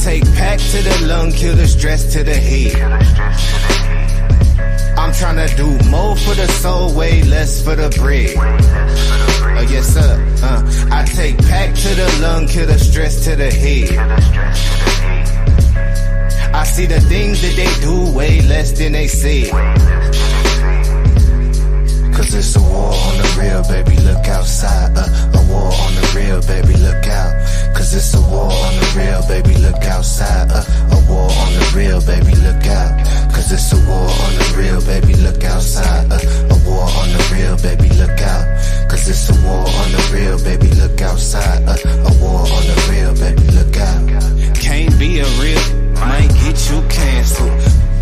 take pack to the lung, kill the stress to the head. I'm tryna do more for the soul, way less for the bread. Oh yes sir, I take pack to the lung, kill the stress to the head. I see the things that they do way less than they say. Cause it's a war on the real, baby, look outside. A war on the real, baby, look out. Cause it's a war on the real, baby, look outside. A war on the real, baby, look out. Cause it's a war on the real, baby, look outside. A war on the real, baby, look out. Cause it's a war on the real, baby, look outside. A war on the real, baby, look out. Can't be a real, might get you canceled.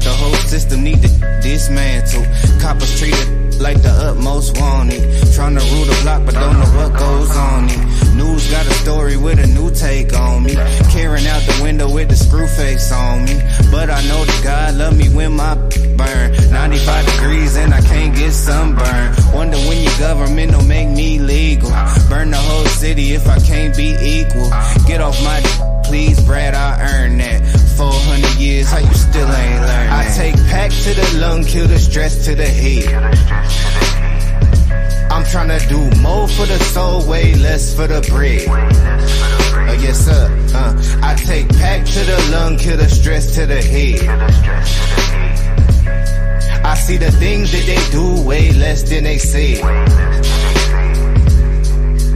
The whole system need to dismantle. Coppers treated like the utmost wanted. Trying to rule the block but don't know what goes on it. News got a story with a new take on me. Carrying out the window with the screw face on me. But I know that God love me when my burn 95 degrees and I can't get sunburn. Wonder when your government don't make me legal. Burn the whole city if I can't be equal. Get off my please, Brad, I earned that. 400 years, how you still ain't learned that? I take pack to the lung, kill the stress to the head. I'm tryna do more for the soul, way less for the bread. Oh yes sir, I take pack to the lung, kill the stress to the head. I see the things that they do way less than they say.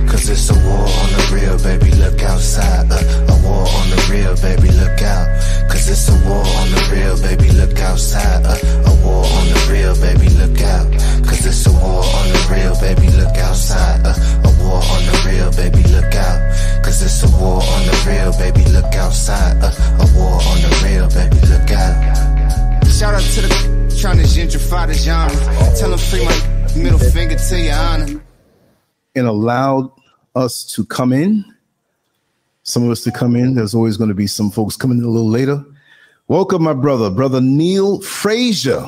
Cause it's a war on the real, baby, look outside. A war on the real, baby, look out. Cause it's a war on the real, baby, look outside. A war on the real, baby, look out. Cause it's a war on the real, baby, look outside. A war on the real, baby, look out. Cause it's a war on the real, baby, look outside. A war on the real, baby, look out. Shout out to the trying to gentrify the genre. Tell them free my middle finger to your honor. And allowed us to come in. Some of us to come in. There's always going to be some folks coming in a little later. Welcome, my brother Neil Frazier,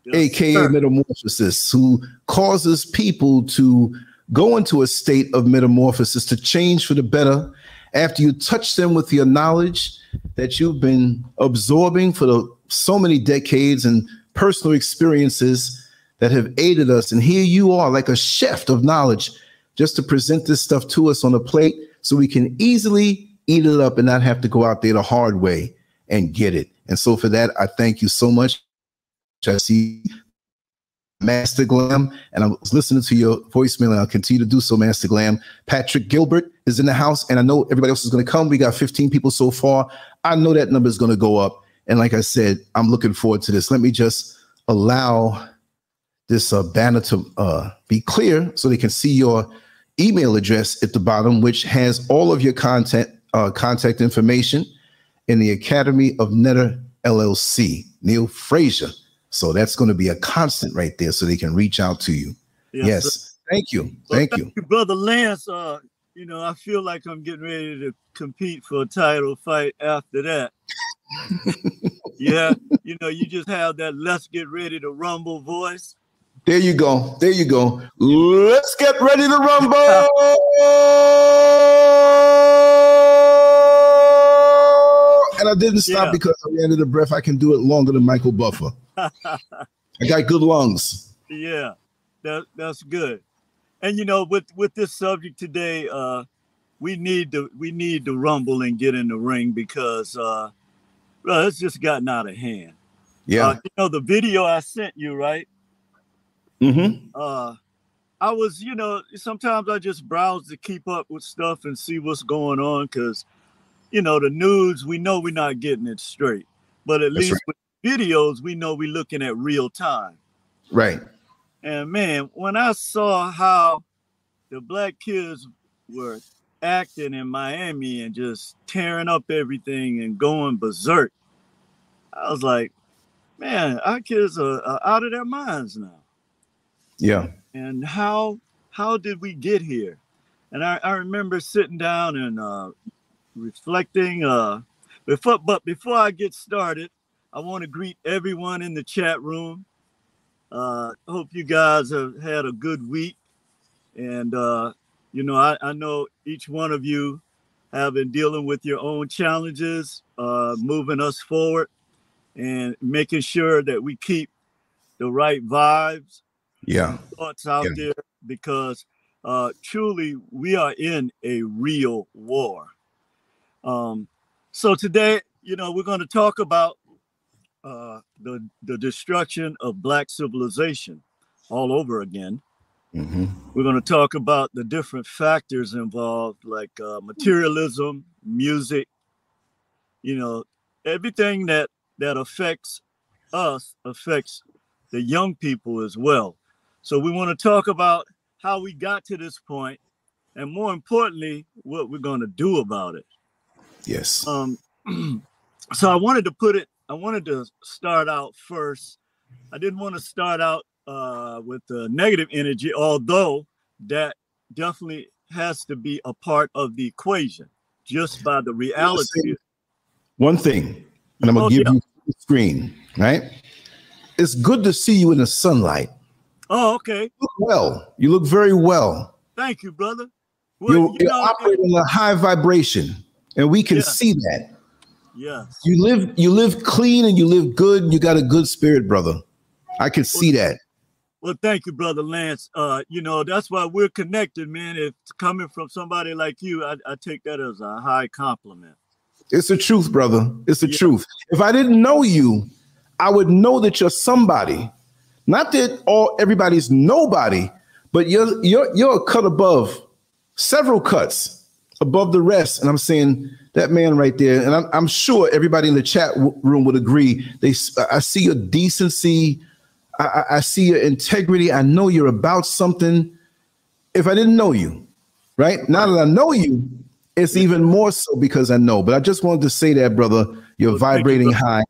yes, aka sir. Metamorphosis, who causes people to go into a state of metamorphosis, to change for the better after you touch them with your knowledge that you've been absorbing for so many decades and personal experiences that have aided us. And here you are, like a chef of knowledge, just to present this stuff to us on a plate so we can easily eat it up and not have to go out there the hard way and get it. And so for that, I thank you so much. I see Master Glam, and I was listening to your voicemail, and I'll continue to do so, Master Glam. Patrick Gilbert is in the house, and I know everybody else is going to come. We got 15 people so far. I know that number is going to go up. And like I said, I'm looking forward to this. Let me just allow this banner to be clear so they can see your email address at the bottom, which has all of your contact information in the Academy of Netter LLC, Neil Frazier. So that's going to be a constant right there so they can reach out to you. Yes. Thank you. Thank you, Brother Lance. You know, I feel like I'm getting ready to compete for a title fight after that. Yeah. You know, you just have that let's get ready to rumble voice. There you go. There you go. Let's get ready to rumble. And I didn't stop because I ran out of breath. I can do it longer than Michael Buffer. I got good lungs. Yeah, that's good. And you know, with this subject today, we need to rumble and get in the ring because it's just gotten out of hand. Yeah. You know, the video I sent you, right? Mm-hmm. I was, you know, sometimes I just browse to keep up with stuff and see what's going on because, you know, the news, we know we're not getting it straight. But at least with videos, we know we're looking at real time. Right. And man, when I saw how the black kids were acting in Miami and just tearing up everything and going berserk, I was like, man, our kids are out of their minds now. Yeah. And how did we get here? And I remember sitting down and reflecting. But before I get started, I want to greet everyone in the chat room. Hope you guys have had a good week. And, you know, I know each one of you have been dealing with your own challenges, moving us forward and making sure that we keep the right vibes, thoughts out there, because truly we are in a real war. So today, you know, we're going to talk about the destruction of Black civilization all over again. We're going to talk about the different factors involved, like materialism, music, you know, everything that affects us affects the young people as well. So we want to talk about how we got to this point, and more importantly, what we're going to do about it. Yes. So I wanted to start out first. I didn't want to start out with the negative energy, although that definitely has to be a part of the equation, just by the reality. One thing, and I'm going to give you the screen, right? It's good to see you in the sunlight. Oh, okay. You look well. You look very well. Thank you, brother. Well, you're operating a high vibration, and we can see that. Yes. You live clean and you live good. And you got a good spirit, brother. I can see that. Well, thank you, brother Lance. You know, that's why we're connected, man. If it's coming from somebody like you, I take that as a high compliment. It's the truth, brother. It's the truth. If I didn't know you, I would know that you're somebody. Not that everybody's nobody, but you're a cut above, several cuts above the rest. And I'm saying that man right there, and I'm sure everybody in the chat room would agree. I see your decency. I see your integrity. I know you're about something. If I didn't know you, right? Now that I know you, it's even more so because I know. But I just wanted to say that, brother, you're vibrating high.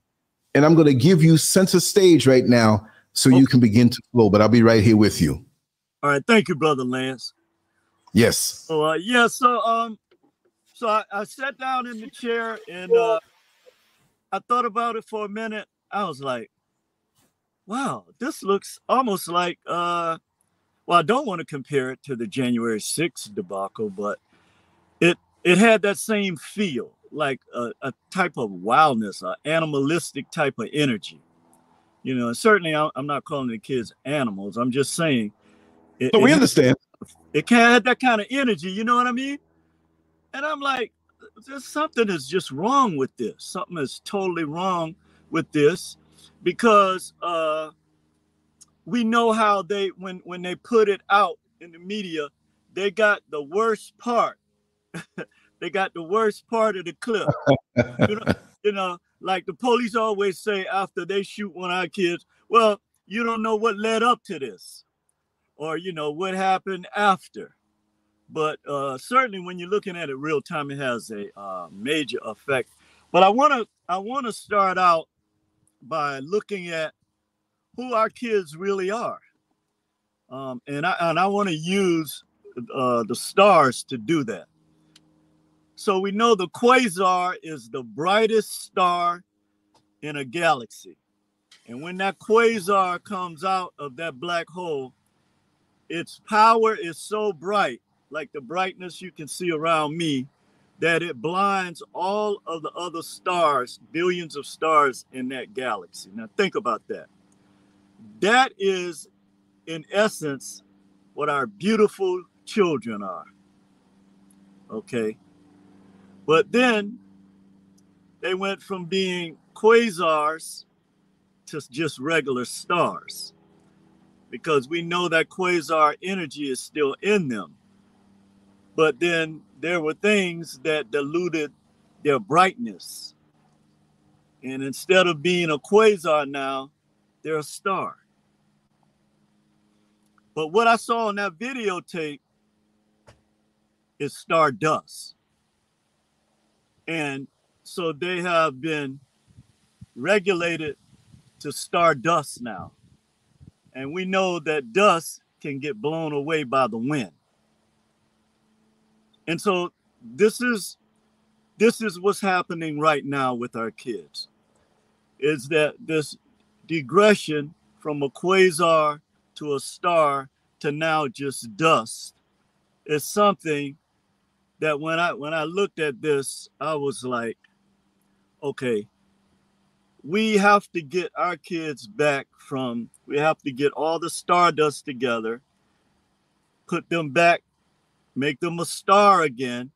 And I'm going to give you center stage right now so you can begin to flow. But I'll be right here with you. All right. Thank you, brother Lance. Yes. So, so I sat down in the chair and I thought about it for a minute. I was like, wow, this looks almost like, well, I don't want to compare it to the January 6th debacle, but it had that same feel, like a type of wildness, an animalistic type of energy. You know, and certainly I'm not calling the kids animals. I'm just saying. We understand. It had that kind of energy, you know what I mean? And I'm like, there's something is just wrong with this. Something is totally wrong with this, because we know how when they put it out in the media, they got the worst part. They got the worst part of the clip. you know, like the police always say after they shoot one of our kids, well, you don't know what led up to this, or, you know, what happened after. But certainly when you're looking at it real time, it has a major effect. But I want to start out by looking at who our kids really are. And I want to use the stars to do that. So we know the quasar is the brightest star in a galaxy. And when that quasar comes out of that black hole, its power is so bright, like the brightness you can see around me, that it blinds all of the other stars, billions of stars in that galaxy. Now think about that. That is, in essence, what our beautiful children are. Okay. But then they went from being quasars to just regular stars, because we know that quasar energy is still in them. But then there were things that diluted their brightness. And instead of being a quasar now, they're a star. But what I saw on that videotape is stardust. And so they have been regulated to stardust now. And we know that dust can get blown away by the wind. And so this is what's happening right now with our kids, is that this digression from a quasar to a star to now just dust is something that when I looked at this, I was like, okay, we have to get our kids back from, we have to get all the stardust together, put them back, make them a star again,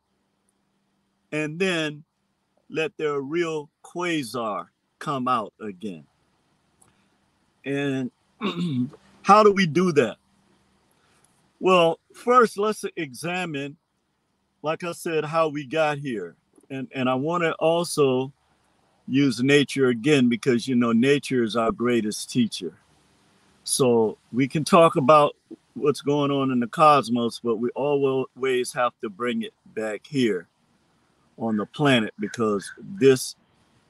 and then let their real quasar come out again. And how do we do that? Well, first, let's examine, like I said, how we got here. And I want to also use nature again, because, you know, nature is our greatest teacher. So we can talk about what's going on in the cosmos, but we always have to bring it back here on the planet, because this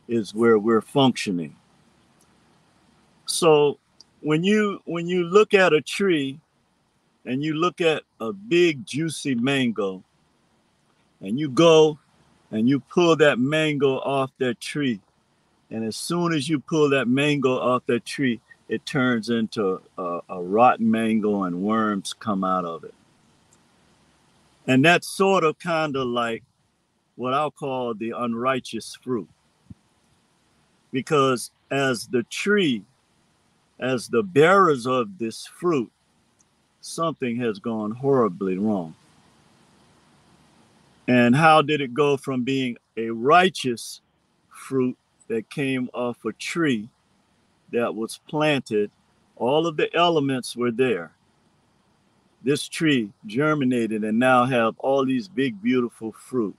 is where we're functioning. So when you look at a tree and you look at a big juicy mango, and you go and you pull that mango off that tree, and as soon as you pull that mango off that tree, it turns into a rotten mango and worms come out of it. And that's sort of kind of like what I'll call the unrighteous fruit. Because as the tree, as the bearers of this fruit, something has gone horribly wrong. And how did it go from being a righteous fruit that came off a tree that was planted? All of the elements were there. This tree germinated and now have all these big, beautiful fruit.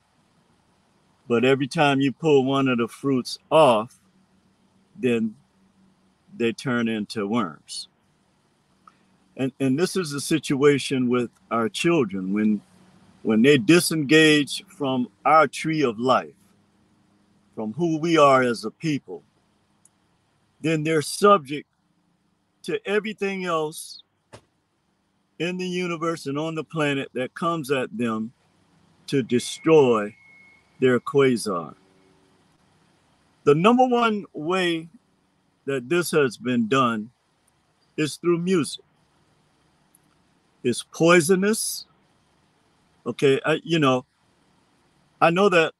But every time you pull one of the fruits off, then they turn into worms. And this is the situation with our children. When they disengage from our tree of life, from who we are as a people, then they're subject to everything else in the universe and on the planet that comes at them to destroy their quasar. The number one way that this has been done is through music. It's poisonous. Okay, I know that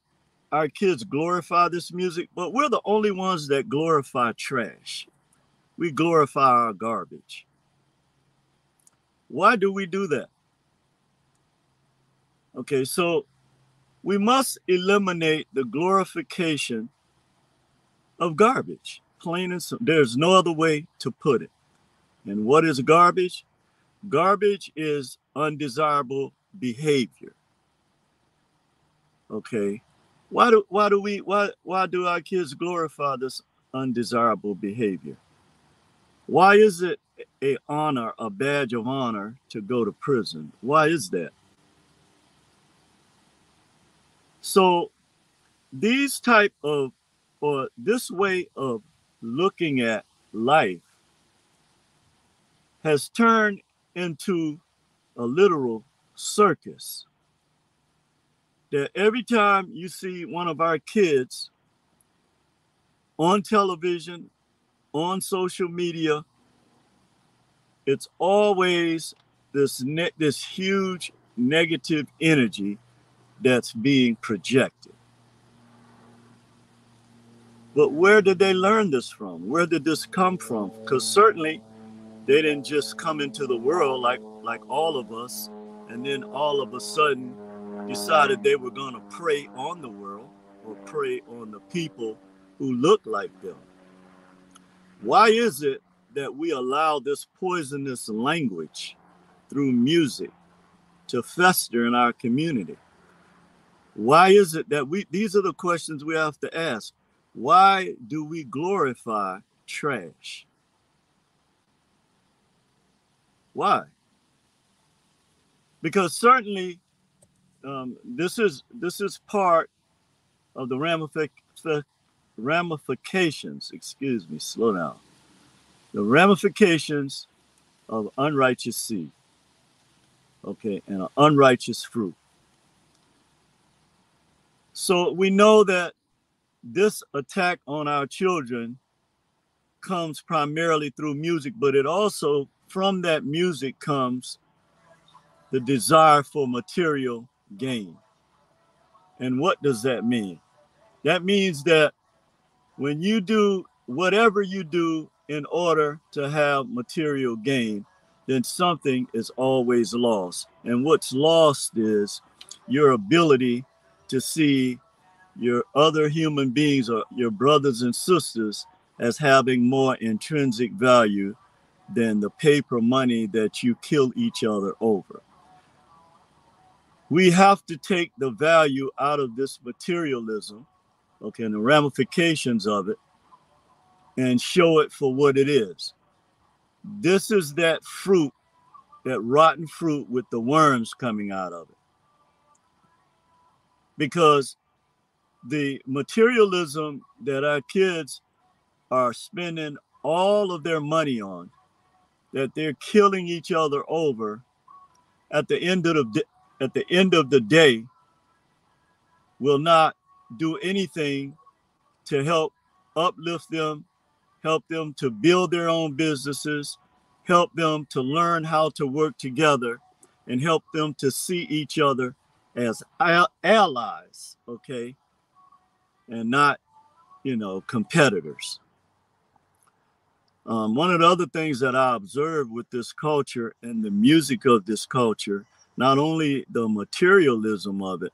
our kids glorify this music, but we're the only ones that glorify trash. We glorify our garbage. Why do we do that? Okay, so we must eliminate the glorification of garbage, plain and simple. There's no other way to put it. And what is garbage? Garbage is undesirable behavior. Okay, why do our kids glorify this undesirable behavior? Why is it a honor, a badge of honor to go to prison? Why is that? So these type of, or this way of looking at life has turned into a literal circus. That every time you see one of our kids on television, on social media, it's always this huge negative energy that's being projected. But where did they learn this from? Where did this come from? Because certainly they didn't just come into the world like all of us, and then all of a sudden decided they were going to prey on the world or prey on the people who look like them. Why is it that we allow this poisonous language through music to fester in our community? Why is it that these are the questions we have to ask. Why do we glorify trash? Why? Because certainly this is part of the ramifications, excuse me, slow down. The ramifications of unrighteous seed, okay, and an unrighteous fruit. So we know that this attack on our children comes primarily through music, but it also, from that music comes the desire for material gain. And what does that mean? That means that when you do whatever you do in order to have material gain, then something is always lost. And what's lost is your ability to see your other human beings or your brothers and sisters as having more intrinsic value than the paper money that you kill each other over. We have to take the value out of this materialism, okay, and the ramifications of it, and show it for what it is. This is that fruit, that rotten fruit with the worms coming out of it. Because the materialism that our kids are spending all of their money on, that they're killing each other over, at the end of the day, will not do anything to help uplift them, help them to build their own businesses, help them to learn how to work together, and help them to see each other as allies, okay, and not, competitors. One of the other things that I observed with this culture and the music of this culture, not only the materialism of it,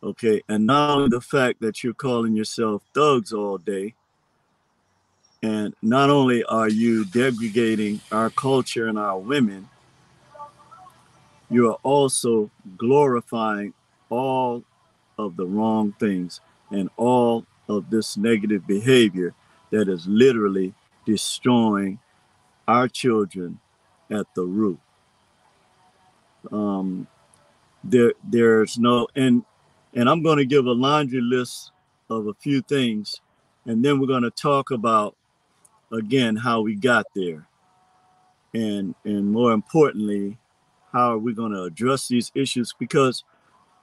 okay, and not only the fact that you're calling yourself thugs all day, and not only are you degrading our culture and our women, you are also glorifying all of the wrong things and all of this negative behavior that is literally destroying our children at the root. There's no, and I'm going to give a laundry list of a few things, and then we're going to talk about, again, how we got there. And more importantly, how are we going to address these issues? Because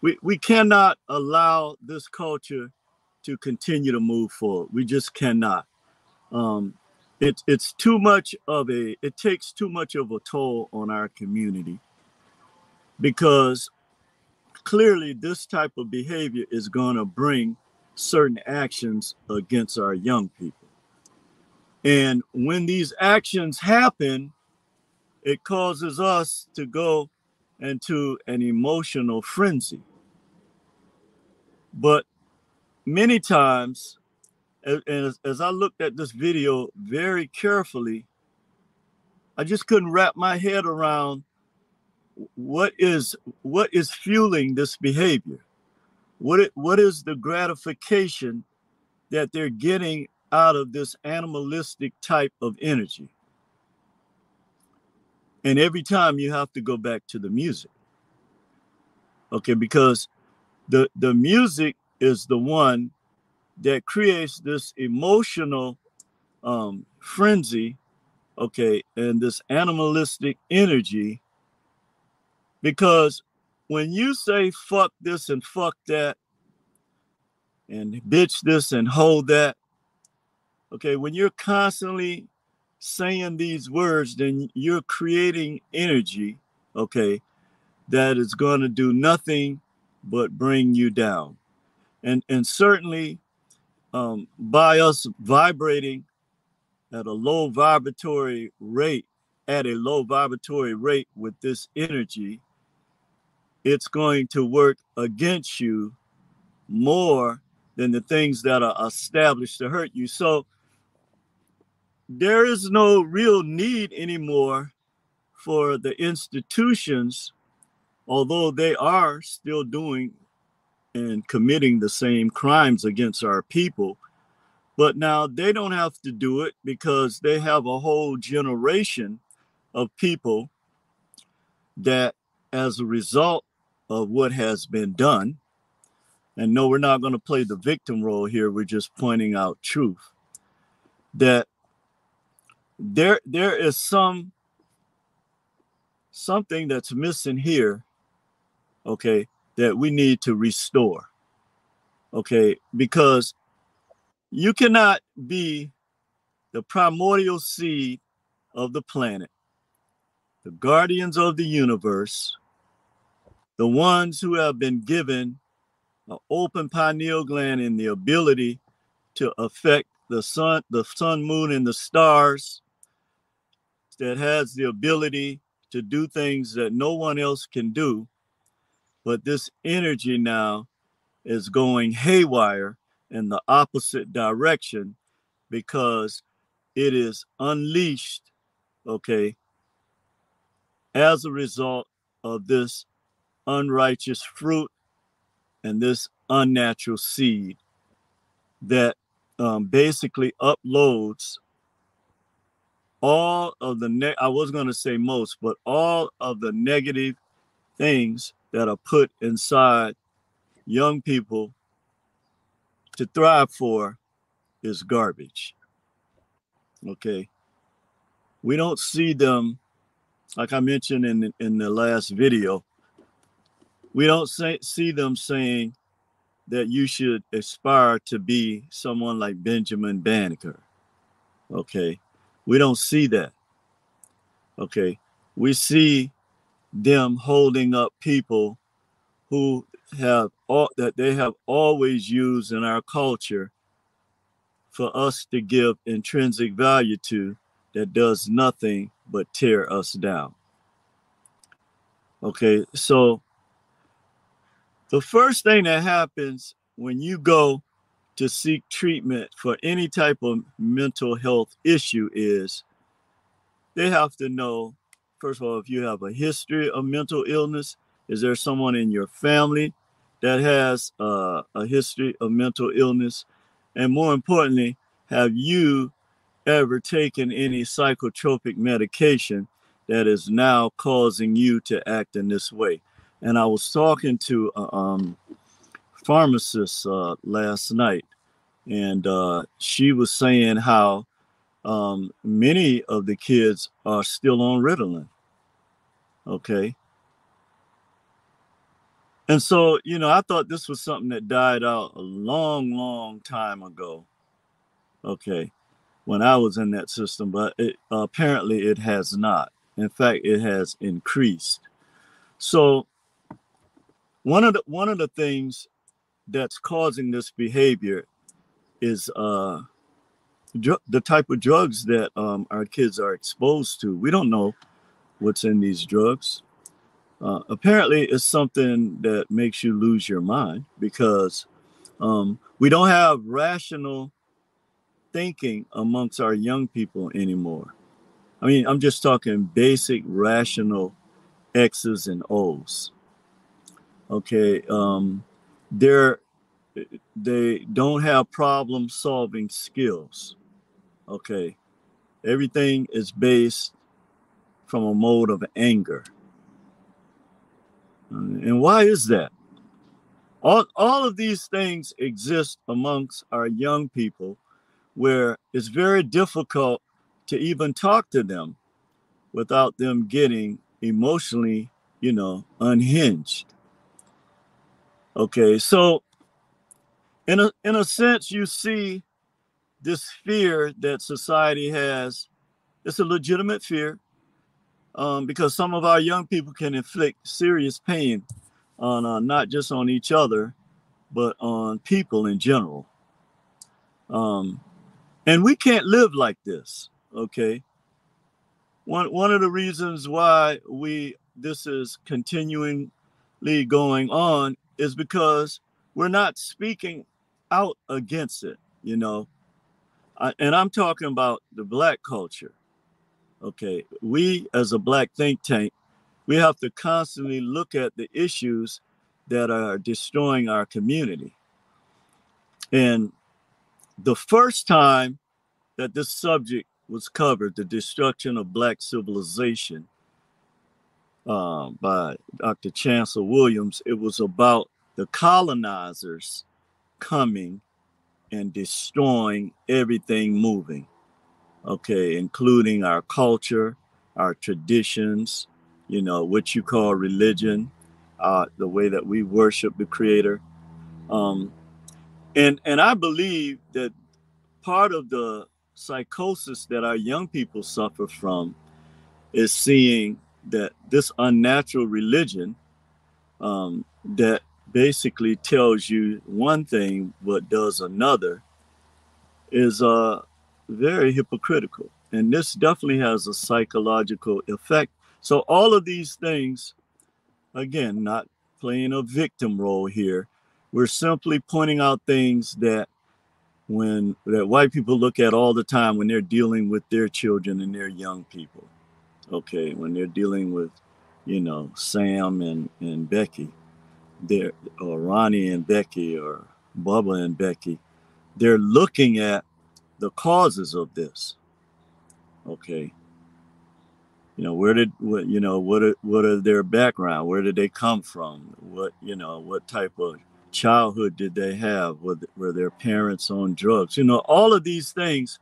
we cannot allow this culture to continue to move forward. We just cannot. It's too much of it takes too much of a toll on our community, because clearly this type of behavior is going to bring certain actions against our young people. And when these actions happen, it causes us to go into an emotional frenzy. But many times, as I looked at this video very carefully, I just couldn't wrap my head around what is fueling this behavior. What is the gratification that they're getting out of this animalistic type of energy? And every time you have to go back to the music, okay, because the music is the one that creates this emotional frenzy, okay, and this animalistic energy. Because when you say fuck this and fuck that, and bitch this and hold that, okay, when you're constantly saying these words, then you're creating energy, okay, that is going to do nothing but bring you down. And certainly by us vibrating at a low vibratory rate, with this energy, it's going to work against you more than the things that are established to hurt you. So there is no real need anymore for the institutions, although they are still doing and committing the same crimes against our people. But now they don't have to do it, because they have a whole generation of people that, as a result of what has been done, and no, we're not going to play the victim role here, we're just pointing out truth, that there is something that's missing here, okay, that we need to restore, okay, because you cannot be the primordial seed of the planet, the guardians of the universe, the ones who have been given an open pineal gland, and the ability to affect the sun, moon, and the stars, that has the ability to do things that no one else can do. But this energy now is going haywire in the opposite direction because it is unleashed, okay, as a result of this unrighteous fruit and this unnatural seed that basically uploads all of the, I was going to say most, but all of the negative things that are put inside young people to thrive for is garbage. Okay. We don't see them, like I mentioned in the last video, we don't see them saying that you should aspire to be someone like Benjamin Banneker. Okay. We don't see that. Okay. We see them holding up people who have that they have always used in our culture for us to give intrinsic value to, that does nothing but tear us down. Okay, so the first thing that happens when you go to seek treatment for any type of mental health issue is they have to know, first of all, if you have a history of mental illness. Is there someone in your family that has a history of mental illness? And more importantly, have you ever taken any psychotropic medication that is now causing you to act in this way? And I was talking to a pharmacist last night, and she was saying how many of the kids are still on Ritalin. Okay. And so, you know, I thought this was something that died out a long, long time ago. Okay. When I was in that system, but apparently it has not. In fact, it has increased. So one of the things that's causing this behavior is the type of drugs that our kids are exposed to. We don't know what's in these drugs. Apparently, it's something that makes you lose your mind because we don't have rational thinking amongst our young people anymore. I mean, I'm just talking basic rational X's and O's. Okay, they don't have problem-solving skills. Okay, everything is based from a mode of anger. And why is that? All of these things exist amongst our young people where it's very difficult to even talk to them without them getting emotionally, you know, unhinged. Okay, so in a sense, you see this fear that society has. It's a legitimate fear because some of our young people can inflict serious pain on not just on each other, but on people in general. And we can't live like this, okay? One of the reasons why this is continually going on is because we're not speaking out against it, you know? And I'm talking about the Black culture, okay? We, as a Black think tank, we have to constantly look at the issues that are destroying our community. And the first time that this subject was covered, the destruction of Black civilization by Dr. Chancellor Williams, it was about the colonizers coming and destroying everything moving, okay, including our culture, our traditions, you know, what you call religion, the way that we worship the Creator. And I believe that part of the psychosis that our young people suffer from is seeing that this unnatural religion that basically tells you one thing but does another is very hypocritical. And this definitely has a psychological effect. So all of these things, again, not playing a victim role here, we're simply pointing out things that white people look at all the time when they're dealing with their children and their young people. Okay, when they're dealing with, Sam and Becky, or Ronnie and Becky, or Bubba and Becky, they're looking at the causes of this. Okay, what are their background? Where did they come from? What type of childhood did they have? Were their parents on drugs? All of these things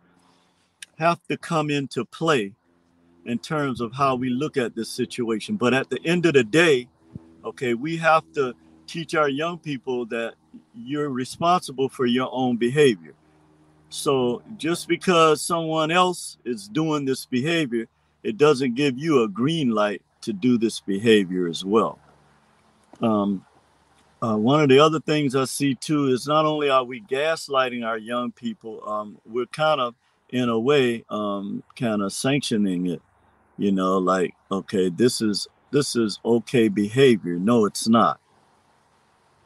have to come into play in terms of how we look at this situation. But at the end of the day, okay, we have to teach our young people that you're responsible for your own behavior. So just because someone else is doing this behavior, it doesn't give you a green light to do this behavior as well. One of the other things I see too is not only are we gaslighting our young people, we're kind of, in a way, kind of sanctioning it. Like, okay, this is okay behavior. No, it's not.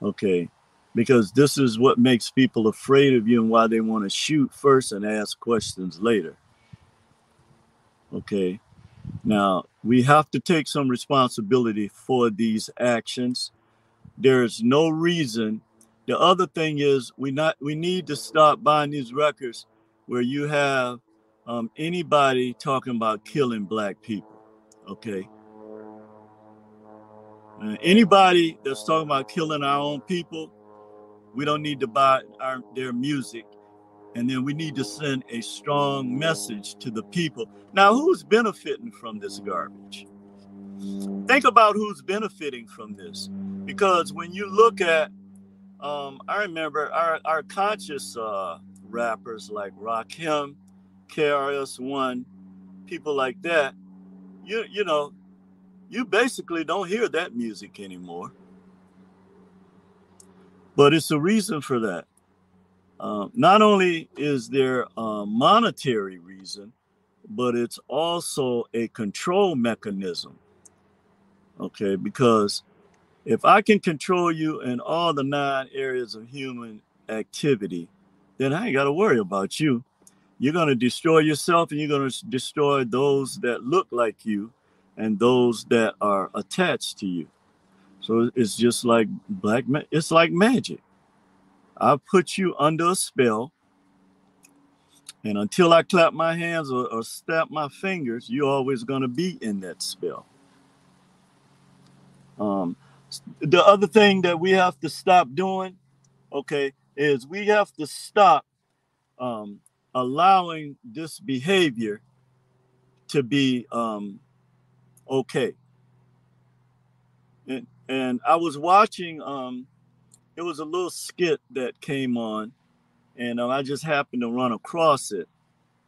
Okay, because this is what makes people afraid of you and why they want to shoot first and ask questions later. Okay, now we have to take some responsibility for these actions. There's no reason. The other thing is we need to stop buying these records where you have anybody talking about killing black people. Okay, anybody that's talking about killing our own people, we don't need to buy their music. And then we need to send a strong message to the people. Now, who's benefiting from this garbage? Think about who's benefiting from this. Because when you look at, I remember our conscious rappers like Rakim, KRS-One, people like that, you basically don't hear that music anymore. But it's a reason for that. Not only is there a monetary reason, but it's also a control mechanism. Okay, because if I can control you in all the 9 areas of human activity, then I ain't got to worry about you. You're going to destroy yourself, and you're going to destroy those that look like you and those that are attached to you. So it's just like it's like magic. I put you under a spell, and until I clap my hands or snap my fingers, you're always going to be in that spell. The other thing that we have to stop doing, okay, is we have to stop allowing this behavior to be okay. And I was watching, it was a little skit that came on, and I just happened to run across it.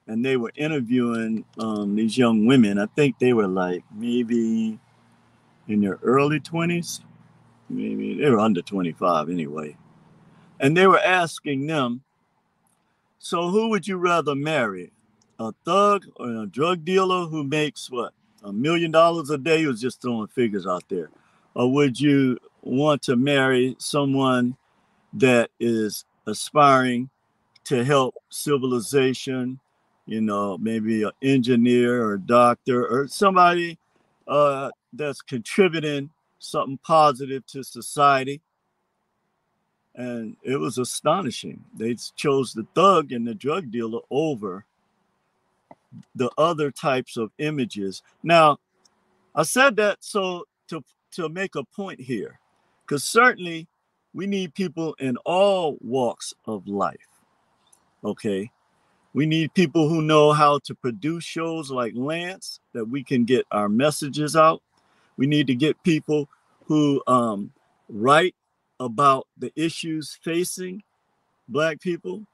And they were interviewing these young women. I think they were like maybe in their early 20s. Maybe they were under 25 anyway. And they were asking them, so who would you rather marry? A thug or a drug dealer who makes what? $1 million a day? He was just throwing figures out there. Or would you want to marry someone that is aspiring to help civilization, maybe an engineer or a doctor or somebody that's contributing something positive to society? And it was astonishing. They chose the thug and the drug dealer over the other types of images. Now, I said that so to make a point here, because certainly we need people in all walks of life. Okay, we need people who know how to produce shows like Lance, that we can get our messages out. We need to get people who write about the issues facing Black people,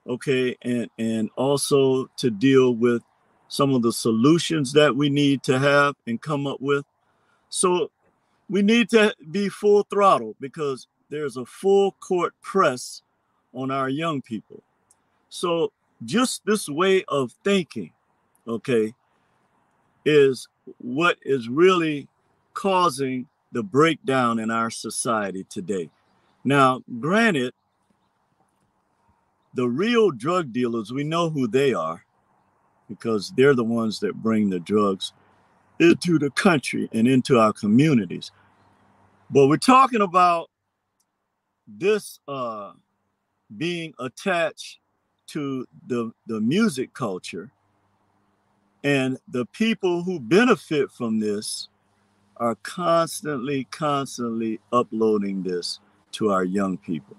okay, and also to deal with some of the solutions that we need to have and come up with. So we need to be full throttle because there's a full court press on our young people. So just this way of thinking, okay, is what is really causing the breakdown in our society today. Now, granted, the real drug dealers, we know who they are because they're the ones that bring the drugs into the country and into our communities. But we're talking about this being attached to the music culture, and the people who benefit from this are constantly uploading this to our young people.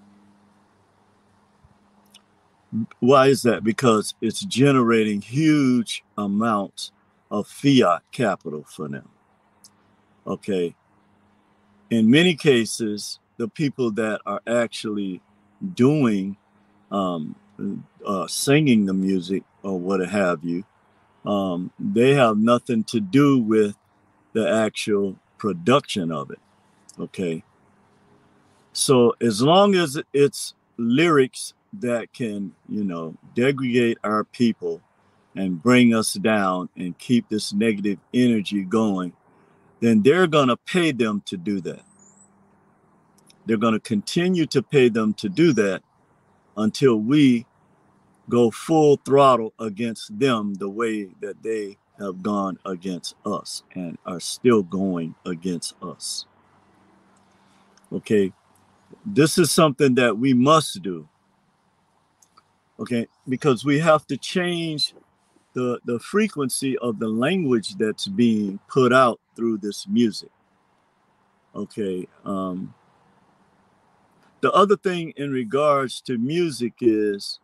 Why is that? Because it's generating huge amounts of fiat capital for them. Okay. In many cases, the people that are actually doing singing the music or what have you, they have nothing to do with the actual production of it. Okay. So as long as it's lyrics that can, you know, degrade our people and bring us down and keep this negative energy going, then they're going to pay them to do that. They're going to continue to pay them to do that until we go full throttle against them the way that they have gone against us and are still going against us. Okay, this is something that we must do. Okay, because we have to change the frequency of the language that's being put out through this music. Okay, the other thing in regards to music is,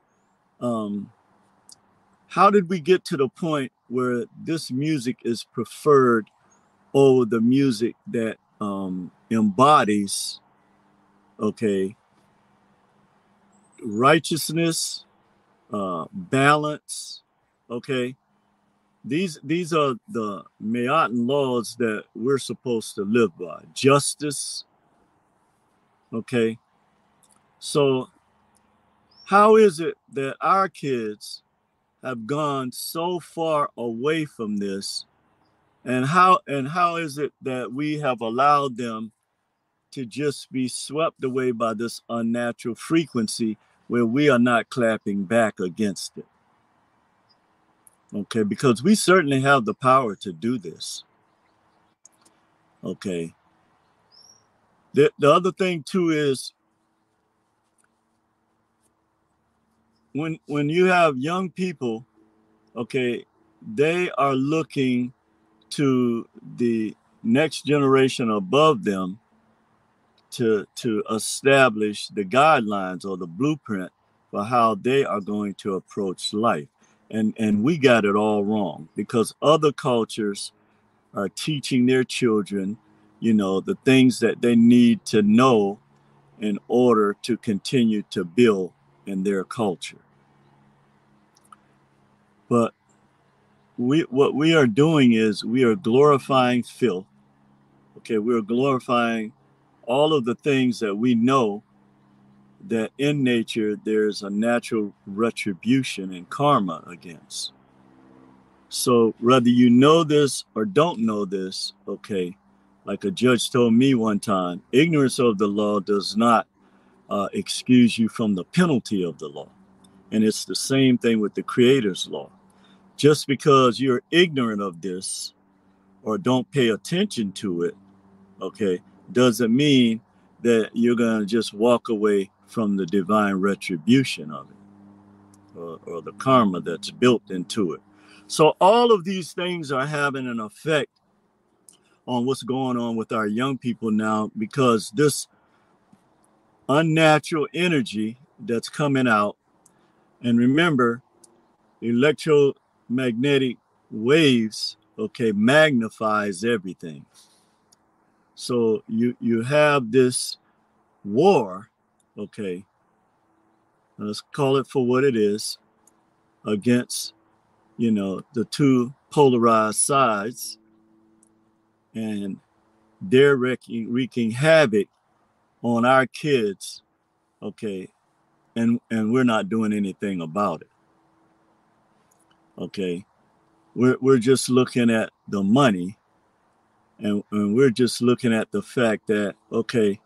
how did we get to the point where this music is preferred over the music that embodies, okay, righteousness, balance, okay? These are the Mayatan laws that we're supposed to live by. Justice, okay? So how is it that our kids have gone so far away from this? And how is it that we have allowed them to just be swept away by this unnatural frequency where we are not clapping back against it? Okay, because we certainly have the power to do this. Okay. The other thing too is when you have young people, okay, they are looking to the next generation above them to establish the guidelines or the blueprint for how they are going to approach life. And we got it all wrong because other cultures are teaching their children, you know, the things that they need to know in order to continue to build in their culture. But what we are doing is we are glorifying filth. Okay, we're glorifying all of the things that we know that in nature there's a natural retribution and karma against. So whether you know this or don't know this, okay, like a judge told me one time, ignorance of the law does not excuse you from the penalty of the law. And it's the same thing with the Creator's law. Just because you're ignorant of this or don't pay attention to it, okay, doesn't mean that you're going to just walk away from the divine retribution of it or the karma that's built into it. So all of these things are having an effect on what's going on with our young people now, because this unnatural energy that's coming out, and remember, electromagnetic waves, okay, magnifies everything. So you have this war, okay, let's call it for what it is, against, you know, the two polarized sides. And they're wreaking havoc on our kids, okay, and we're not doing anything about it. Okay, we're just looking at the money, and we're just looking at the fact that, okay,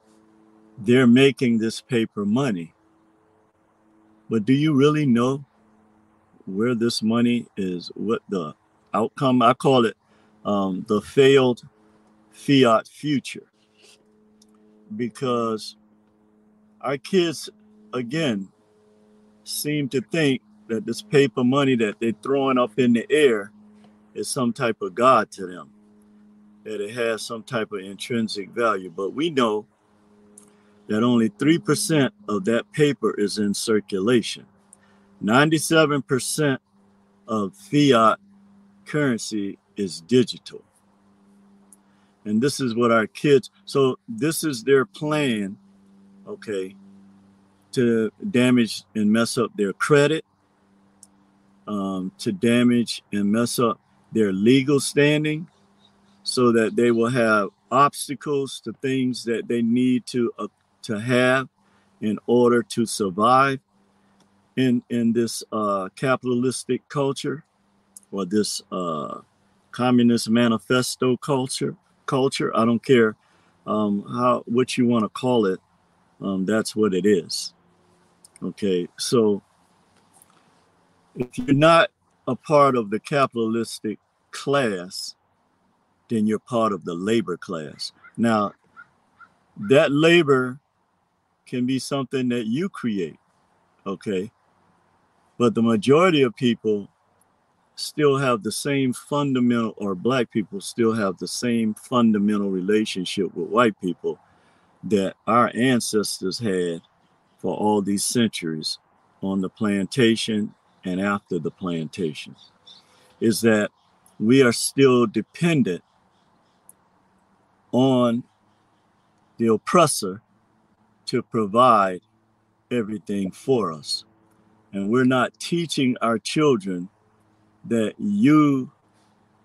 they're making this paper money, but do you really know where this money is, what the outcome? I call it the failed fiat future, because our kids, again, seem to think that this paper money that they're throwing up in the air is some type of God to them, that it has some type of intrinsic value. But we know that only 3% of that paper is in circulation. 97% of fiat currency is digital. And this is what our kids, so this is their plan, okay, to damage and mess up their credit, to damage and mess up their legal standing, so that they will have obstacles to things that they need to have in order to survive in this capitalistic culture, or this communist manifesto culture. I don't care what you want to call it. That's what it is. Okay, so if you're not a part of the capitalistic class, then you're part of the labor class. Now, that labor can be something that you create, okay? But the majority of people still have the same fundamental, or black people still have the same fundamental relationship with white people that our ancestors had for all these centuries on the plantation and after the plantation, is that we are still dependent on the oppressor to provide everything for us. And we're not teaching our children that you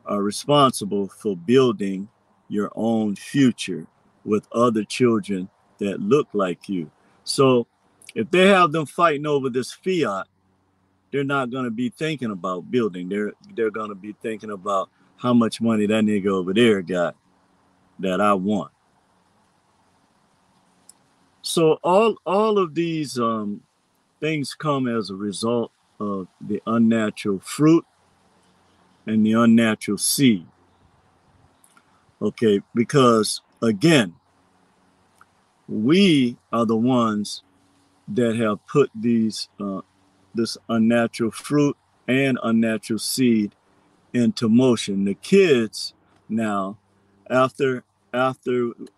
are responsible for building your own future with other children that look like you. So if they have them fighting over this fiat, they're not going to be thinking about building. They're going to be thinking about how much money that nigga over there got that I want. So all of these things come as a result of the unnatural fruit and the unnatural seed. Okay, because again, we are the ones that have put these this unnatural fruit and unnatural seed into motion. The kids now, after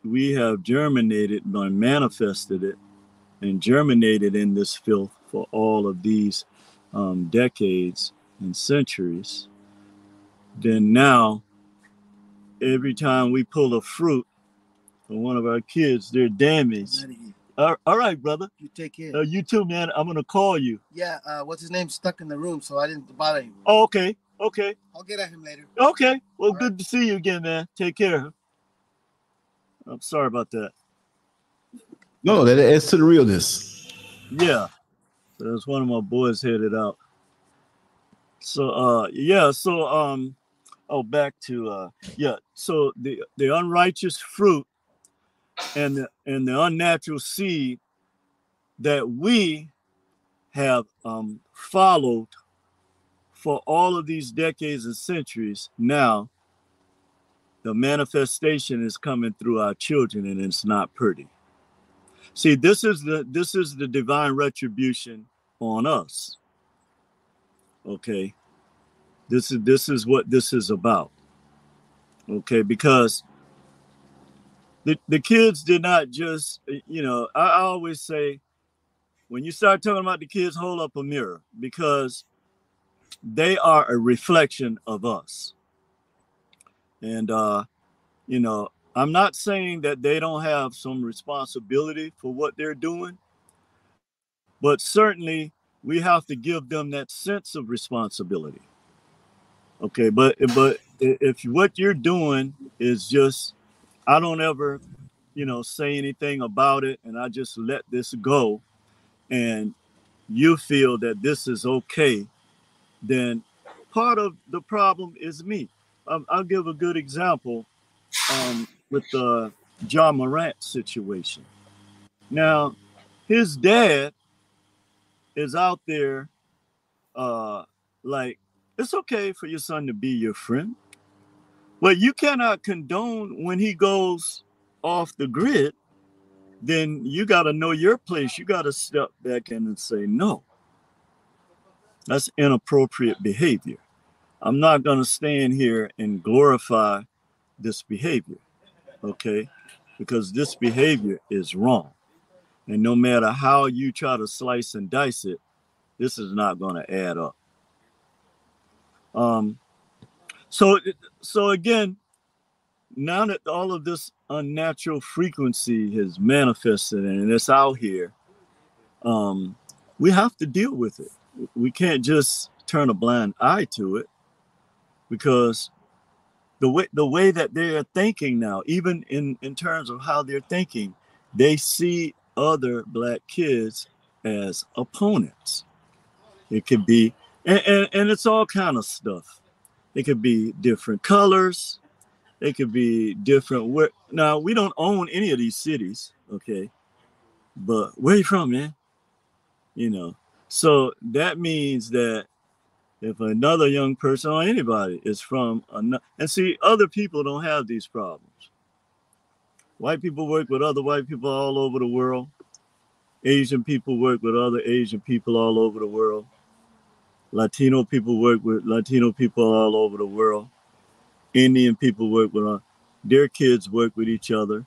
we have germinated and manifested it and germinated in this filth for all of these decades and centuries, then now every time we pull a fruit from one of our kids, they're damaged. All right, brother. You take care. You too, man. I'm gonna call you. Yeah, what's his name? Stuck in the room, so I didn't bother him. Oh, okay. Okay. I'll get at him later. Okay. Well, All good right. to see you again, man. Take care. I'm sorry about that. No, that adds to the realness. Yeah. So that's one of my boys headed out. So yeah, so back to so the unrighteous fruit and the unnatural seed that we have followed for all of these decades and centuries, now the manifestation is coming through our children, and it's not pretty. See, this is the divine retribution on us. Okay, this is what this is about. Okay, because the kids did not just, I always say, when you start talking about the kids, hold up a mirror, because they are a reflection of us. And I'm not saying that they don't have some responsibility for what they're doing, but certainly we have to give them that sense of responsibility. Okay, but if what you're doing is just I don't ever, say anything about it, and I just let this go, and you feel that this is okay, then part of the problem is me. I'll give a good example with the Ja Morant situation. Now, his dad is out there like, it's okay for your son to be your friend, but you cannot condone when he goes off the grid. Then you got to know your place. You got to step back in and say, no, that's inappropriate behavior. I'm not going to stand here and glorify this behavior, okay? Because this behavior is wrong. And no matter how you try to slice and dice it, this is not going to add up. So again, now that all of this unnatural frequency has manifested and it's out here, we have to deal with it. We can't just turn a blind eye to it, because the way that they're thinking now, even in terms of how they're thinking, they see other black kids as opponents. It could be, and it's all kind of stuff. It could be different colors. It could be different. Now, we don't own any of these cities, okay? But where you from, man? So that means that if another young person or anybody is from another, and see, other people don't have these problems. White people work with other white people all over the world. Asian people work with other Asian people all over the world. Latino people work with Latino people all over the world. Indian people work with their kids work with each other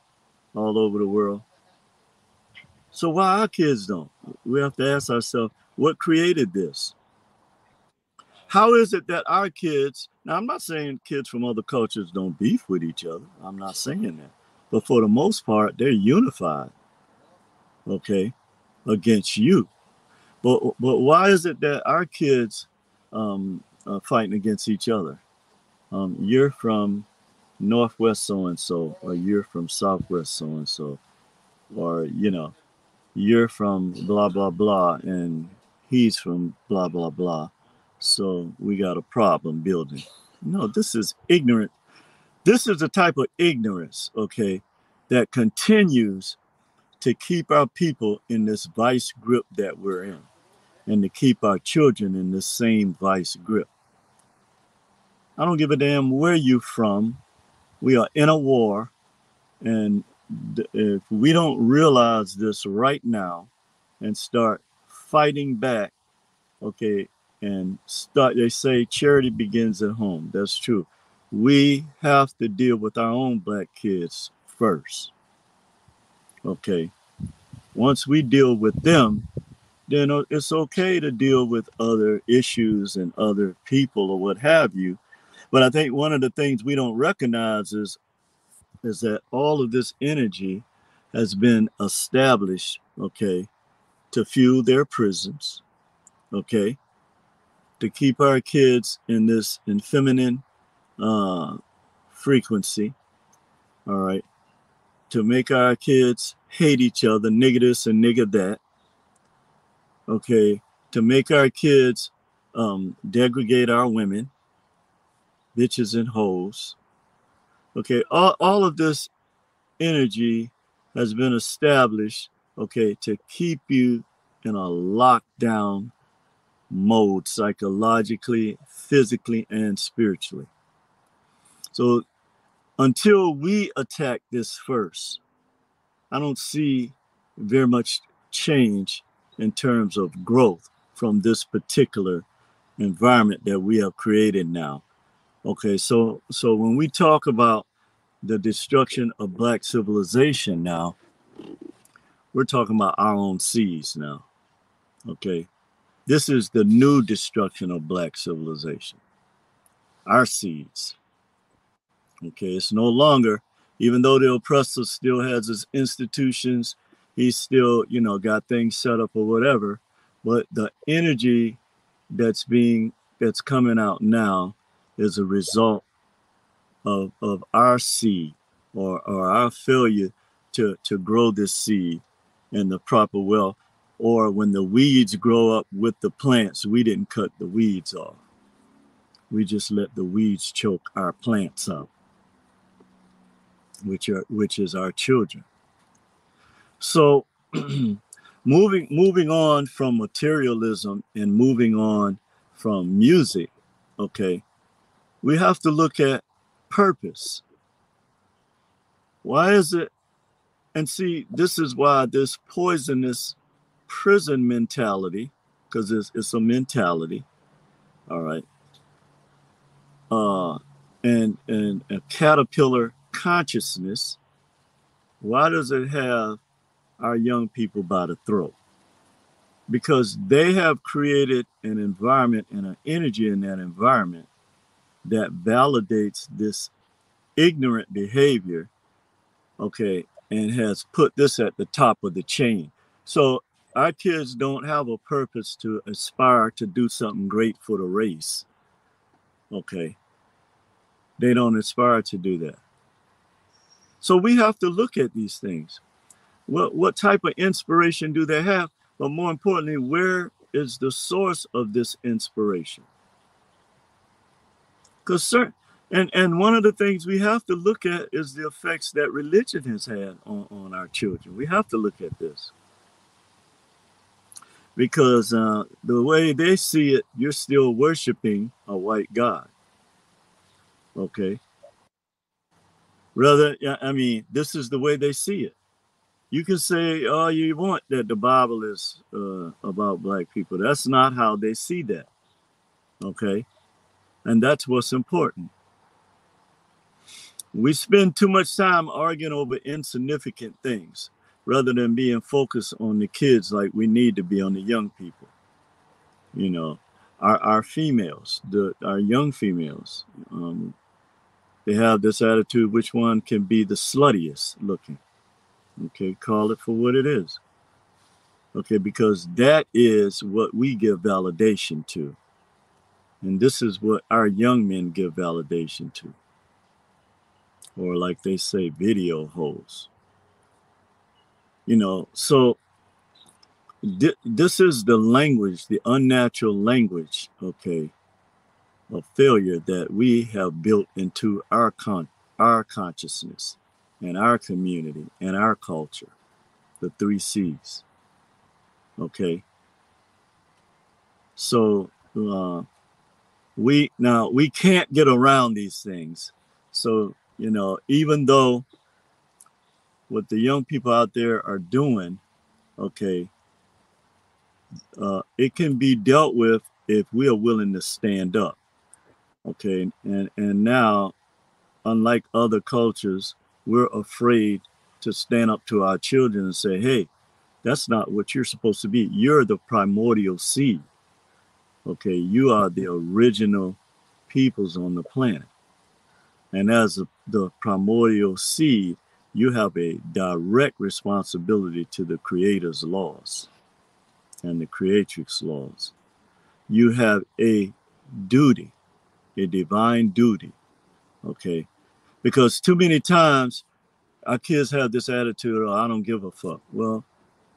all over the world. So why our kids don't? We have to ask ourselves, what created this? How is it that our kids, now I'm not saying kids from other cultures don't beef with each other. I'm not saying that. But for the most part, they're unified, okay, against you. But why is it that our kids are fighting against each other? You're from Northwest so-and-so, or you're from Southwest so-and-so, or, you're from blah, blah, blah, and he's from blah, blah, blah. So we got a problem building. No, this is ignorant. This is the type of ignorance, okay, that continues to keep our people in this vice grip that we're in, and to keep our children in the same vice grip. I don't give a damn where you're from. We are in a war, and if we don't realize this right now and start fighting back, okay, and they say charity begins at home. That's true. We have to deal with our own black kids first, okay? Once we deal with them, then it's okay to deal with other issues and other people or what have you. But I think one of the things we don't recognize is that all of this energy has been established, okay, to fuel their prisons, okay, to keep our kids in this feminine frequency, all right, to make our kids hate each other, nigga this and nigga that, okay, to make our kids degrade our women, bitches and hoes. Okay, all of this energy has been established, okay, to keep you in a lockdown mode, psychologically, physically, and spiritually. So until we attack this first, I don't see very much change in terms of growth from this particular environment that we have created now. Okay, so when we talk about the destruction of black civilization now, we're talking about our own seeds now. Okay, this is the new destruction of black civilization, our seeds. Okay, it's no longer, even though the oppressor still has his institutions, he's still, got things set up or whatever, but the energy that's coming out now is a result of our seed, or our failure to grow this seed in the proper way, or when the weeds grow up with the plants, we didn't cut the weeds off. We just let the weeds choke our plants out, which is our children. So moving on from materialism and moving on from music, okay, we have to look at purpose. Why is it? And see, this is why this poisonous prison mentality, because it's a mentality, all right, and a caterpillar consciousness. Why does it have our young people by the throat? Because they have created an environment and an energy in that environment that validates this ignorant behavior, okay, and has put this at the top of the chain. So our kids don't have a purpose to aspire to do something great for the race, okay? They don't aspire to do that. So we have to look at these things. What type of inspiration do they have? But more importantly, where is the source of this inspiration? Because and one of the things we have to look at is the effects that religion has had on our children. We have to look at this. Because the way they see it, you're still worshiping a white God. Okay? Rather, I mean, this is the way they see it. You can say all you want that the Bible is about black people. That's not how they see that. Okay? And that's what's important. We spend too much time arguing over insignificant things rather than being focused on the kids like we need to be on the young people. You know, our females, our young females, they have this attitude, which one can be the sluttiest looking? Okay, call it for what it is. Okay, because that is what we give validation to. And this is what our young men give validation to. Or like they say, video hoes. You know, so this is the language, the unnatural language, okay, of failure that we have built into our consciousness and our community and our culture, the 3 C's. Okay. So we can't get around these things. So, you know, even though what the young people out there are doing, okay, it can be dealt with if we are willing to stand up. Okay. And now, unlike other cultures, we're afraid to stand up to our children and say, hey, that's not what you're supposed to be. You're the primordial seed. Okay, you are the original peoples on the planet. And as the primordial seed, you have a direct responsibility to the Creator's laws and the Creatrix laws. You have a duty, a divine duty, okay? Because too many times our kids have this attitude, oh, I don't give a fuck. Well,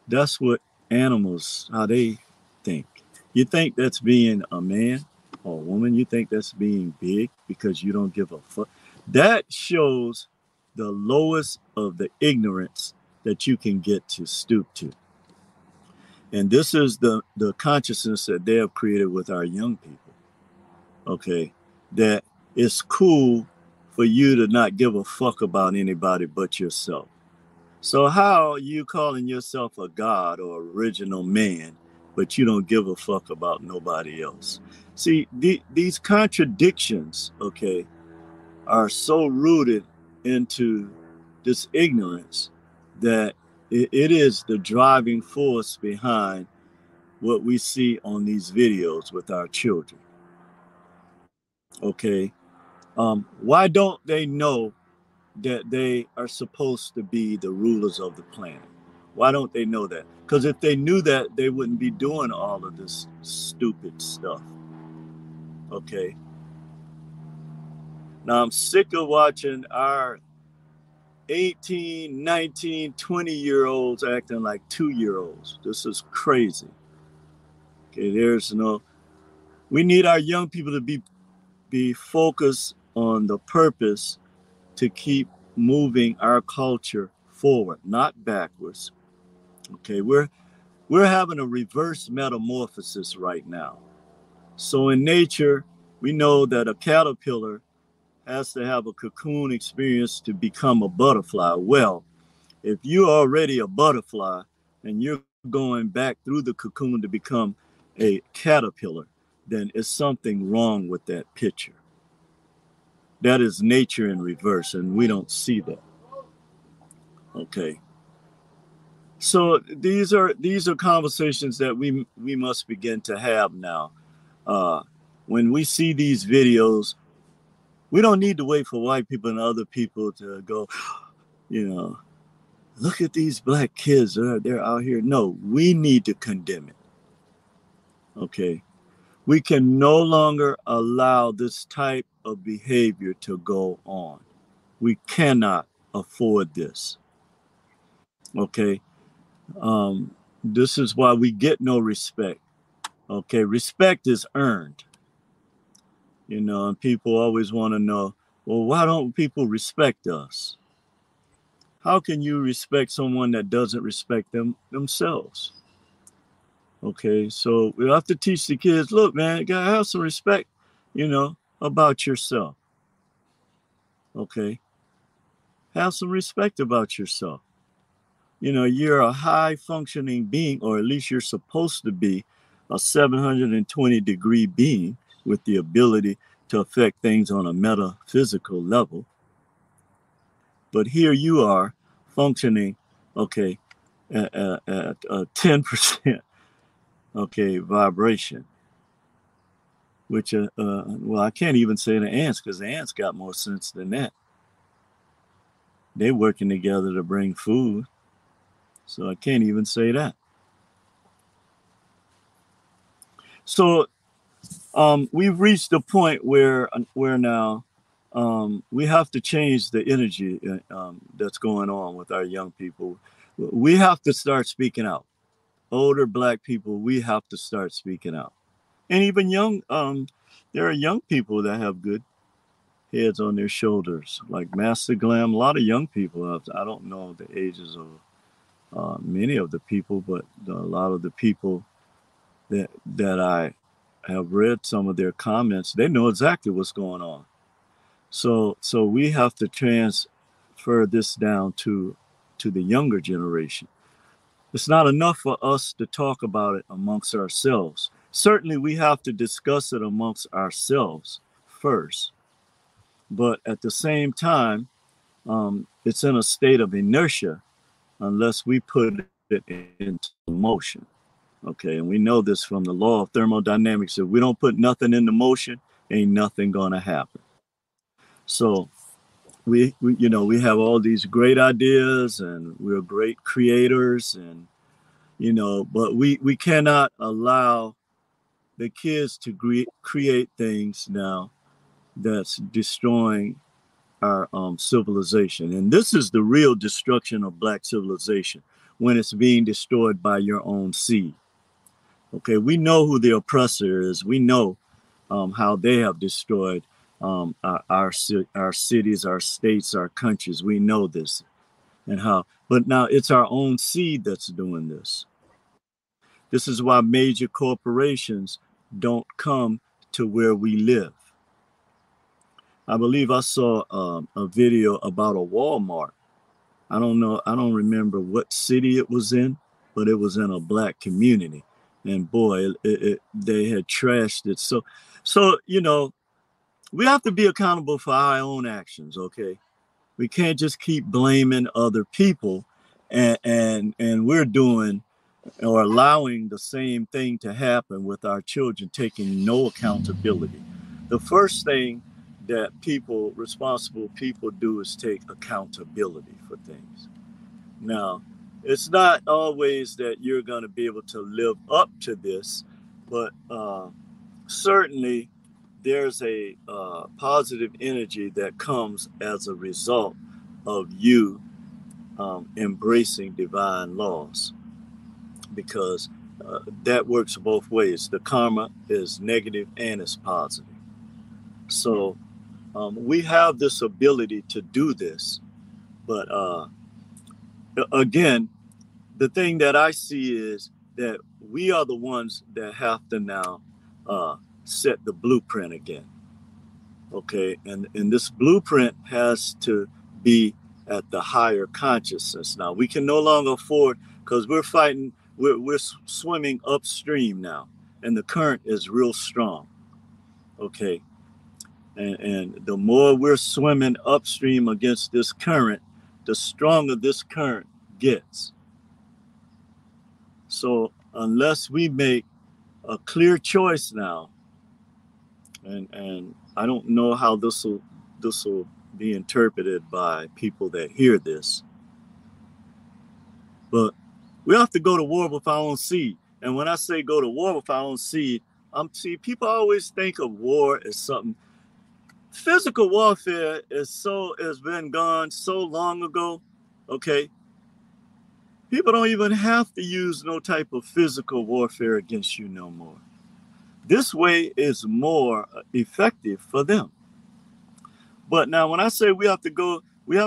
that's what animals, how they think. You think that's being a man or a woman? You think that's being big because you don't give a fuck? That shows the lowest of the ignorance that you can get to stoop to. And this is the consciousness that they have created with our young people. Okay, that it's cool for you to not give a fuck about anybody but yourself. So how are you calling yourself a god or original man, but you don't give a fuck about nobody else? See, these contradictions, okay, are so rooted into this ignorance that it is the driving force behind what we see on these videos with our children. Okay, why don't they know that they are supposed to be the rulers of the planet? Why don't they know that? Because if they knew that, they wouldn't be doing all of this stupid stuff. Okay. Now I'm sick of watching our 18, 19, 20-year-olds acting like 2-year-olds. This is crazy. Okay, we need our young people to be focused on the purpose to keep moving our culture forward, not backwards. Okay, we're having a reverse metamorphosis right now. So in nature, we know that a caterpillar has to have a cocoon experience to become a butterfly. Well, if you're already a butterfly and you're going back through the cocoon to become a caterpillar, then it's something wrong with that picture. That is nature in reverse, and we don't see that. Okay. So these are conversations that we must begin to have now. When we see these videos, we don't need to wait for white people and other people to go, look at these black kids, they're out here. No, we need to condemn it. Okay. We can no longer allow this type of behavior to go on. We cannot afford this. Okay. This is why we get no respect. Okay. Respect is earned. And people always want to know, well, why don't people respect us? How can you respect someone that doesn't respect themselves? Okay, so we have to teach the kids, look, man, you gotta have some respect, about yourself. Okay, have some respect about yourself. You're a high functioning being, or at least you're supposed to be a 720-degree being with the ability to affect things on a metaphysical level. But here you are functioning, okay, at 10%, okay, vibration. Which, well, I can't even say the ants, because the ants got more sense than that. They're working together to bring food. So I can't even say that. So we've reached a point where now we have to change the energy that's going on with our young people. We have to start speaking out. Older black people, we have to start speaking out. And even young, there are young people that have good heads on their shoulders, like Master Glam. A lot of young people, I don't know the ages of many of the people, but a lot of the people that I have read some of their comments, they know exactly what's going on. So we have to transfer this down to the younger generation. It's not enough for us to talk about it amongst ourselves. Certainly we have to discuss it amongst ourselves first. But at the same time, it's in a state of inertia unless we put it into motion. Okay, and we know this from the law of thermodynamics. If we don't put nothing into motion, ain't nothing gonna happen. So we have all these great ideas and we're great creators, and but we cannot allow the kids to create things now that's destroying our civilization. And this is the real destruction of black civilization, when it's being destroyed by your own seed. Okay, we know who the oppressor is. We know how they have destroyed our cities, our states, our countries. We know this and how. But now it's our own seed that's doing this. This is why major corporations don't come to where we live. I believe I saw a video about a Walmart. I don't know. I don't remember what city it was in, but it was in a black community. And boy, they had trashed it. So, we have to be accountable for our own actions, okay? We can't just keep blaming other people and we're doing or allowing the same thing to happen with our children, taking no accountability. The first thing that responsible people do is take accountability for things. Now, it's not always that you're going to be able to live up to this, but certainly there's a positive energy that comes as a result of you embracing divine laws, because that works both ways. The karma is negative and it's positive. So we have this ability to do this. But again, the thing that I see is that we are the ones that have to now set the blueprint again. Okay, and this blueprint has to be at the higher consciousness. Now, we can no longer afford, because we're fighting, we're swimming upstream now, and the current is real strong. Okay, and the more we're swimming upstream against this current, the stronger this current gets. So unless we make a clear choice now, and I don't know how this will be interpreted by people that hear this, but we have to go to war with our own seed. And when I say go to war with our own seed, people always think of war as something. Physical warfare has been gone so long ago. Okay, people don't even have to use no type of physical warfare against you no more. This way is more effective for them. But now, when I say we have to go to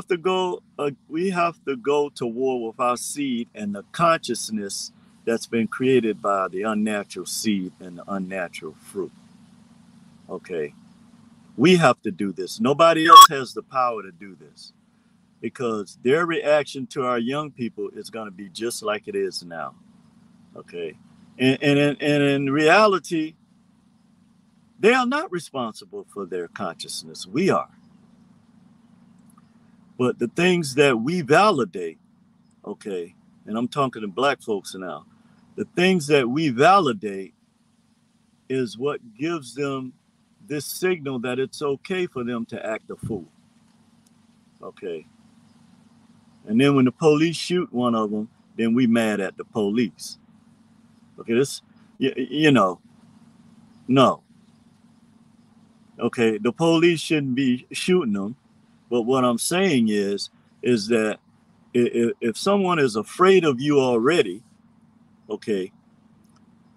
war with our seed and the consciousness that's been created by the unnatural seed and the unnatural fruit. Okay, we have to do this. Nobody else has the power to do this, because their reaction to our young people is going to be just like it is now. Okay, and in reality, they are not responsible for their consciousness. We are. But the things that we validate, okay, and I'm talking to black folks now, the things that we validate is what gives them this signal that it's okay for them to act a fool. Okay. And then when the police shoot one of them, then we mad at the police. Okay, this, no. Okay, the police shouldn't be shooting them. But what I'm saying is that if someone is afraid of you already, okay,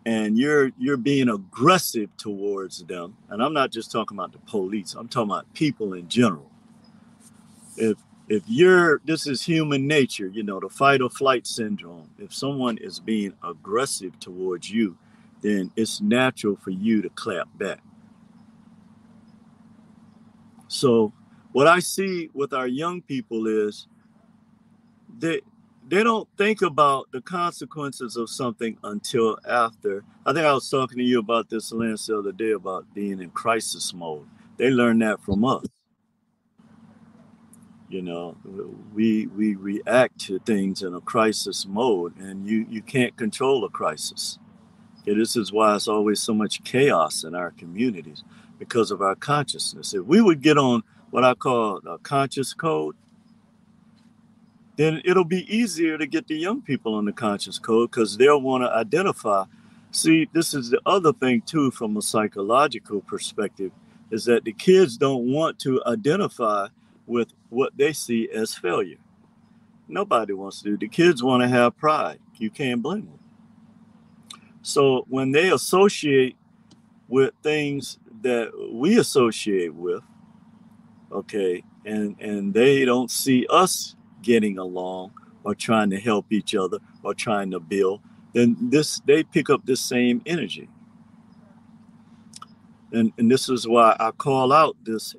and you're being aggressive towards them, and I'm not just talking about the police, I'm talking about people in general. This is human nature, the fight or flight syndrome. If someone is being aggressive towards you, then it's natural for you to clap back. So what I see with our young people is they don't think about the consequences of something until after. I think I was talking to you about this, Lance, the other day, about being in crisis mode. They learned that from us. We react to things in a crisis mode, and you can't control a crisis. Okay, this is why it's always so much chaos in our communities, because of our consciousness. If we would get on what I call a conscious code, then it'll be easier to get the young people on the conscious code, because they'll want to identify. See, this is the other thing too, from a psychological perspective, is that the kids don't want to identify with what they see as failure. Nobody wants to. The kids want to have pride. You can't blame them. So when they associate with things that we associate with, okay, and they don't see us getting along or trying to help each other or trying to build, then they pick up this same energy. And this is why I call out this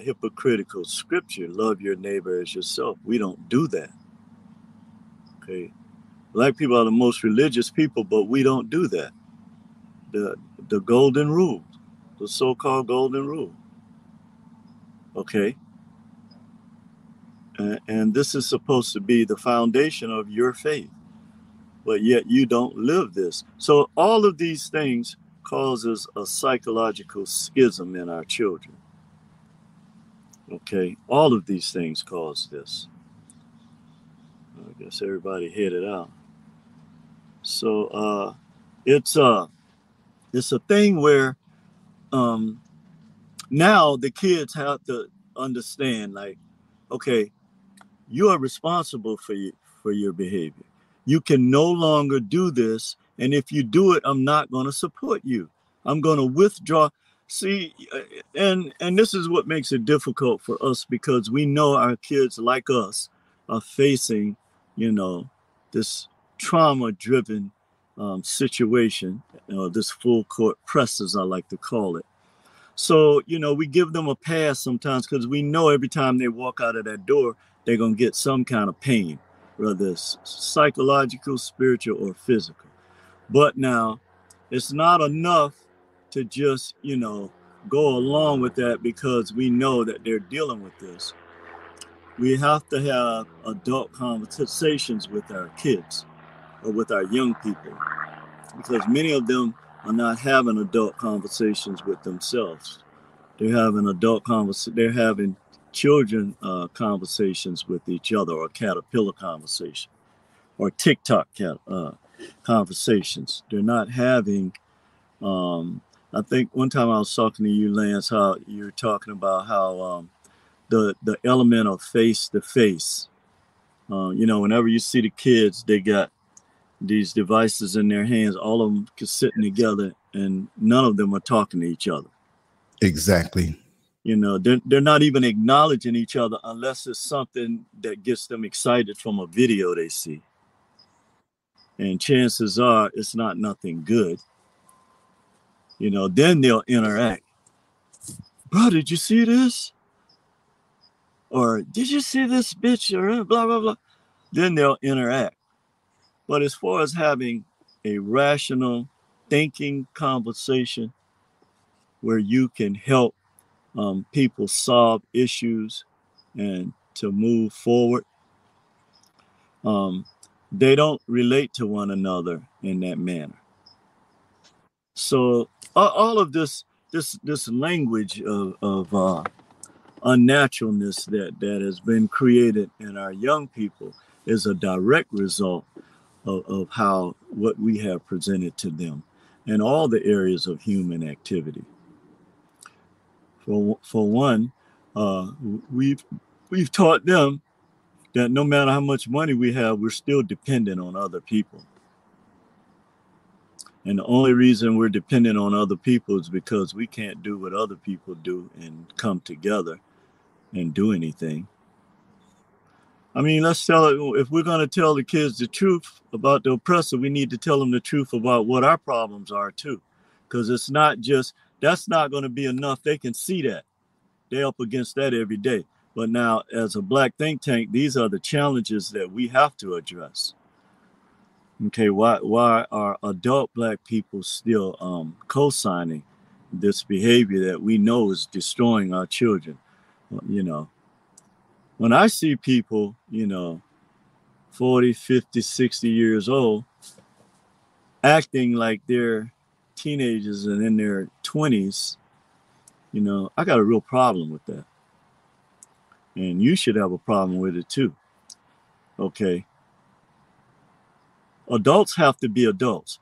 hypocritical scripture, love your neighbor as yourself. We don't do that. Okay, black people are the most religious people, but we don't do that. The golden rule, the so-called golden rule. Okay, and this is supposed to be the foundation of your faith, but yet you don't live this. So all of these things causes a psychological schism in our children. Okay, all of these things cause this. I guess everybody headed out. So it's a thing where now the kids have to understand, like, okay, you are responsible for your behavior. You can no longer do this. And if you do it, I'm not going to support you. I'm going to withdraw. See, and this is what makes it difficult for us, because we know our kids like us are facing, you know, this trauma-driven situation, this full court press, as I like to call it. So, you know, we give them a pass sometimes because we know every time they walk out of that door, they're going to get some kind of pain, whether it's psychological, spiritual, or physical. But now it's not enough to just, you know, go along with that because we know that they're dealing with this. We have to have adult conversations with our kids or with our young people, because many of them are not having adult conversations with themselves. They're having they're having children conversations with each other, or caterpillar conversation, or TikTok conversations. They're not having, I think one time I was talking to you, Lance, how you're talking about how the element of face-to-face, you know, whenever you see the kids, they got these devices in their hands, all of them sitting together, and none of them are talking to each other. Exactly. You know, they're not even acknowledging each other unless it's something that gets them excited from a video they see. And chances are it's not nothing good. You know, then they'll interact. Bro, did you see this? Or did you see this bitch? Or blah, blah, blah. Then they'll interact. But as far as having a rational thinking conversation where you can help people solve issues and to move forward, they don't relate to one another in that manner. So all of this language of unnaturalness that has been created in our young people is a direct result of how what we have presented to them in all the areas of human activity. For one, we've taught them that no matter how much money we have, we're still dependent on other people. And the only reason we're dependent on other people is because we can't do what other people do and come together and do anything. I mean, let's tell it. If we're going to tell the kids the truth about the oppressor, we need to tell them the truth about what our problems are too. Because it's not just, that's not going to be enough. They can see that. They're up against that every day. But now, as a Black think tank, these are the challenges that we have to address. Okay, why are adult Black people still co-signing this behavior that we know is destroying our children? You know, when I see people, you know, 40, 50, 60 years old, acting like they're teenagers and in their 20s, you know, I got a real problem with that. And you should have a problem with it too. Okay. Adults have to be adults.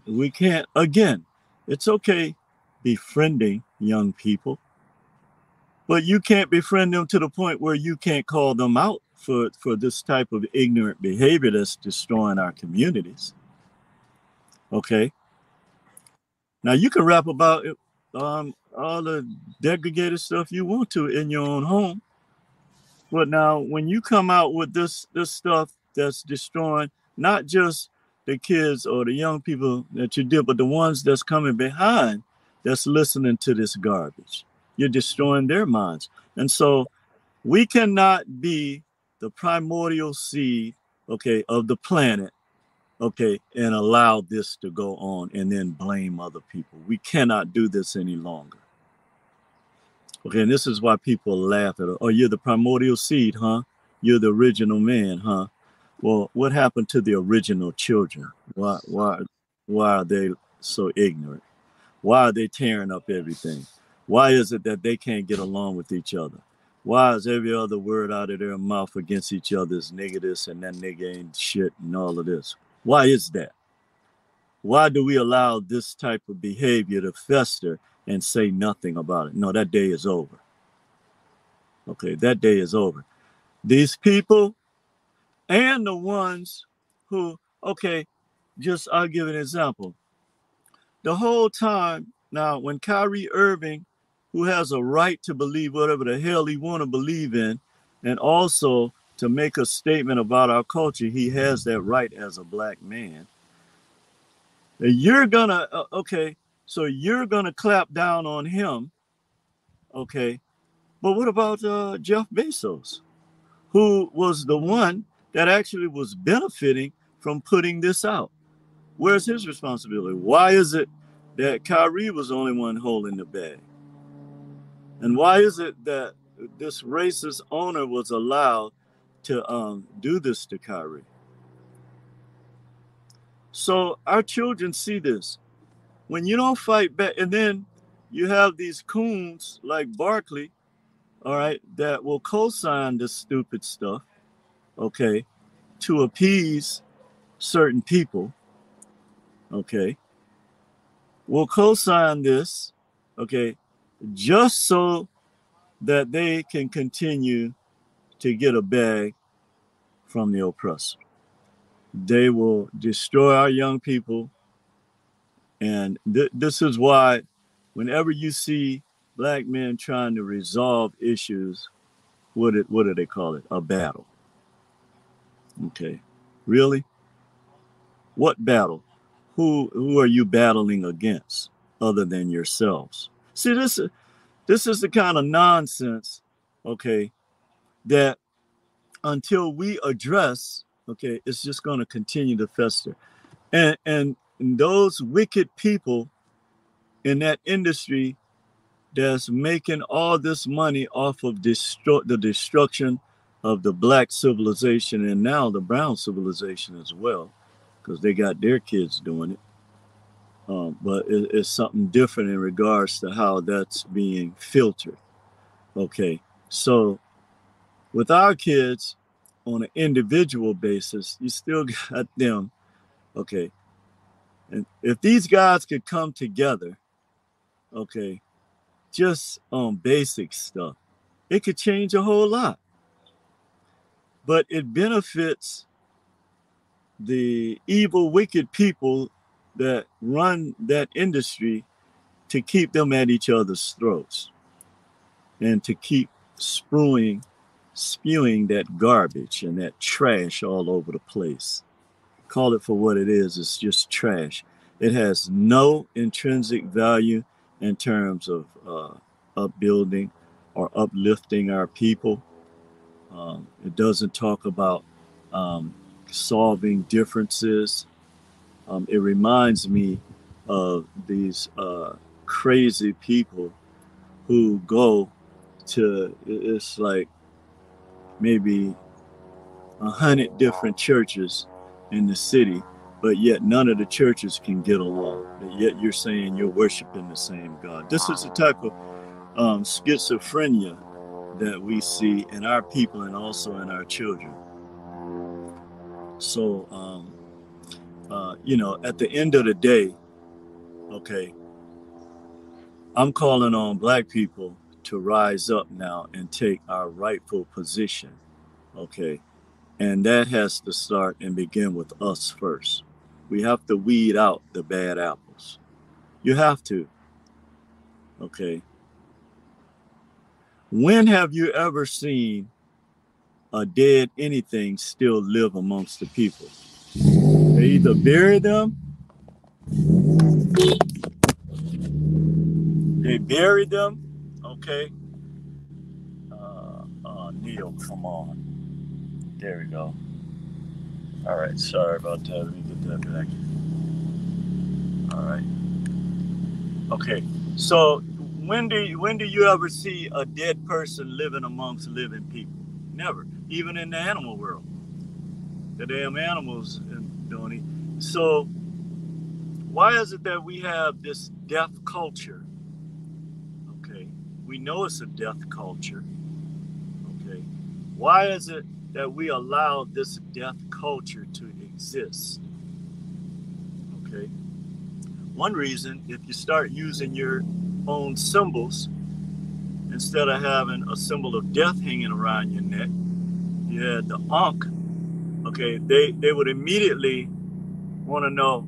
We can't, again, it's okay befriending young people, but you can't befriend them to the point where you can't call them out for this type of ignorant behavior that's destroying our communities. Okay. Now you can rap about all the degraded stuff you want to in your own home. But now when you come out with this stuff that's destroying not just the kids or the young people that you did, but the ones that's coming behind that's listening to this garbage, you're destroying their minds. And so we cannot be the primordial seed, okay, of the planet, okay, and allow this to go on and then blame other people. We cannot do this any longer. Okay, and this is why people laugh at it. Oh, you're the primordial seed, huh? You're the original man, huh? Well, what happened to the original children? Why are they so ignorant? Why are they tearing up everything? Why is it that they can't get along with each other? Why is every other word out of their mouth against each other is nigga this and that nigga ain't shit and all of this? Why is that? Why do we allow this type of behavior to fester and say nothing about it? No, that day is over. Okay, that day is over. These people and the ones who, okay, just I'll give an example. The whole time, now when Kyrie Irving, who has a right to believe whatever the hell he want to believe in, and also to make a statement about our culture, he has that right as a black man. You're gonna, okay, so you're gonna clap down on him, okay, but what about Jeff Bezos, who was the one that actually was benefiting from putting this out? Where's his responsibility? Why is it that Kyrie was the only one holding the bag? And why is it that this racist owner was allowed to do this to Kyrie? So our children see this. When you don't fight back, and then you have these coons like Barkley, all right, that will co-sign this stupid stuff, okay, to appease certain people, okay, will co-sign this, okay, just so that they can continue to get a bag from the oppressor. They will destroy our young people. And this is why whenever you see black men trying to resolve issues, what do they call it? A battle. Okay, really? What battle? Who are you battling against other than yourselves? See, this is the kind of nonsense, okay, that until we address, okay, it's just going to continue to fester. And those wicked people in that industry that's making all this money off of the destruction of the black civilization and now the brown civilization as well, because they got their kids doing it. But it's something different in regards to how that's being filtered. Okay, so with our kids on an individual basis, you still got them. Okay, and if these guys could come together, okay, just on basic stuff, it could change a whole lot. But it benefits the evil, wicked people that run that industry to keep them at each other's throats and to keep spewing that garbage and that trash all over the place. Call it for what it is. It's just trash. It has no intrinsic value in terms of upbuilding or uplifting our people. It doesn't talk about solving differences. It reminds me of these crazy people who go to, it's like maybe 100 different churches in the city, but yet none of the churches can get along. But yet you're saying you're worshiping the same God. This is the type of schizophrenia that we see in our people and also in our children. So, you know, at the end of the day, okay, I'm calling on black people to rise up now and take our rightful position, okay? And that has to start and begin with us first. We have to weed out the bad apples. You have to, okay? When have you ever seen a dead anything still live amongst the people? They either bury them, they bury them, okay? Neil, come on. There we go. All right, sorry about that. Let me get that back. All right. Okay, so when do you ever see a dead person living amongst living people? Never. Even in the animal world. The damn animals don't eat. So why is it that we have this death culture? Okay, we know it's a death culture. Okay, why is it that we allow this death culture to exist? Okay, one reason, if you start using your own symbols instead of having a symbol of death hanging around your neck, you had the UNC, okay, they would immediately want to know,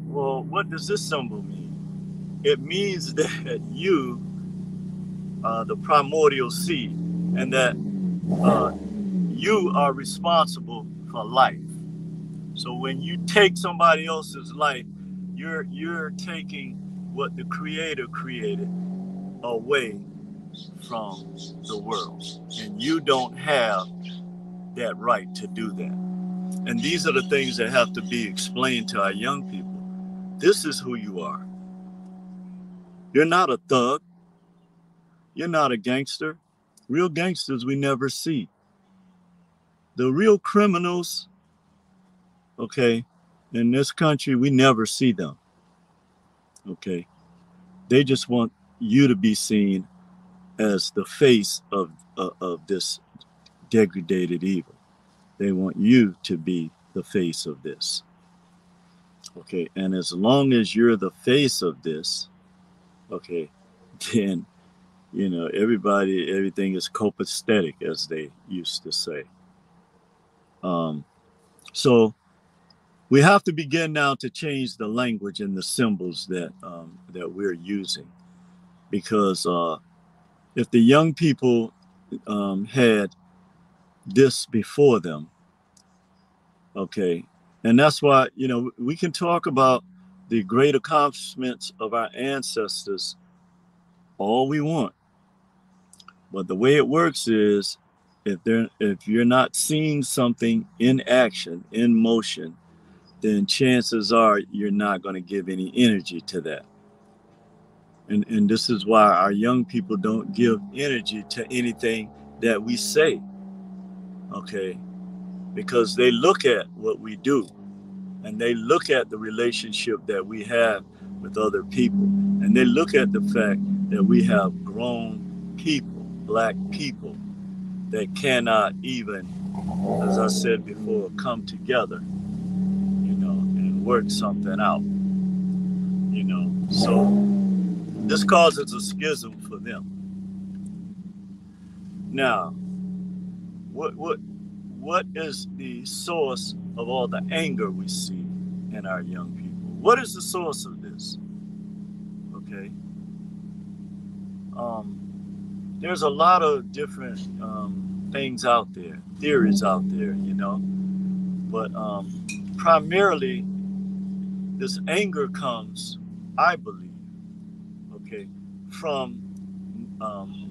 well, what does this symbol mean? It means that you are the primordial seed, and that you are responsible for life. So when you take somebody else's life, you're taking what the Creator created away from the world, and you don't have that right to do that. And these are the things that have to be explained to our young people. This is who you are. You're not a thug. You're not a gangster. Real gangsters we never see. The real criminals, okay, in this country, we never see them. Okay. They just want you to be seen as the face of this degraded evil. They want you to be the face of this. Okay, and as long as you're the face of this, okay, then, you know, everything is copacetic, as they used to say. So we have to begin now to change the language and the symbols that we're using, because if the young people had this before them, okay, and that's why, you know, we can talk about the great accomplishments of our ancestors all we want, but the way it works is, if you're not seeing something in action, in motion, then chances are you're not going to give any energy to that. And this is why our young people don't give energy to anything that we say, okay? Because they look at what we do, and they look at the relationship that we have with other people, and they look at the fact that we have grown people, Black people, that cannot even, as I said before, come together, you know, and work something out, you know. So this causes a schism for them. Now, what is the source of all the anger we see in our young people? What is the source of this? Okay. There's a lot of different things out there, theories out there, you know, but primarily this anger comes, I believe, okay, from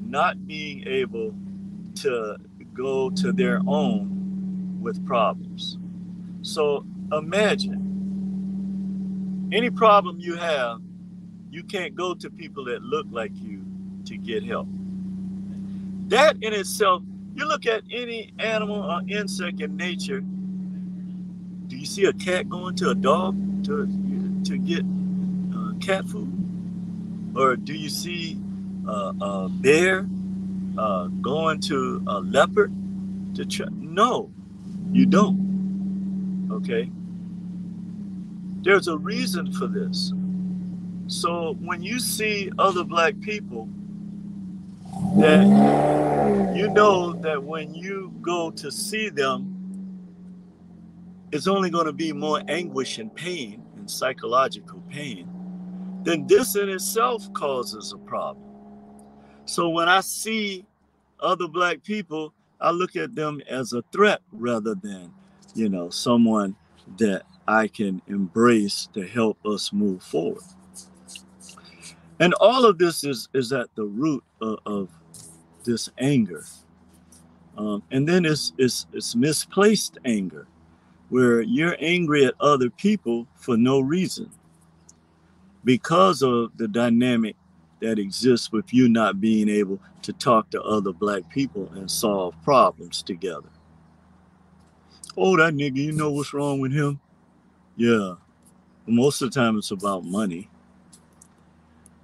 not being able to go to their own with problems. So imagine any problem you have, you can't go to people that look like you to get help. That in itself, you look at any animal or insect in nature, do you see a cat going to a dog to get cat food? Or do you see a bear going to a leopard to try? No, you don't. Okay? There's a reason for this. So when you see other Black people, that you know that when you go to see them, it's only going to be more anguish and pain and psychological pain, then this in itself causes a problem. So when I see other Black people, I look at them as a threat rather than, you know, someone that I can embrace to help us move forward. And all of this is at the root of this anger. And then it's misplaced anger, where you're angry at other people for no reason, because of the dynamic that exists with you not being able to talk to other Black people and solve problems together. Oh, that nigga, you know what's wrong with him? Yeah. Most of the time it's about money.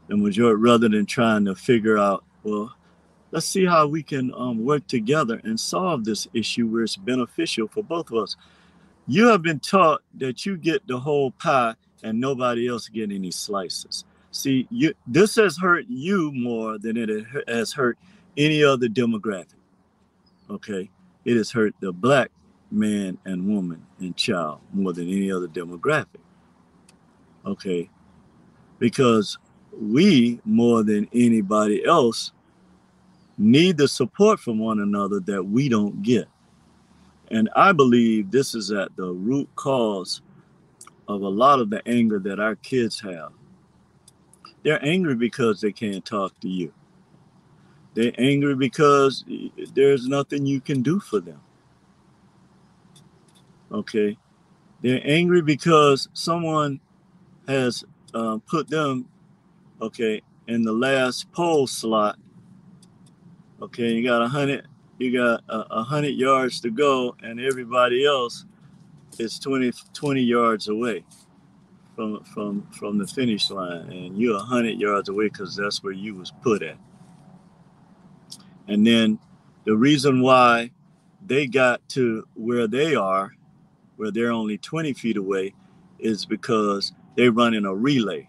And rather than trying to figure out, well, let's see how we can work together and solve this issue where it's beneficial for both of us. You have been taught that you get the whole pie and nobody else get any slices. See, this has hurt you more than it has hurt any other demographic. Okay, it has hurt the black man and woman and child more than any other demographic. Okay, because we, more than anybody else, need the support from one another that we don't get. And I believe this is at the root cause of a lot of the anger that our kids have. They're angry because they can't talk to you. They're angry because there's nothing you can do for them. Okay, they're angry because someone has put them, okay, in the last pole slot. Okay, you got 100 yards to go, and everybody else is 20 yards away from the finish line, and you're 100 yards away because that's where you was put at. And then the reason why they got to where they are, where they're only 20 feet away, is because they run in a relay.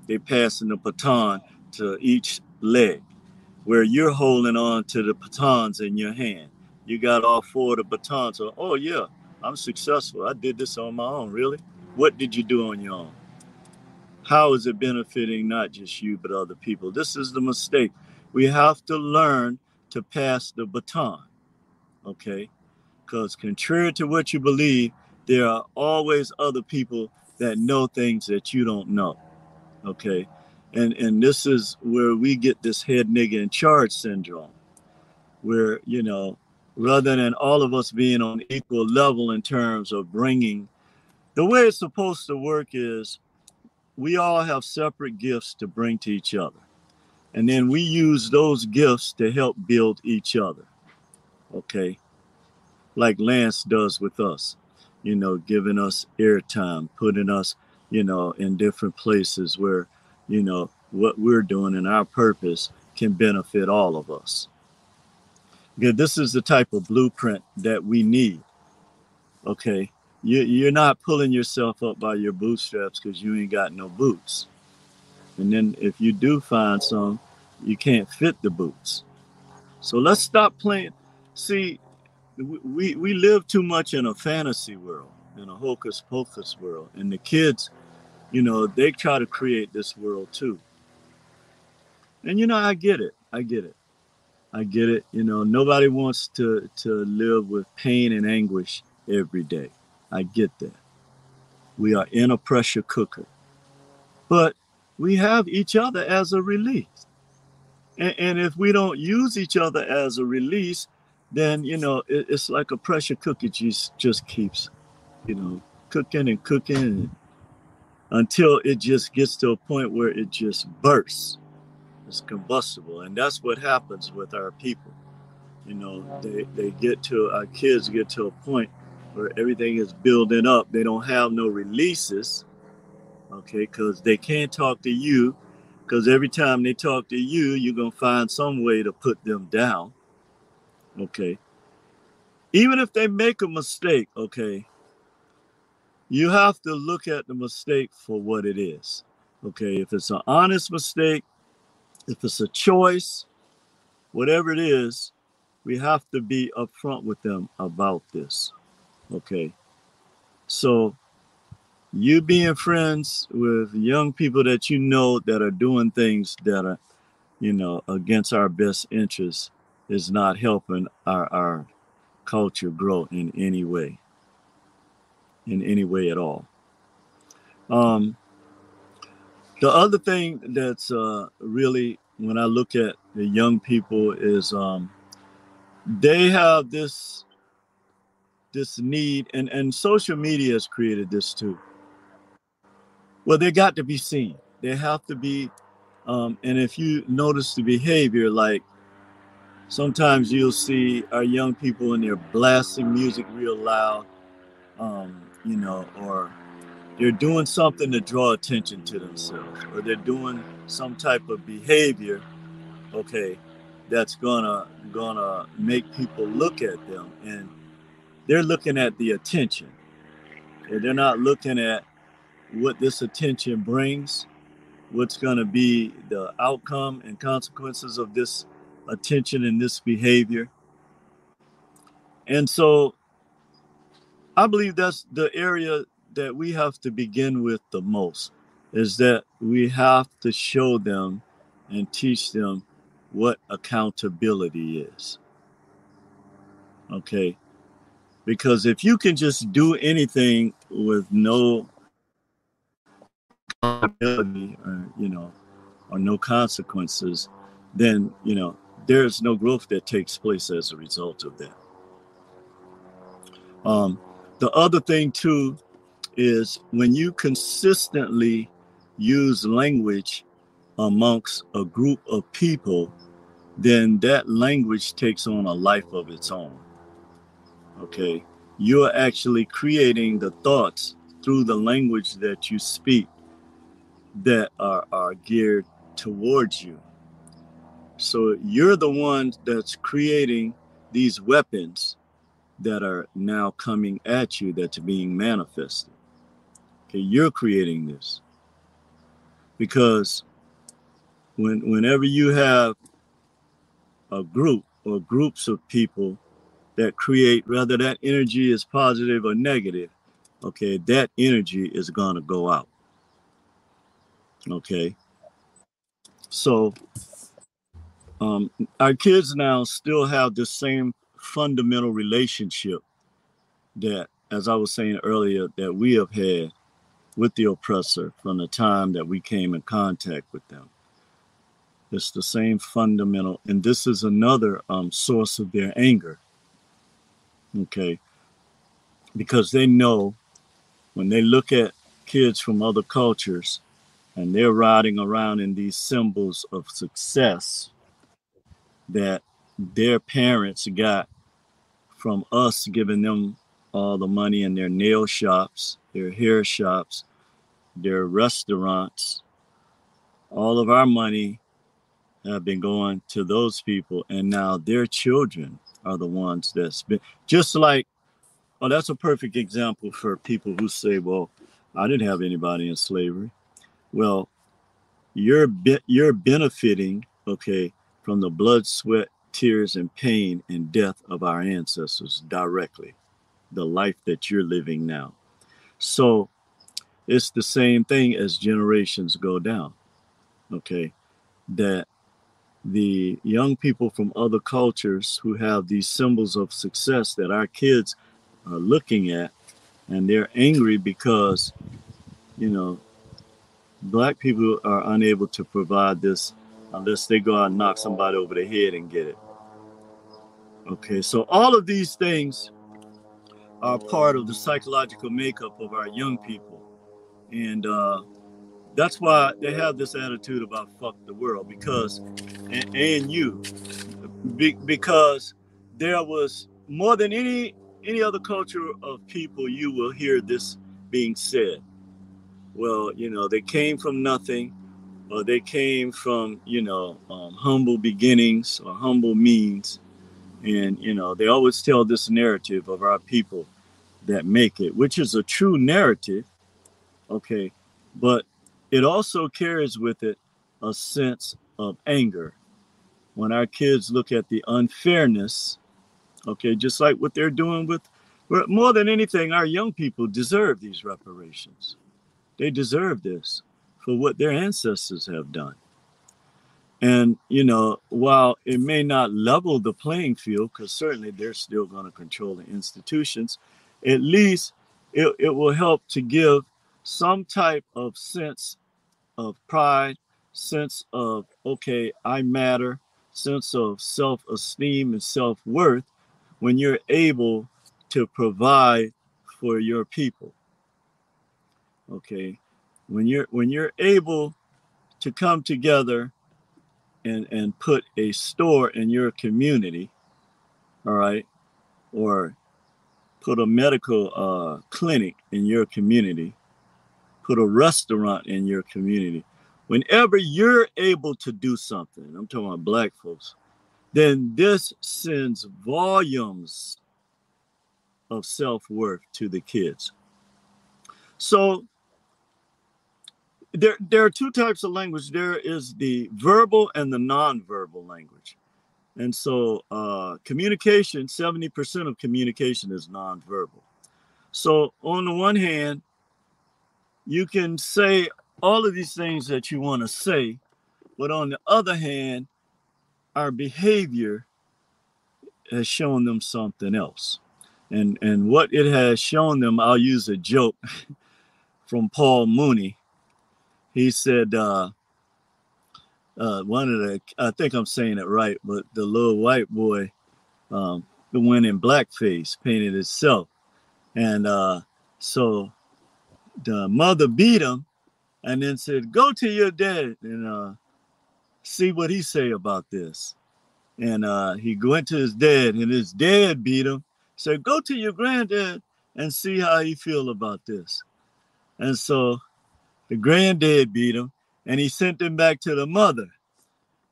They passing the baton to each leg, where you're holding on to the batons in your hand. You got all four of the batons. So, oh yeah, I'm successful. I did this on my own. Really? What did you do on your own? How is it benefiting not just you, but other people? This is the mistake. We have to learn to pass the baton, okay? Because contrary to what you believe, there are always other people that know things that you don't know, okay? And this is where we get this head nigga in charge syndrome, where, you know, rather than all of us being on equal level in terms of bringing, the way it's supposed to work is we all have separate gifts to bring to each other. And then we use those gifts to help build each other, okay? Like Lance does with us, you know, giving us airtime, putting us, you know, in different places where, you know, what we're doing and our purpose can benefit all of us. Because this is the type of blueprint that we need, okay? You're not pulling yourself up by your bootstraps because you ain't got no boots. And then if you do find some, you can't fit the boots. So let's stop playing. See, we live too much in a fantasy world, in a hocus pocus world. And the kids, you know, they try to create this world too. And, you know, I get it. You know, nobody wants to live with pain and anguish every day. I get that. We are in a pressure cooker. But we have each other as a release. And if we don't use each other as a release, then, you know, it's like a pressure cooker just keeps, you know, cooking and cooking until it just gets to a point where it just bursts. It's combustible. And that's what happens with our people. You know, our kids get to a point where everything is building up. They don't have no releases, okay, because they can't talk to you. Because every time they talk to you, you're going to find some way to put them down, okay? Even if they make a mistake, okay, you have to look at the mistake for what it is, okay? If it's an honest mistake, if it's a choice, whatever it is, we have to be upfront with them about this, okay? So you being friends with young people that you know that are doing things that are, you know, against our best interests is not helping our culture grow in any way at all. The other thing that's really, when I look at the young people, is they have this need, and social media has created this too. Well, they got to be seen. They have to be, and if you notice the behavior, like sometimes you'll see our young people and they're blasting music real loud, you know, or they're doing something to draw attention to themselves, or they're doing some type of behavior, okay, that's gonna make people look at them, and they're looking at the attention. Okay? They're not looking at what this attention brings, what's gonna be the outcome and consequences of this attention and this behavior. And so I believe that's the area that we have to begin with the most, is that we have to show them and teach them what accountability is. Okay. Because if you can just do anything with no accountability, or, or no consequences, then, there's no growth that takes place as a result of that. The other thing too is when you consistently use language amongst a group of people, then that language takes on a life of its own. Okay, you're actually creating the thoughts through the language that you speak that are geared towards you. So you're the one that's creating these weapons that are now coming at you, that's being manifested. Okay, you're creating this. Because whenever you have a group or groups of people that create, whether that energy is positive or negative, okay, that energy is going to go out. Okay. So our kids now still have the same fundamental relationship that, as I was saying earlier, that we have had with the oppressor from the time that we came in contact with them. It's the same fundamental, and this is another source of their anger. Okay. Because they know when they look at kids from other cultures and they're riding around in these symbols of success that their parents got from us giving them all the money in their nail shops, their hair shops, their restaurants. All of our money have been going to those people, and now their children are the ones that's been just like, oh, that's a perfect example for people who say, well, I didn't have anybody in slavery. Well, you're benefiting, okay, from the blood, sweat, tears, and pain and death of our ancestors directly, the life that you're living now. So it's the same thing as generations go down, okay, that the young people from other cultures who have these symbols of success that our kids are looking at, and they're angry because, Black people are unable to provide this unless they go out and knock somebody over the head and get it. Okay, so all of these things are part of the psychological makeup of our young people. And that's why they have this attitude about fuck the world, because, and you, because there was more than any other culture of people, you will hear this being said. Well, they came from nothing, or they came from, humble beginnings or humble means. And, they always tell this narrative of our people that make it, which is a true narrative. Okay. But it also carries with it a sense of anger. When our kids look at the unfairness, okay, just like what they're doing with, more than anything, our young people deserve these reparations. They deserve this for what their ancestors have done. And, while it may not level the playing field, because certainly they're still going to control the institutions, at least it will help to give some type of sense of pride, sense of, okay, I matter, sense of self-esteem and self-worth when you're able to provide for your people. Okay, when you're able to come together and put a store in your community, all right, or put a medical clinic in your community, put a restaurant in your community. Whenever you're able to do something, I'm talking about Black folks, then this sends volumes of self-worth to the kids. So there are two types of language. There is the verbal and the non-verbal language. And so communication, 70% of communication is nonverbal. So on the one hand, you can say all of these things that you want to say, but on the other hand, our behavior has shown them something else. And what it has shown them, I'll use a joke from Paul Mooney. He said, one of the, I think I'm saying it right, but the little white boy, the one in blackface, painted himself. And so the mother beat him and then said, go to your dad and see what he say about this. And he went to his dad, and his dad beat him, said, go to your granddad and see how he feel about this. And so the granddad beat him, and he sent him back to the mother.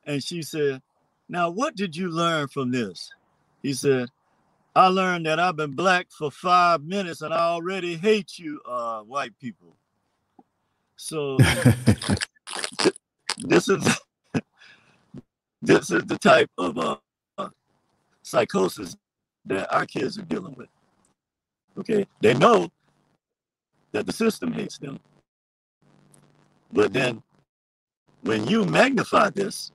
And she said, now, what did you learn from this? He said, I learned that I've been black for 5 minutes, and I already hate you, white people. So this is the type of psychosis that our kids are dealing with. Okay, they know that the system hates them, but then when you magnify this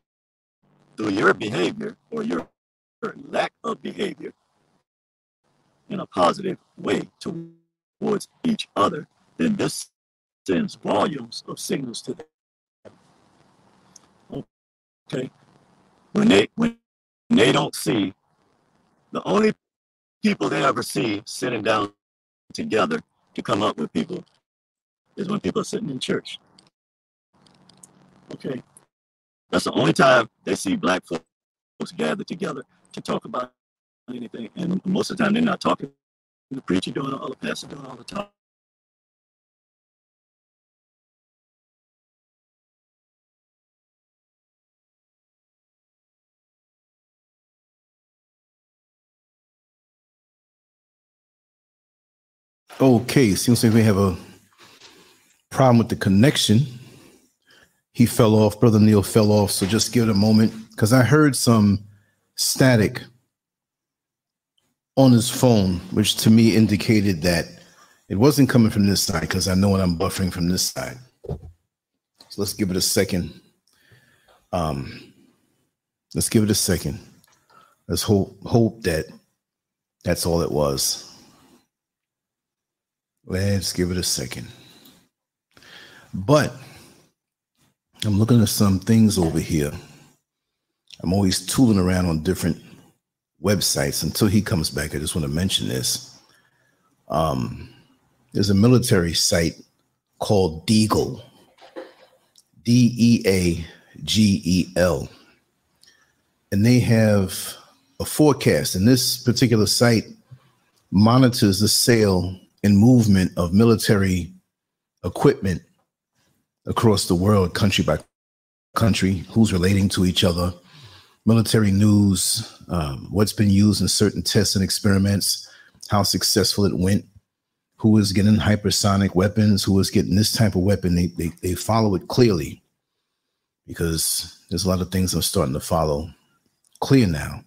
through your behavior or your lack of behavior in a positive way towards each other, then this sends volumes of signals to them. Okay, when they don't see, the only people they ever see sitting down together to come up with people is when people are sitting in church. Okay, that's the only time they see black folks gather together to talk about anything. And most of the time they're not talking. The preacher doing all, the pastor doing all the talk. Okay, seems like we have a problem with the connection. He fell off, Brother Neil fell off, so just give it a moment, because I heard some static on his phone, which to me indicated that it wasn't coming from this side, because I know when I'm buffering from this side. So let's give it a second. Let's give it a second. Let's hope that that's all it was. Let's give it a second. But I'm looking at some things over here. I'm always tooling around on different websites. Until he comes back, I just want to mention this. There's a military site called Deagle, Deagel, and they have a forecast. And this particular site monitors the sale and movement of military equipment across the world, country by country, who's relating to each other, military news, what's been used in certain tests and experiments, how successful it went, who is getting hypersonic weapons, who is getting this type of weapon. They follow it clearly, because there's a lot of things I'm starting to follow clear now.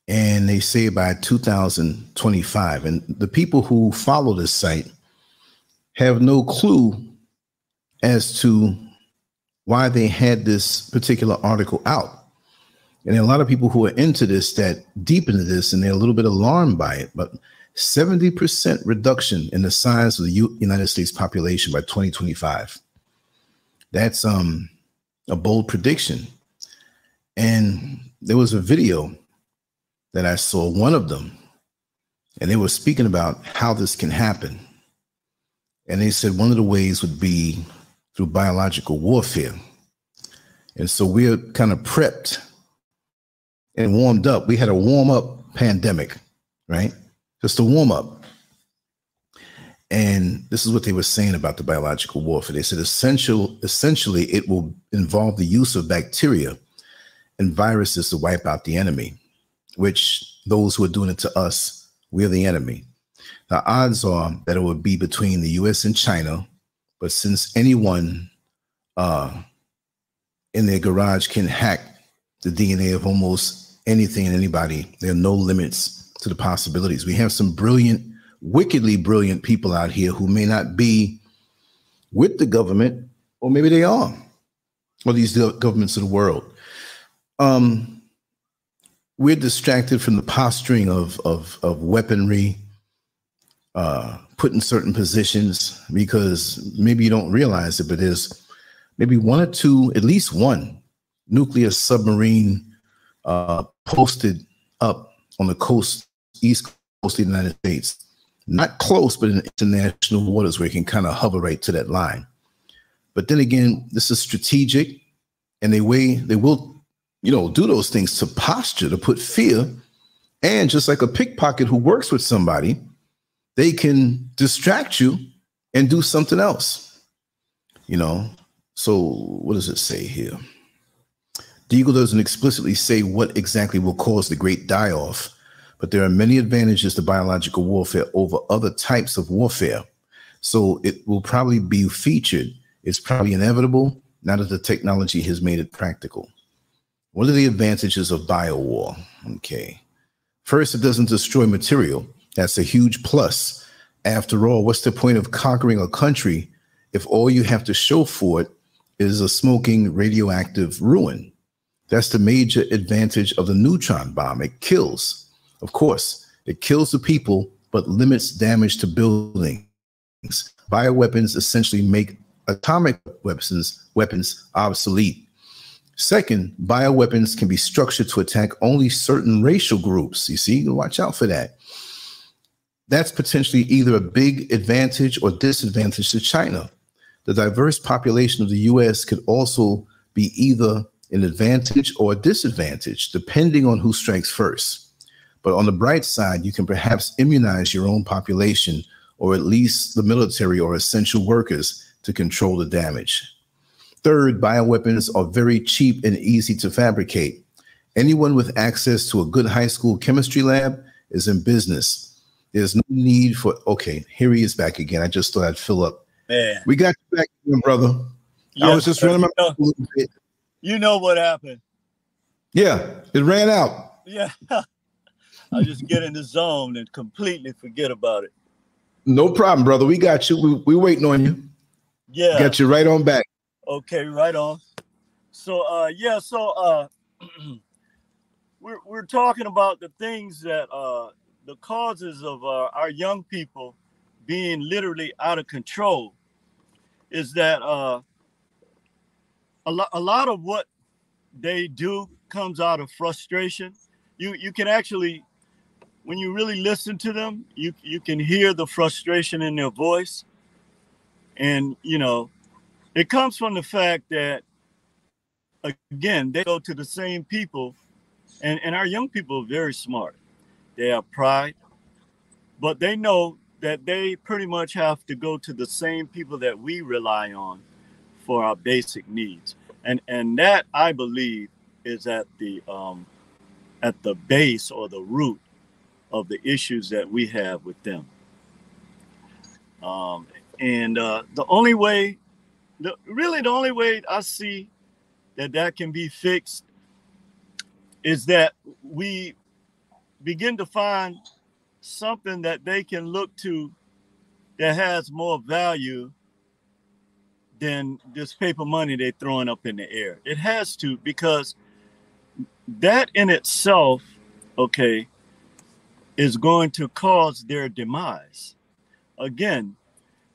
And they say by 2025, and the people who follow this site have no clue as to why they had this particular article out. And there are a lot of people who are into this, that deep into this, and they're a little bit alarmed by it. But 70% reduction in the size of the United States population by 2025. That's a bold prediction. And there was a video that I saw, one of them, and they were speaking about how this can happen. And they said one of the ways would be through biological warfare. And so we're kind of prepped and warmed up. We had a warm-up pandemic, right? Just a warm-up. And this is what they were saying about the biological warfare. They said essentially it will involve the use of bacteria and viruses to wipe out the enemy, which those who are doing it to us, we're the enemy. The odds are that it would be between the US and China, but since anyone in their garage can hack the DNA of almost anything and anybody. There are no limits to the possibilities. We have some brilliant, wickedly brilliant people out here who may not be with the government, or maybe they are, or these governments of the world. We're distracted from the posturing of weaponry, put in certain positions, because maybe you don't realize it, but there's maybe one or two, at least one nuclear submarine posted up on the coast, east coast of the United States. Not close, but in international waters where it can kind of hover right to that line. But then again, this is strategic, and they will, do those things to posture, to put fear. And just like a pickpocket who works with somebody, they can distract you and do something else, So what does it say here? Deagle doesn't explicitly say what exactly will cause the great die-off, but there are many advantages to biological warfare over other types of warfare. So it will probably be featured. It's probably inevitable now that the technology has made it practical. What are the advantages of biowar? Okay. First, it doesn't destroy material. That's a huge plus. After all, what's the point of conquering a country if all you have to show for it is a smoking radioactive ruin? That's the major advantage of the neutron bomb. It kills. Of course, it kills the people, but limits damage to buildings. Bioweapons essentially make atomic weapons obsolete. Second, bioweapons can be structured to attack only certain racial groups. You see, watch out for that. That's potentially either a big advantage or disadvantage to China. The diverse population of the U.S. could also be either an advantage or a disadvantage, depending on who strikes first. But on the bright side, you can perhaps immunize your own population, or at least the military or essential workers, to control the damage. Third, bioweapons are very cheap and easy to fabricate. Anyone with access to a good high school chemistry lab is in business. There's no need for, okay, here he is back again. I just thought I'd fill up. Man. We got you back again, brother. Yeah, I was just running my mouth a little bit. You know what happened. Yeah, it ran out. Yeah. I just get in the zone and completely forget about it. No problem, brother. We got you. We're waiting on you. Yeah. Got you right on back. Okay, right on. So, we're talking about the things that, the causes of our young people being literally out of control is that a lot of what they do comes out of frustration. You can actually, when you really listen to them, you can hear the frustration in their voice. And, it comes from the fact that, again, they go to the same people, and our young people are very smart. They have pride, but they know that they pretty much have to go to the same people that we rely on for our basic needs. And that, I believe, is at the base or the root of the issues that we have with them. The only way I see that can be fixed is that we begin to find something that they can look to that has more value than this paper money they're throwing up in the air. It has to, because that in itself, okay, is going to cause their demise. Again,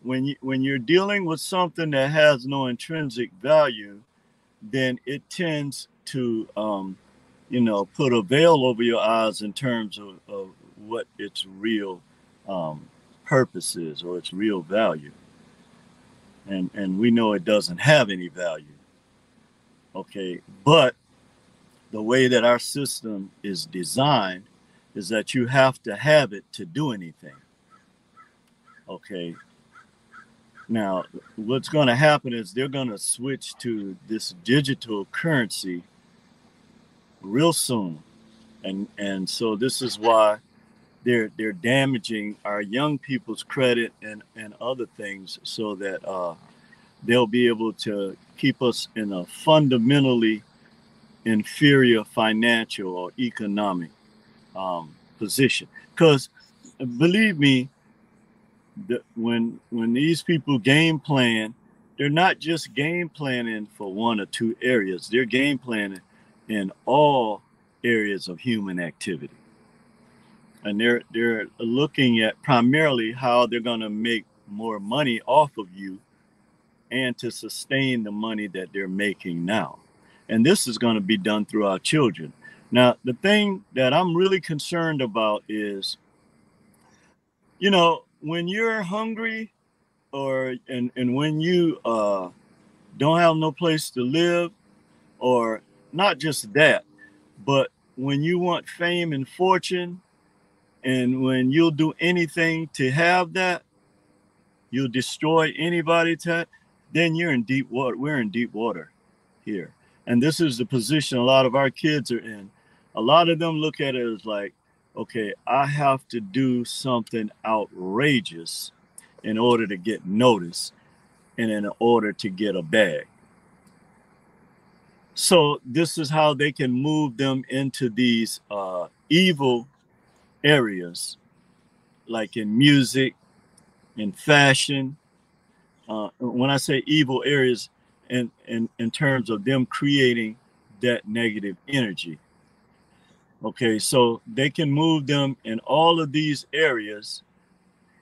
when you're dealing with something that has no intrinsic value, then it tends to put a veil over your eyes in terms of what its real purpose is or its real value. And we know it doesn't have any value. Okay, but the way that our system is designed is that you have to have it to do anything. Okay. Now, what's going to happen is they're going to switch to this digital currency real soon. And so this is why they're damaging our young people's credit and other things, so that they'll be able to keep us in a fundamentally inferior financial or economic position. Because believe me, when these people game plan, they're not just game planning for one or two areas. They're game planning in all areas of human activity. And they're looking at primarily how they're going to make more money off of you and to sustain the money that they're making now. And this is going to be done through our children. Now, the thing that I'm really concerned about is, you know, when you're hungry and when you don't have no place to live, or not just that, but when you want fame and fortune, and when you'll do anything to have that, you'll destroy anybody then you're in deep water. We're in deep water here. And this is the position a lot of our kids are in. A lot of them look at it as like, okay, I have to do something outrageous in order to get noticed and in order to get a bag. So this is how they can move them into these evil areas, like in music, in fashion. When I say evil areas, in terms of them creating that negative energy. Okay, so they can move them in all of these areas,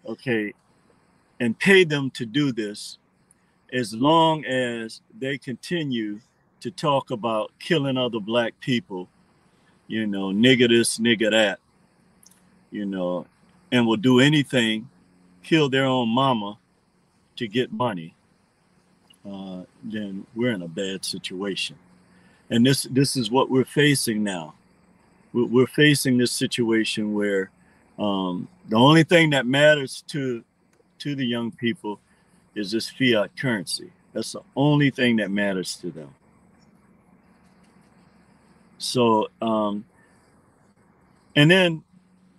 okay, and pay them to do this as long as they continue to talk about killing other black people, you know, nigger this, nigger that, you know, and will do anything, kill their own mama to get money, then we're in a bad situation. And this is what we're facing now. We're facing this situation where the only thing that matters to the young people is this fiat currency. That's the only thing that matters to them. So, and then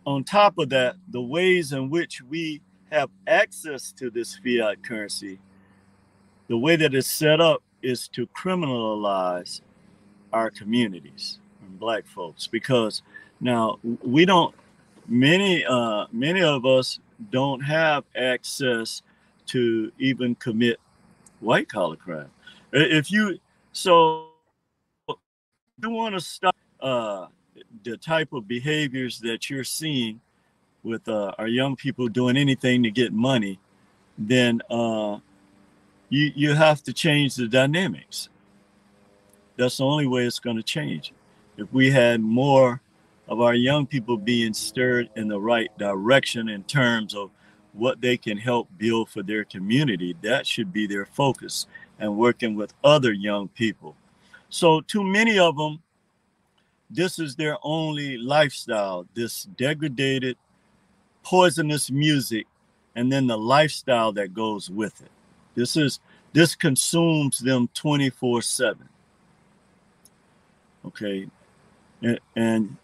on top of that, the ways in which we have access to this fiat currency, the way that it's set up is to criminalize our communities and black folks, because now we don't, many of us don't have access to even commit white collar crime. If you want to stop the type of behaviors that you're seeing with our young people doing anything to get money, then you have to change the dynamics. That's the only way it's going to change. If we had more of our young people being stirred in the right direction in terms of what they can help build for their community, that should be their focus, and working with other young people. So too many of them, this is their only lifestyle, this degraded, poisonous music, and then the lifestyle that goes with it. This consumes them 24/7. Okay, and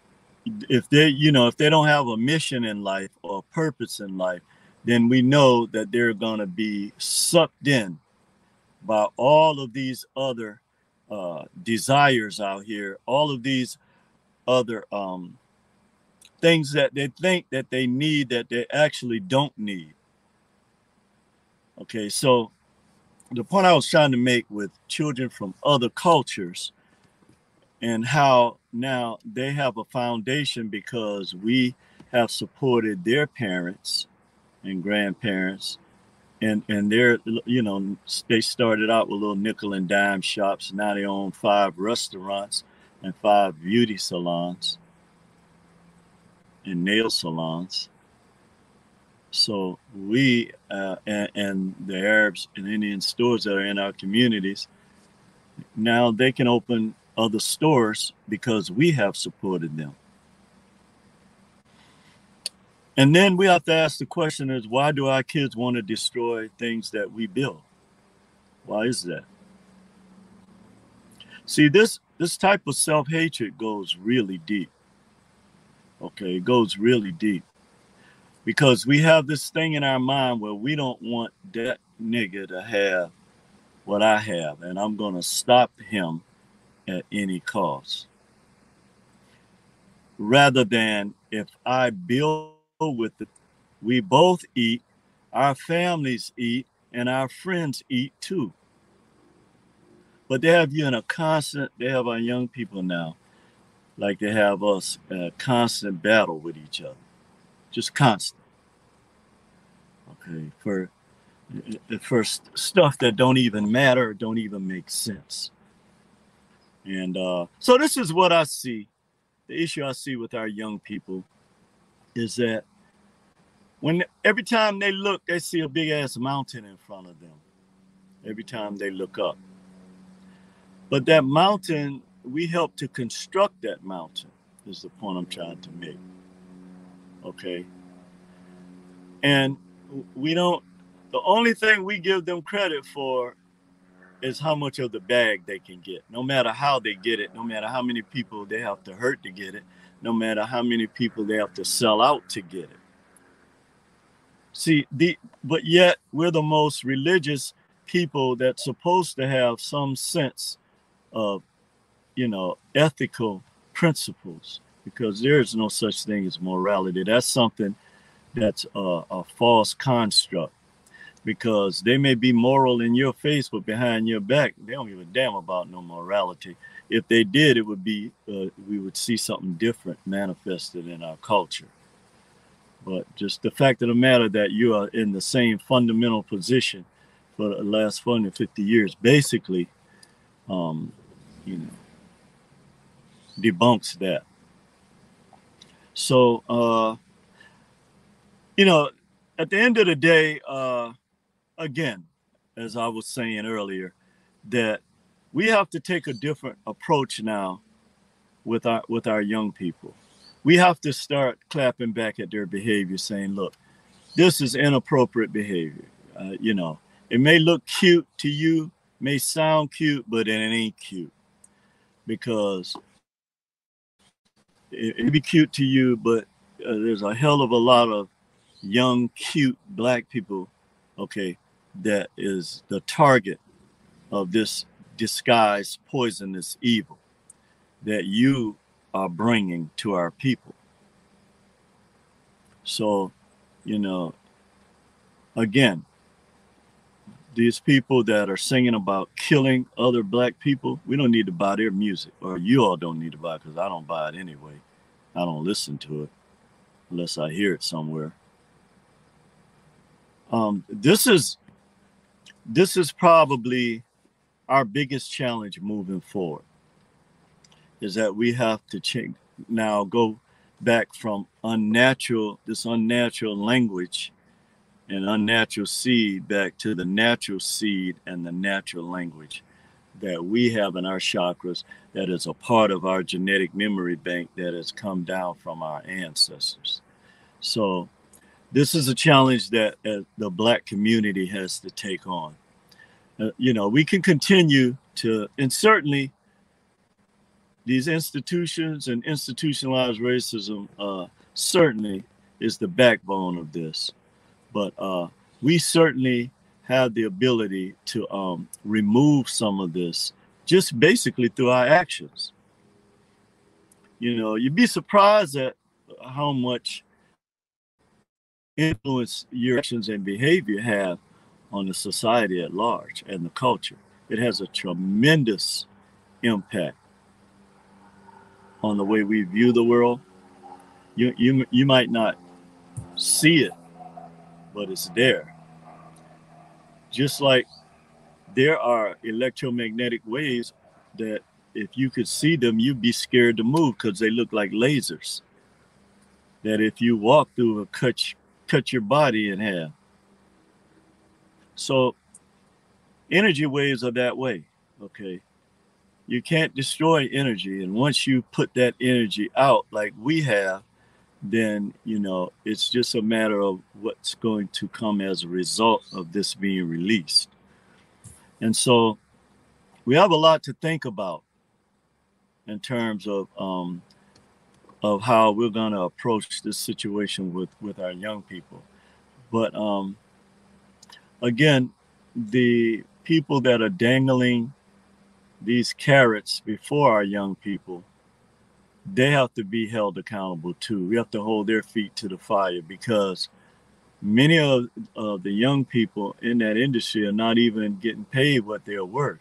if they don't have a mission in life or a purpose in life, then we know that they're going to be sucked in by all of these other desires out here, all of these other things that they think that they need that they actually don't need. Okay, so the point I was trying to make with children from other cultures and how now they have a foundation because we have supported their parents and grandparents, and they're, you know, they started out with little nickel and dime shops. Now they own 5 restaurants and 5 beauty salons and nail salons. So we and the Arabs and Indian stores that are in our communities, now they can open other stores because we have supported them. And then we have to ask the question is, why do our kids want to destroy things that we build? Why is that? See, this type of self-hatred goes really deep. Okay, it goes really deep. Because we have this thing in our mind where we don't want that nigga to have what I have, and I'm going to stop him at any cost. Rather than if I build with it, we both eat, our families eat, and our friends eat too. But they have you in a constant, they have our young people now, like they have us in a constant battle with each other. Just constant. Okay, for stuff that don't even matter, don't even make sense. And so this is what I see. The issue I see with our young people is that every time they look, they see a big ass mountain in front of them. Every time they look up. But that mountain, we help to construct that mountain, is the point I'm trying to make. Okay. And the only thing we give them credit for is how much of the bag they can get, no matter how they get it, no matter how many people they have to hurt to get it, no matter how many people they have to sell out to get it. See, but yet we're the most religious people that's supposed to have some sense of, ethical principles, because there is no such thing as morality. That's something that's a false construct, because they may be moral in your face, but behind your back, they don't give a damn about no morality. If they did, it would be, we would see something different manifested in our culture. But just the fact of the matter that you are in the same fundamental position for the last 150 years, basically, debunks that. So, at the end of the day, again, as I was saying earlier, that we have to take a different approach now with our young people. We have to start clapping back at their behavior, saying, look, this is inappropriate behavior. It may look cute to you, may sound cute, but it ain't cute, because it'd be cute to you, but there's a hell of a lot of young, cute black people, okay, that is the target of this disguised poisonous evil that you are bringing to our people. So, again, these people that are singing about killing other black people, we don't need to buy their music, or you all don't need to buy it, because I don't buy it anyway. I don't listen to it unless I hear it somewhere. This is probably our biggest challenge moving forward, is that we have to now go back from this unnatural language and unnatural seed back to the natural seed and the natural language that we have in our chakras, that is a part of our genetic memory bank that has come down from our ancestors. So this is a challenge that the black community has to take on. We can continue to, and certainly these institutions and institutionalized racism certainly is the backbone of this. But we certainly have the ability to remove some of this just basically through our actions. You'd be surprised at how much influence your actions and behavior have on the society at large and the culture. It has a tremendous impact on the way we view the world. You might not see it, but it's there. Just like there are electromagnetic waves that if you could see them, you'd be scared to move because they look like lasers. That if you walk through, will cut your body in half. So energy waves are that way, okay? You can't destroy energy. And once you put that energy out like we have, then, it's just a matter of what's going to come as a result of this being released. And so we have a lot to think about in terms of how we're going to approach this situation with our young people. But again, the people that are dangling these carrots before our young people, they have to be held accountable too. We have to hold their feet to the fire, because many of the young people in that industry are not even getting paid what they're worth.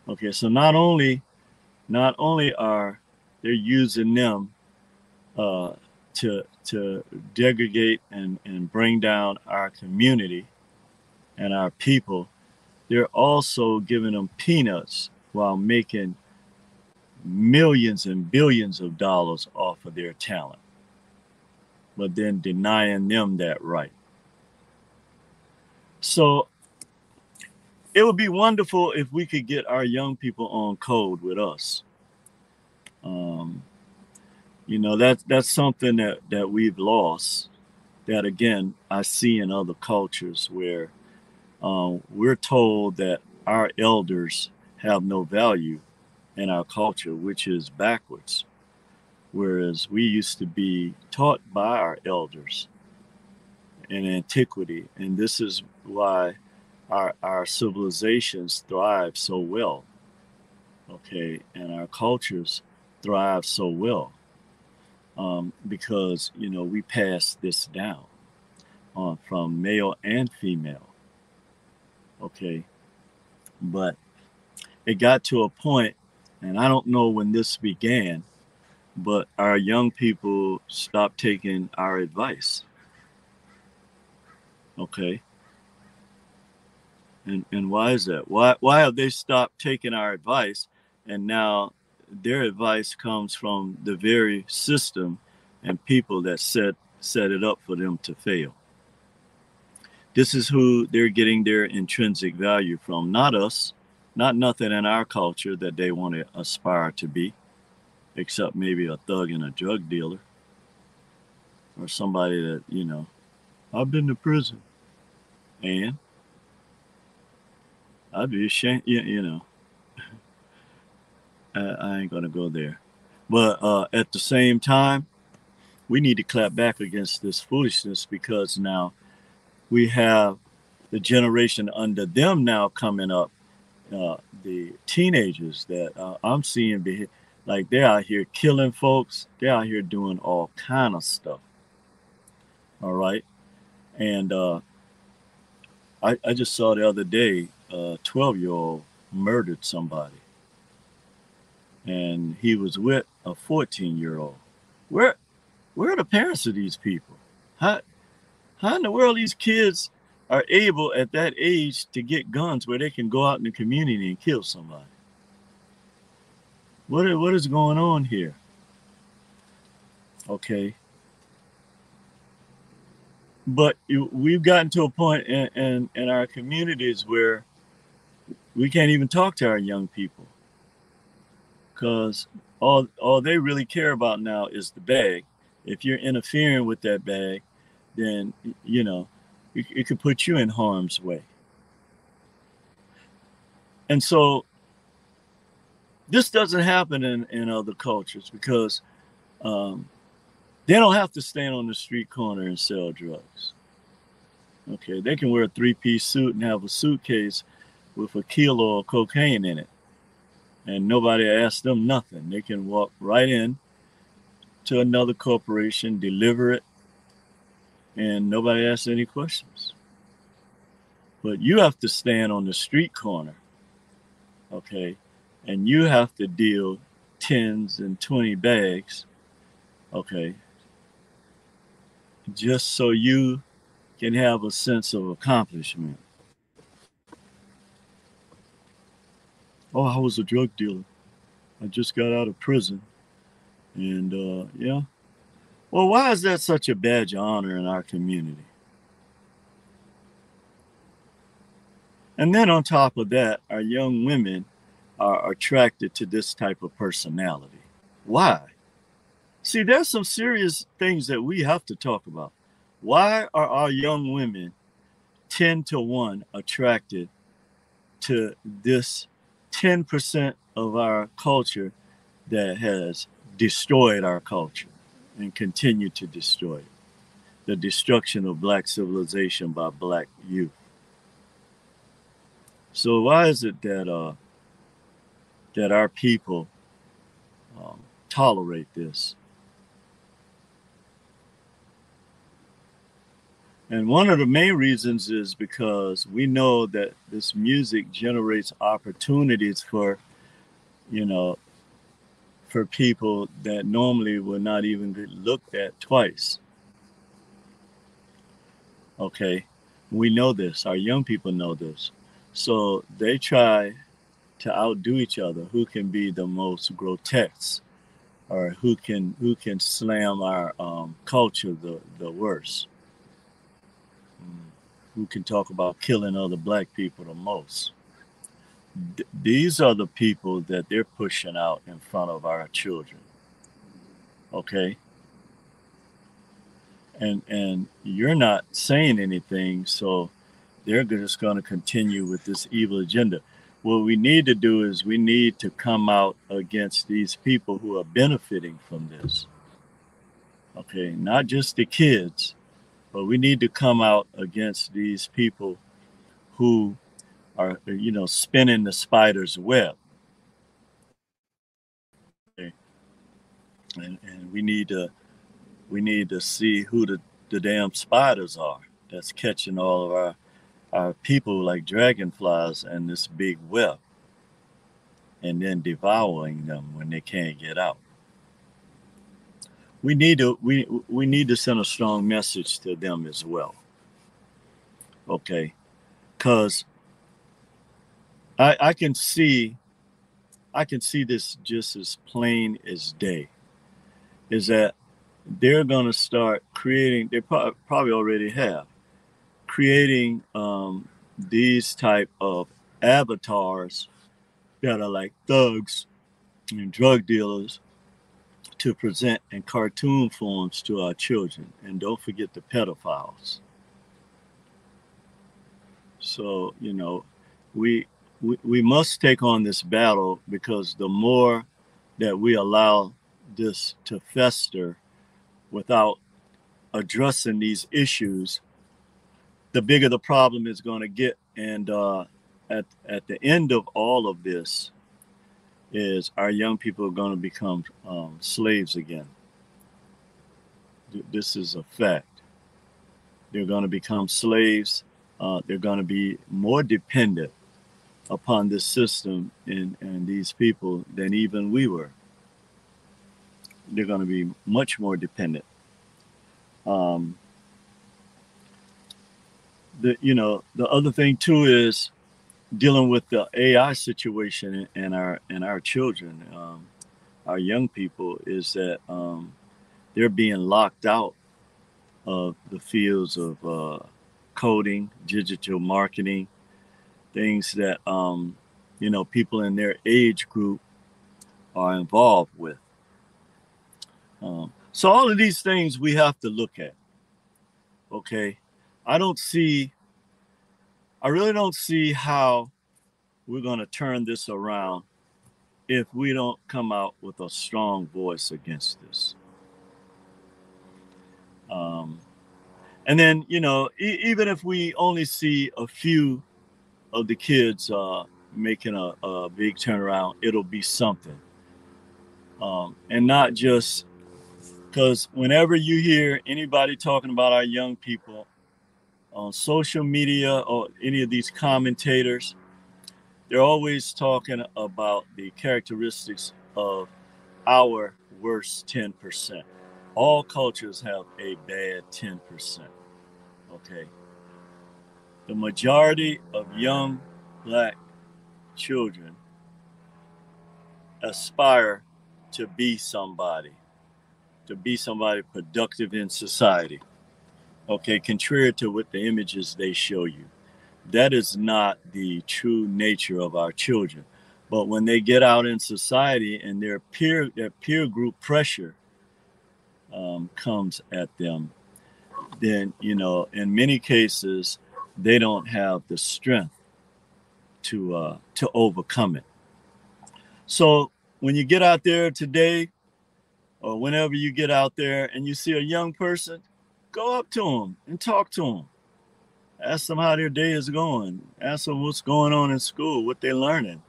Okay, so not only are they using them to degrade and bring down our community and our people, they're also giving them peanuts while making millions and billions of dollars off of their talent, but then denying them that right. So it would be wonderful if we could get our young people on code with us. You know, that's something that we've lost, that again I see in other cultures where we're told that our elders have no value in our culture, which is backwards. Whereas we used to be taught by our elders in antiquity, and this is why our civilizations thrive so well, okay, and our cultures thrive so well, because, you know, we pass this down from male and female, okay. But it got to a point, and I don't know when this began, but our young people stopped taking our advice, okay. And why is that? Why have they stopped taking our advice, and now their advice comes from the very system and people that set it up for them to fail? This is who they're getting their intrinsic value from, not us, not nothing in our culture that they want to aspire to be, except maybe a thug and a drug dealer, or somebody that, you know, I've been to prison, and I'd be ashamed, you know. I ain't gonna go there. But at the same time, we need to clap back against this foolishness, because now we have the generation under them now coming up, the teenagers that I'm seeing like they're out here killing folks. They're out here doing all kind of stuff. All right. And I just saw the other day, a 12-year-old murdered somebody, and he was with a 14-year-old. Where are the parents of these people? How in the world these kids are able at that age to get guns where they can go out in the community and kill somebody? What is going on here? Okay. But we've gotten to a point in our communities where we can't even talk to our young people, because all they really care about now is the bag. If you're interfering with that bag, then, you know, it could put you in harm's way. And so this doesn't happen in other cultures, because they don't have to stand on the street corner and sell drugs. Okay, they can wear a 3-piece suit and have a suitcase with a kilo of cocaine in it, and nobody asks them nothing. They can walk right in to another corporation, deliver it, and nobody asks any questions. But you have to stand on the street corner, okay, and you have to deal 10s and 20 bags, okay, just so you can have a sense of accomplishment. Oh, I was a drug dealer. I just got out of prison. And yeah. Well, why is that such a badge of honor in our community? And then on top of that, our young women are attracted to this type of personality. Why? See, there's some serious things that we have to talk about. Why are our young women 10 to 1 attracted to this 10% of our culture that has destroyed our culture and continue to destroy it? The destruction of Black civilization by Black youth. So why is it that that our people tolerate this. And one of the main reasons is because we know that this music generates opportunities for, you know, for people that normally would not even get looked at twice. Okay, we know this. Our young people know this. So they try to outdo each other. Who can be the most grotesque, or who can slam our culture the worst? Who can talk about killing other black people the most? These are the people that they're pushing out in front of our children. Okay? And you're not saying anything, so they're just going to continue with this evil agenda. What we need to do is we need to come out against these people who are benefiting from this. Okay, not just the kids, but we need to come out against these people who are, you know, spinning the spider's web. Okay. And we need to see who the damn spiders are that's catching all of our people like dragonflies in this big web, and then devouring them when they can't get out. We need to send a strong message to them as well. Okay, because I can see this just as plain as day, is that they're going to start creating, they probably already have, creating these type of avatars that are like thugs and drug dealers to present in cartoon forms to our children. And don't forget the pedophiles. So, you know, we must take on this battle, because the more that we allow this to fester without addressing these issues, the bigger the problem is going to get. And at the end of all of this is our young people are going to become slaves again. This is a fact. They're going to become slaves. They're going to be more dependent upon this system and these people than even we were. They're going to be much more dependent. The other thing too is dealing with the AI situation and our children, our young people, is that they're being locked out of the fields of coding, digital marketing, things that people in their age group are involved with. So all of these things we have to look at. Okay, I really don't see how we're going to turn this around if we don't come out with a strong voice against this. And then, even if we only see a few of the kids making a big turnaround, it'll be something. And not just because whenever you hear anybody talking about our young people on social media or any of these commentators, they're always talking about the characteristics of our worst 10%. All cultures have a bad 10%. Okay. The majority of young black children aspire to be somebody productive in society. Okay, contrary to what the images they show you. That is not the true nature of our children. But when they get out in society and their peer group pressure comes at them, then, in many cases, they don't have the strength to overcome it. So when you get out there today, or whenever you get out there and you see a young person, go up to them and talk to them. Ask them how their day is going. Ask them what's going on in school, what they're learning.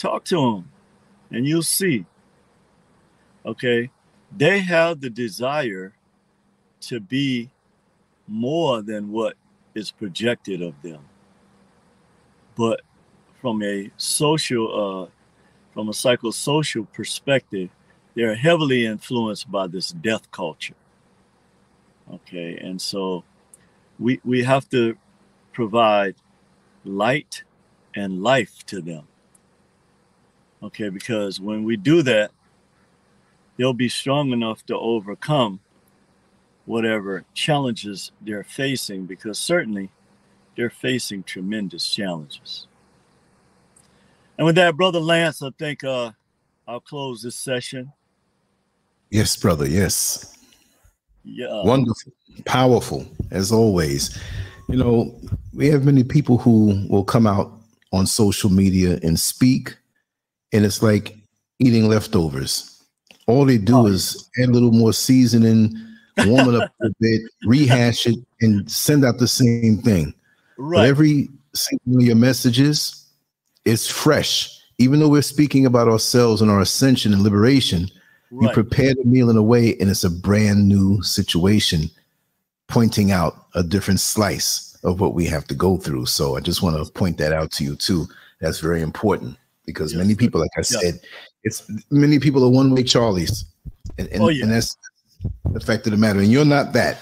Talk to them, and you'll see. Okay, they have the desire to be more than what is projected of them. But from a social, from a psychosocial perspective, they're heavily influenced by this death culture. Okay, and so we have to provide light and life to them. Okay, because when we do that, they'll be strong enough to overcome whatever challenges they're facing, because certainly they're facing tremendous challenges. And with that, Brother Lance, I think I'll close this session. Yes, brother. Yes. Yeah. Wonderful. Powerful, as always. You know, we have many people who will come out on social media and speak, and it's like eating leftovers. All they do is add a little more seasoning, warm it up a bit, rehash it, and send out the same thing. Right. But every single one of your messages is fresh. Even though we're speaking about ourselves and our ascension and liberation, you prepare the meal in a way, and it's a brand new situation, pointing out a different slice of what we have to go through. So I just want to point that out to you too. That's very important, because many people, like I said, it's many people are one-way Charlies, and that's the fact of the matter. And you're not that.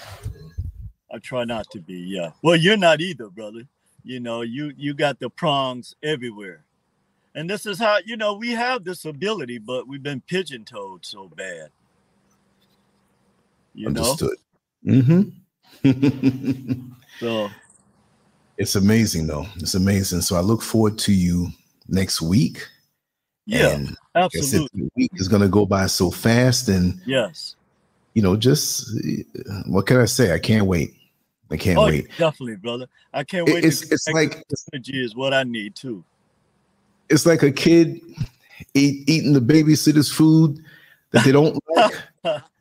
I try not to be. Yeah. Well, you're not either, brother. You know, you got the prongs everywhere. And this is how, you know, we have this ability, but we've been pigeon-toed so bad. You Understood. know? Mm-hmm. So it's amazing, though. It's amazing. So I look forward to you next week. Yeah, and absolutely. The week is going to go by so fast. And, yes, you know, just what can I say? I can't wait. I can't wait. Definitely, brother. I can't wait. It's like energy is what I need, too. It's like a kid eating the babysitter's food that they don't like,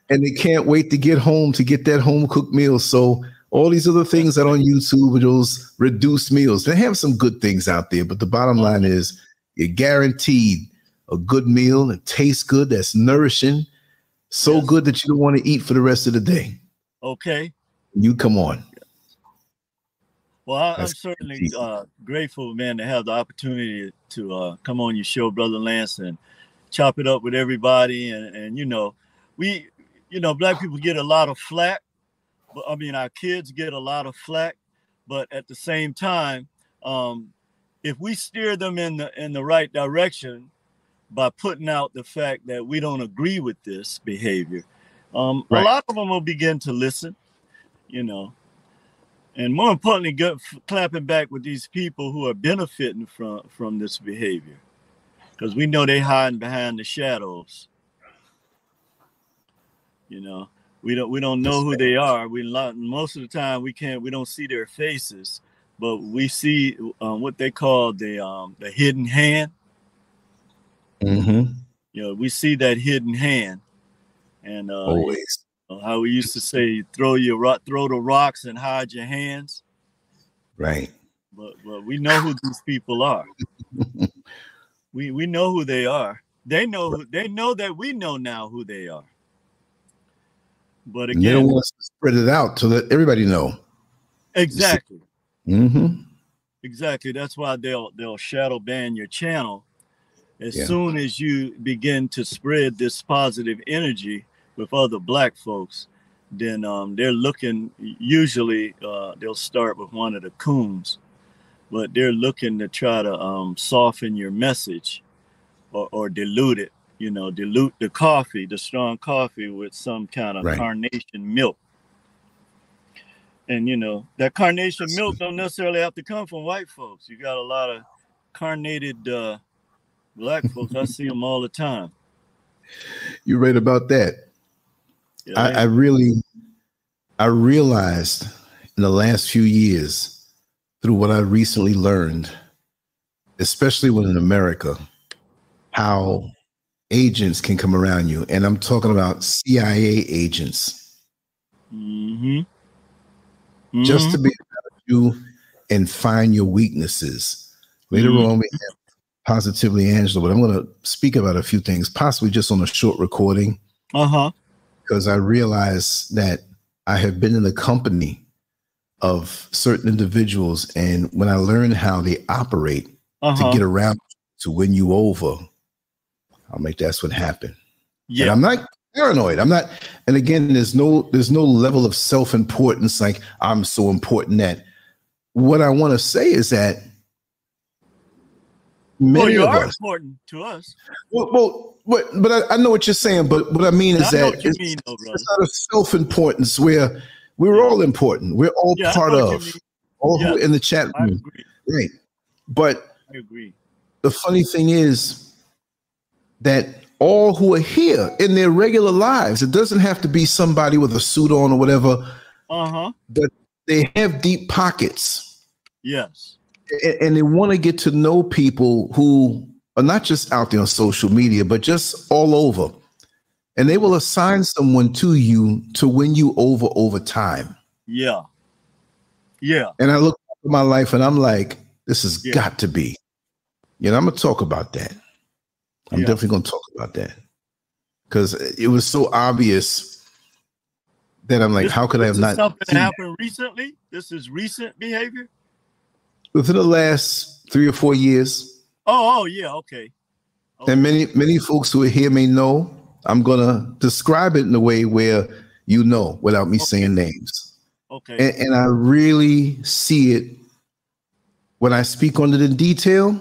and they can't wait to get home to get that home cooked meal. So all these other things that on YouTube are those reduced meals. They have some good things out there, but the bottom line is you're guaranteed a good meal that tastes good, that's nourishing, so good that you don't want to eat for the rest of the day. Okay. You come on. Well, I'm certainly grateful, man, to have the opportunity to come on your show, Brother Lance, and chop it up with everybody. And you know, Black people get a lot of flack. But I mean, our kids get a lot of flack. But at the same time, if we steer them in the right direction by putting out the fact that we don't agree with this behavior, a lot of them will begin to listen, you know. And more importantly, clapping back with these people who are benefiting from this behavior, because we know they hiding behind the shadows. You know, we don't know who they are. Most of the time we don't see their faces, but we see what they call the hidden hand. Mm-hmm. You know, we see that hidden hand, and always. How we used to say, throw the rocks and hide your hands. Right. But we know who these people are. we know who they are. They know that we know now who they are. But again, they don't want us to spread it out to let everybody know. Exactly. Mm-hmm. Exactly. That's why they'll shadow ban your channel as soon as you begin to spread this positive energy with other Black folks. Then they're looking, usually they'll start with one of the coons, but they're looking to try to soften your message or dilute it, you know, dilute the coffee, the strong coffee, with some kind of carnation milk. And, you know, that carnation milk don't necessarily have to come from white folks. You got a lot of carnated Black folks. I see them all the time. You're right about that. Yeah, I realized in the last few years, through what I recently learned, especially when in America, how agents can come around you. And I'm talking about CIA agents. Mm-hmm. Just to be able to you and find your weaknesses. Later on, we have positively Angela, but I'm going to speak about a few things, possibly just on a short recording. Because I realize that I have been in the company of certain individuals, and when I learn how they operate to get around to win you over, I'll make that's what happened. Yeah, and I'm not paranoid. I'm not. And again, there's no level of self-importance like I'm so important that. What I want to say is that many of us important to us. But I know what you're saying. But what I mean is that it's not a self-importance where we're all important. We're all part of. All who are in the chat room, right? But I agree. The funny thing is that all who are here in their regular lives, it doesn't have to be somebody with a suit on or whatever. But they have deep pockets. Yes. And they want to get to know people who are not just out there on social media, but just all over. And they will assign someone to you to win you over time. Yeah. Yeah. And I look at my life and I'm like, this has got to be. You know, I'm going to talk about that. I'm definitely going to talk about that. Because it was so obvious that I'm like, how could I have not? Something that happened recently? This is recent behavior? Within the last 3 or 4 years. Oh, yeah, okay. And many folks who are here may know. I'm going to describe it in a way where you know without me saying names. Okay. And I really see it when I speak on it in detail.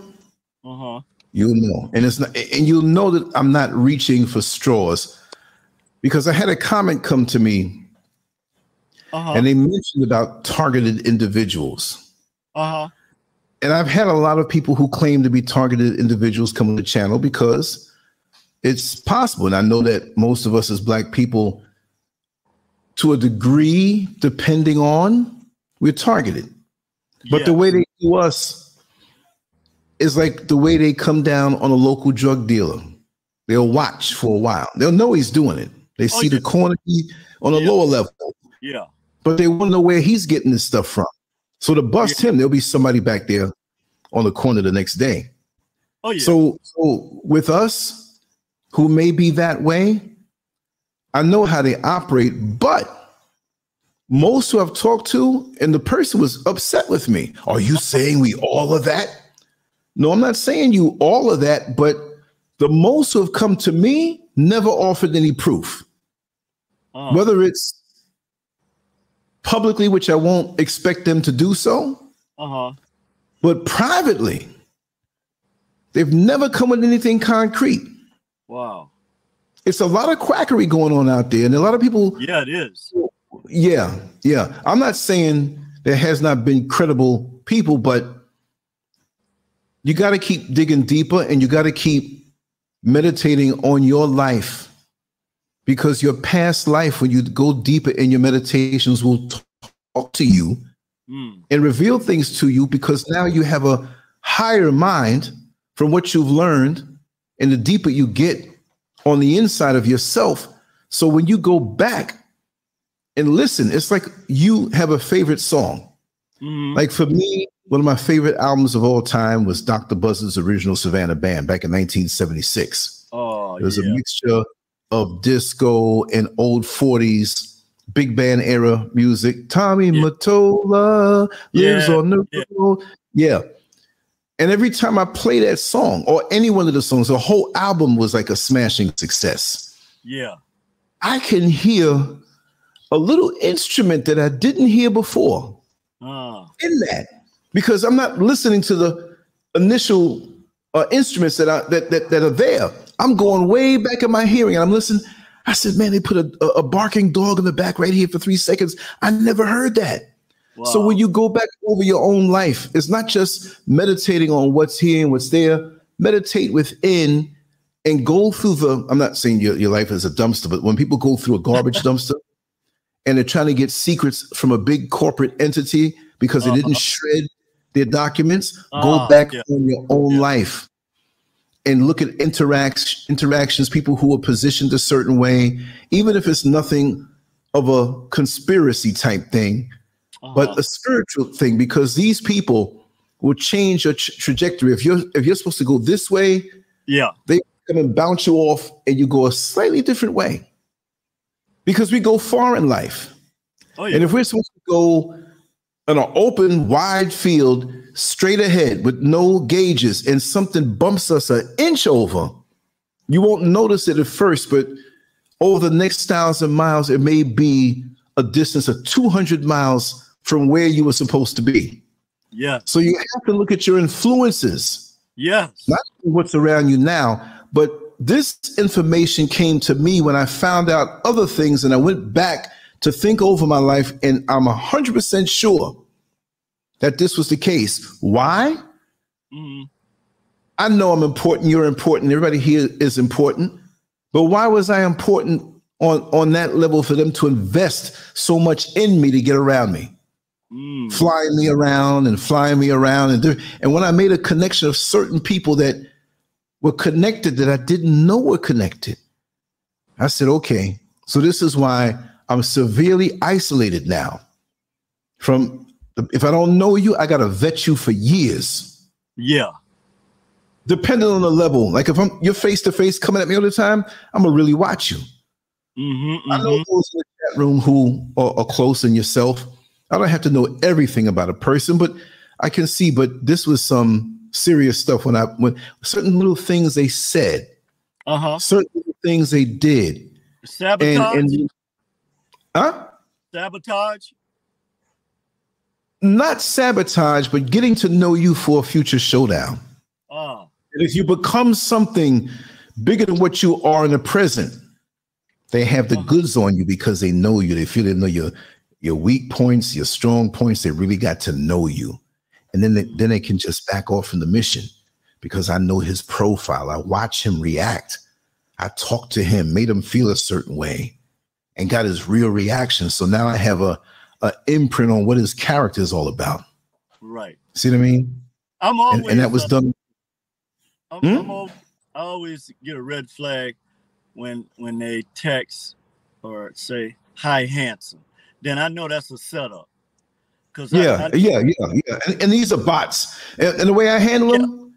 You'll know. And it's not, and you'll know that I'm not reaching for straws, because I had a comment come to me and they mentioned about targeted individuals. And I've had a lot of people who claim to be targeted individuals come on the channel because it's possible. And I know that most of us as Black people, to a degree, depending on, we're targeted. But the way they do us is like the way they come down on a local drug dealer. They'll watch for a while. They'll know he's doing it. They see the quantity on a lower level. Yeah. But they want to know where he's getting this stuff from. So to bust him, there'll be somebody back there on the corner the next day. So with us, who may be that way, I know how they operate, but most who I've talked to, and the person was upset with me. Are you saying we all of that? No, I'm not saying you all of that, but the most who have come to me never offered any proof. Whether it's publicly, which I won't expect them to do so, but privately, they've never come with anything concrete. Wow. It's a lot of quackery going on out there, and a lot of people. Yeah, it is. Yeah. I'm not saying there has not been credible people, but you got to keep digging deeper, and you got to keep meditating on your life, because your past life, when you go deeper in your meditations, will talk to you and reveal things to you, because now you have a higher mind from what you've learned, and the deeper you get on the inside of yourself. So when you go back and listen, it's like you have a favorite song. Like for me, one of my favorite albums of all time was Dr. Buzzard's original Savannah Band back in 1976. It was a mixture of disco and old 40s big band era music. Tommy Mottola lives on the road. And every time I play that song, or any one of the songs, the whole album was like a smashing success. I can hear a little instrument that I didn't hear before in that, because I'm not listening to the initial instruments that are there. I'm going way back in my hearing, and I'm listening. I said, man, they put a barking dog in the back right here for 3 seconds. I never heard that. Wow. So when you go back over your own life, it's not just meditating on what's here and what's there. Meditate within and go through I'm not saying your life is a dumpster, but when people go through a garbage dumpster and they're trying to get secrets from a big corporate entity because they didn't shred their documents, go back on your own life and look at interactions, people who are positioned a certain way, even if it's nothing of a conspiracy type thing, but a spiritual thing, because these people will change your trajectory. If you're supposed to go this way, Yeah. they come and bounce you off and you go a slightly different way. Because we go far in life. Oh, yeah. And if we're supposed to go in an open, wide field, straight ahead with no gauges, and something bumps us an inch over, you won't notice it at first, but over the next 1,000 miles, it may be a distance of 200 miles from where you were supposed to be. Yeah. So you have to look at your influences, Yes. not what's around you now, but this information came to me when I found out other things, and I went back to think over my life, and I'm 100% sure that this was the case. Why? Mm-hmm. I know I'm important. You're important. Everybody here is important. But why was I important on that level for them to invest so much in me to get around me? Flying me around. And when I made a connection of certain people that were connected that I didn't know were connected, I said, okay, so this is why I'm severely isolated now. If I don't know you, I got to vet you for years. Yeah. Depending on the level. Like if you're face to face coming at me all the time, I'm going to really watch you. Mm-hmm, I know those in the chat room who are close in yourself. I don't have to know everything about a person, but I can see. But this was some serious stuff when certain little things they said, certain little things they did. Sabotage? Huh? Sabotage? Not sabotage, but getting to know you for a future showdown. And if you become something bigger than what you are in the present, they have the goods on you because they know you. They feel they know your weak points, your strong points. They really got to know you. And then they can just back off from the mission because I know his profile. I watch him react. I talked to him, made him feel a certain way, and got his real reaction. So now I have a imprint on what his character is all about. Right. See what I mean? I'm always and that was done. I always get a red flag when they text or say hi handsome. Then I know that's a setup. Yeah. And these are bots. And the way I handle them,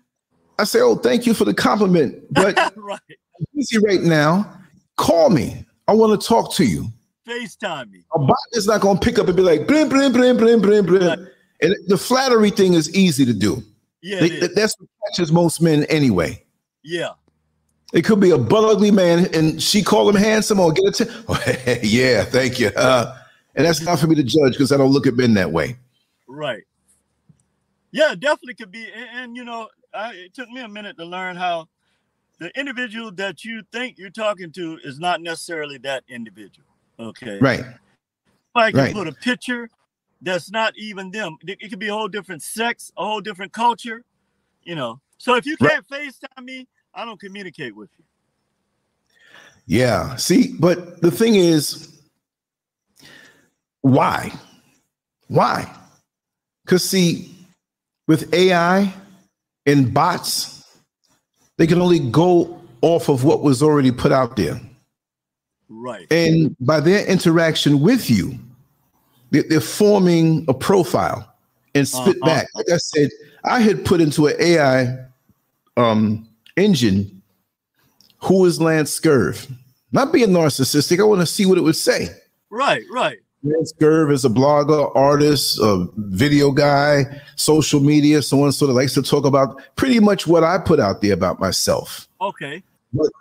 I say, "Oh, thank you for the compliment, but right. I'm busy right now. Call me. I want to talk to you." FaceTime me. A bot is not going to pick up and be like, blim, blim, blim, blim, blim, blim. Right. And the flattery thing is easy to do. Yeah, that's what catches most men anyway. Yeah. It could be a butt ugly man and she call him handsome or get a yeah, thank you. And that's not for me to judge because I don't look at men that way. Right. Yeah, definitely could be. And you know, it took me a minute to learn how the individual that you think you're talking to is not necessarily that individual. Okay. Right. I can put a picture that's not even them. It could be a whole different sex, a whole different culture, you know. So if you can't FaceTime me, I don't communicate with you. Yeah. See, but the thing is, why? Why? Because see, with AI and bots, they can only go off of what was already put out there. Right. And by their interaction with you, they're forming a profile and spit back. Like I said, I had put into an AI engine, who is LanceScurv? Not being narcissistic. I want to see what it would say. Right, right. LanceScurv is a blogger, artist, a video guy, social media, someone sort of likes to talk about pretty much what I put out there about myself. Okay.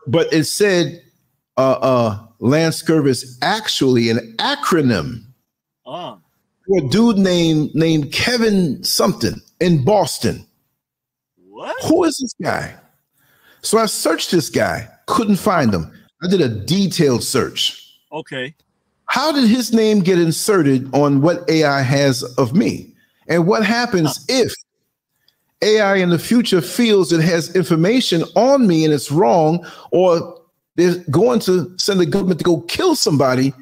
But it said LanceScurv is actually an acronym for a dude named Kevin something in Boston. What? Who is this guy? So I searched this guy, couldn't find him. I did a detailed search. Okay. How did his name get inserted on what AI has of me? And what happens if AI in the future feels it has information on me and it's wrong, or they're going to send the government to go kill somebody,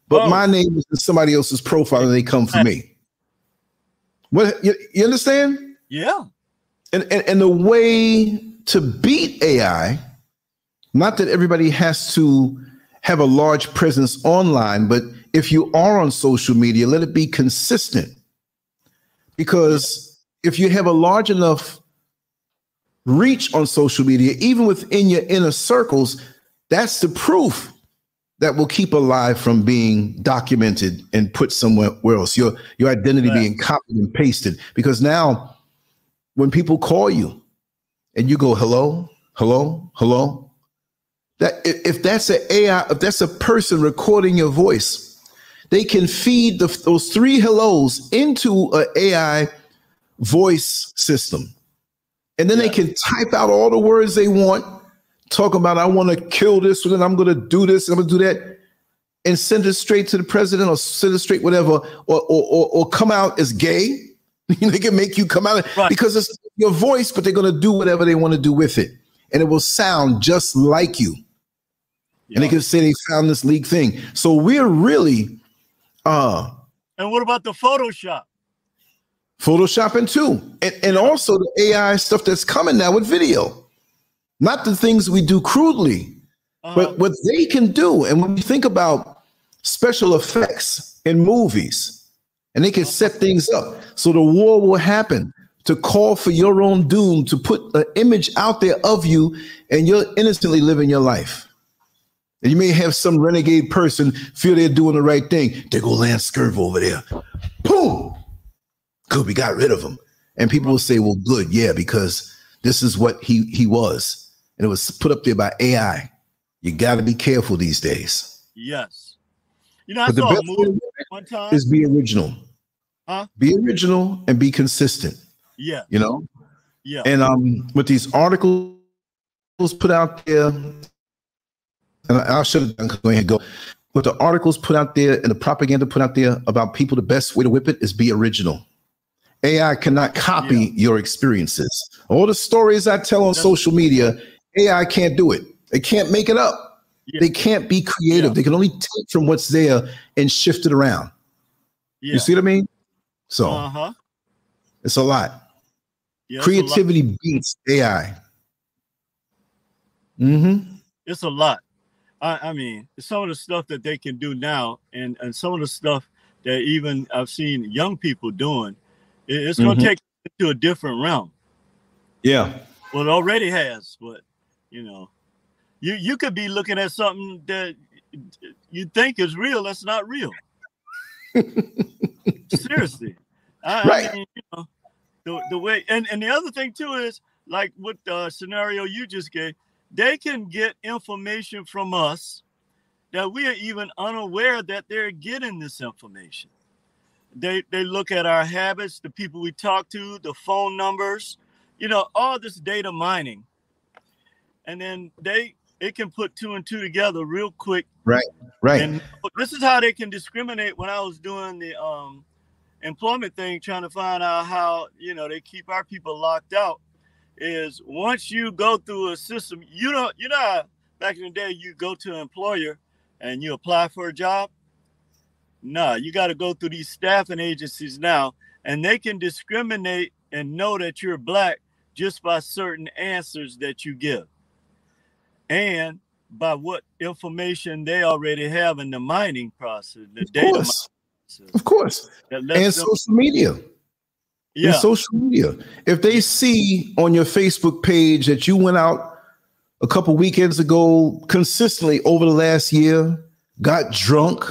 but my name is in somebody else's profile and they come for me? What you understand? Yeah. And the way to beat AI, not that everybody has to have a large presence online, but if you are on social media, let it be consistent. Because if you have a large enough reach on social media, even within your inner circles, that's the proof that will keep alive from being documented and put somewhere else. Your identity being copied and pasted. Because now, when people call you and you go, hello, hello, hello, that if that's an AI, if that's a person recording your voice, they can feed those 3 hellos into an AI voice system. And then they can type out all the words they want, talk about, I want to kill this one, and I'm going to do this, and I'm going to do that, and send it straight to the president, or send it straight whatever, or come out as gay. They can make you come out because it's your voice, but they're going to do whatever they want to do with it. And it will sound just like you. And they can say they found this leak thing. So we're really... and what about the Photoshop? Photoshopping too. And also the AI stuff that's coming now with video. Not the things we do crudely, but what they can do. And when you think about special effects in movies, and they can set things up so the war will happen, to call for your own doom, to put an image out there of you, and you're innocently living your life. And you may have some renegade person feel they're doing the right thing. There go LanceScurv over there. Boom! Good, we got rid of him. And people will say, well, good, yeah, because this is what he was. And it was put up there by AI. You got to be careful these days. Yes. You know, I saw a movie one time. Is be original. Be original and be consistent. Yeah. You know? Yeah. And with these articles put out there, and I should have done, go ahead and go. But the articles put out there and the propaganda put out there about people, the best way to whip it is be original. AI cannot copy your experiences. All the stories I tell on social media, AI can't do it. They can't make it up. They can't be creative. They can only take from what's there and shift it around. You see what I mean? So it's a lot. Creativity beats AI. It's a lot. I mean, some of the stuff that they can do now, and some of the stuff that even I've seen young people doing, it's going to take it to a different realm. Yeah. Well, it already has, but, you know, you could be looking at something that you think is real that's not real. Seriously. I mean, you know, the way, and the other thing, too, is, like with the scenario you just gave, they can get information from us that we are even unaware that they're getting this information. They look at our habits, the people we talk to, the phone numbers, you know, all this data mining. And then it can put 2 and 2 together real quick. Right. And this is how they can discriminate. When I was doing the employment thing, trying to find out how, you know, they keep our people locked out, is once you go through a system, you know, back in the day, you go to an employer and you apply for a job. No, you got to go through these staffing agencies now, and they can discriminate and know that you're black just by certain answers that you give, and by what information they already have in the mining process, the data process. Of course. And social media. In social media. If they see on your Facebook page that you went out a couple weekends ago consistently over the last year, got drunk,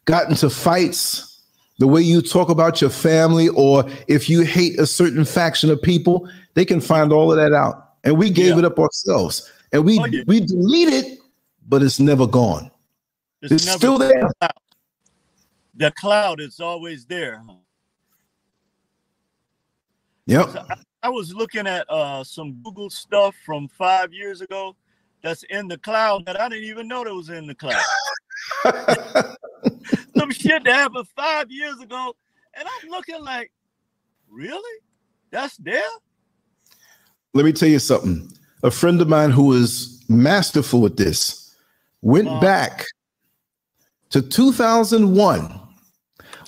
got into fights, the way you talk about your family, or if you hate a certain faction of people, they can find all of that out. And we gave it up ourselves. And we delete it, but it's never gone. It's never still there. The cloud is always there. Yep. So I was looking at some Google stuff from 5 years ago that's in the cloud that I didn't even know that was in the cloud. Some shit that happened 5 years ago, and I'm looking like, really? That's there? Let me tell you something. A friend of mine who is masterful at this went back to 2001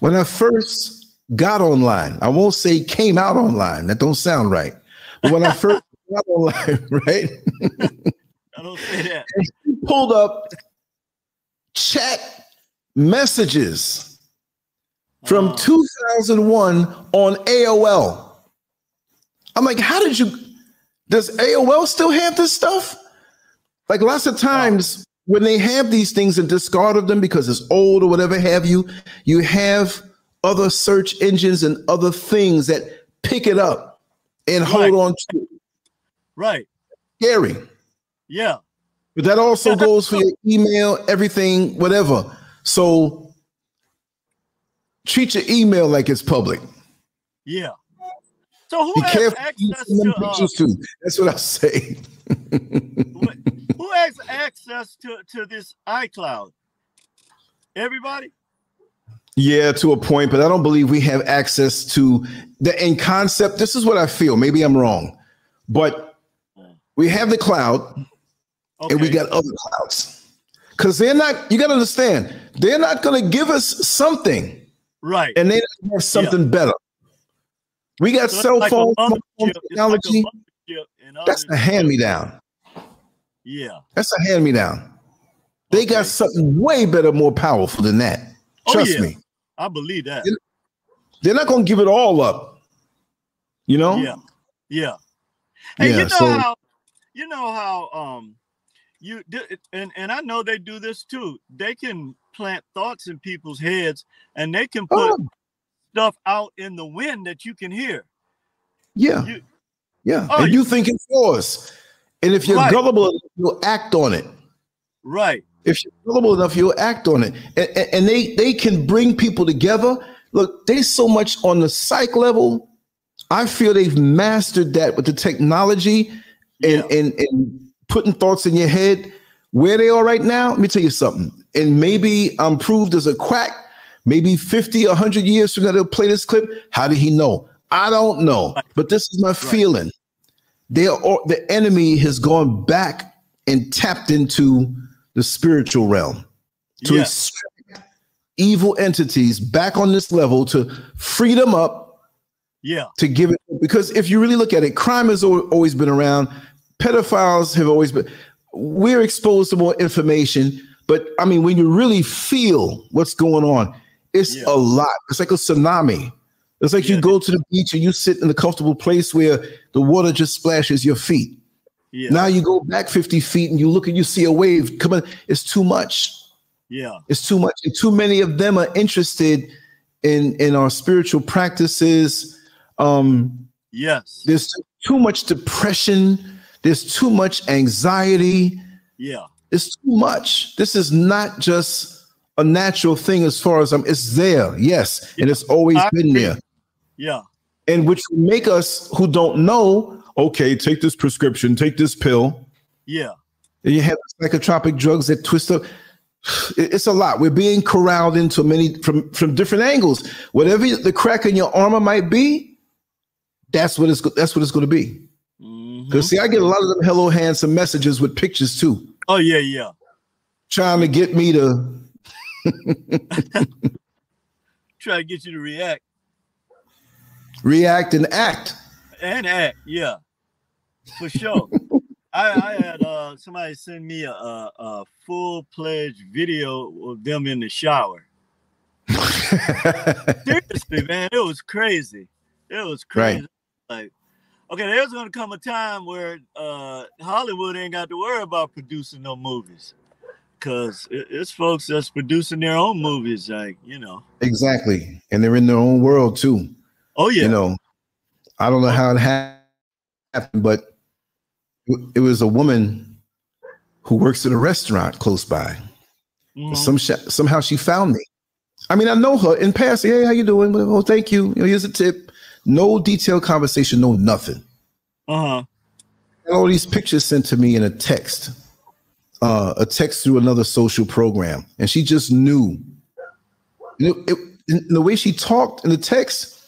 when I first got online. I won't say came out online. That don't sound right. But when I first got online, right? I don't say that. He pulled up chat messages from 2001 on AOL. I'm like, how did you? Does AOL still have this stuff? Like lots of times when they have these things and discard of them because it's old or whatever have you, you have other search engines and other things that pick it up and hold on to it. Right. Scary. Yeah. But that also goes for your email, everything, whatever. So treat your email like it's public. Yeah. So who Be has careful access pictures too. That's what I say. Who has access to this iCloud? Everybody? Yeah, to a point, but I don't believe we have access to the in concept. This is what I feel. Maybe I'm wrong, but we have the cloud and we got other clouds because they're not, you got to understand, they're not going to give us something. Right. And they have something better. We got cell phone technology. That's a hand-me-down. Yeah. That's a hand-me-down. They got something way better, more powerful than that. Trust me. I believe that. They're not going to give it all up. You know? Yeah. Yeah. Hey, you know how and I know they do this too. They can plant thoughts in people's heads and they can put stuff out in the wind that you can hear. Yeah. And you think it's yours. And if you're gullible, you'll act on it. Right. If you're gullible enough, you'll act on it. And they can bring people together. Look, there's so much on the psych level. I feel they've mastered that with the technology and putting thoughts in your head. Where they are right now, let me tell you something. And maybe I'm proved as a quack. Maybe 50, 100 years from now, they'll play this clip. How did he know? I don't know. But this is my feeling. The enemy has gone back and tapped into the spiritual realm to extract evil entities back on this level, to free them up, to give it. Because if you really look at it, crime has always been around. Pedophiles have always been. We're exposed to more information. But I mean, when you really feel what's going on, it's a lot. It's like a tsunami. It's like you go to the beach and you sit in a comfortable place where the water just splashes your feet. Now you go back 50 feet and you look and you see a wave coming. It's too much. It's too much. And too many of them are interested in our spiritual practices. There's too much depression. There's too much anxiety. It's too much. This is not just a natural thing as far as it's there. Yes. And it's always been there. And which will make us who don't know, okay, take this prescription, take this pill. And you have psychotropic drugs that twist up. It's a lot. We're being corralled into many from different angles. Whatever the crack in your armor might be, that's what it's going to be. Because see, I get a lot of them hello handsome messages with pictures too. Trying to get me to try to get you to react and act. For sure. I had somebody send me a full-fledged video of them in the shower. Seriously, man, it was crazy. Like, okay, there's gonna come a time where Hollywood ain't got to worry about producing no movies, because it's folks that's producing their own movies, like, Exactly, and they're in their own world too. I don't know how it happened, but it was a woman who works at a restaurant close by. Somehow she found me. I mean, I know her in passing. Hey, how you doing? Oh, thank you. Here's a tip. No detailed conversation, no nothing. And all these pictures sent to me in a text through another social program. And she just knew. The way she talked in the text,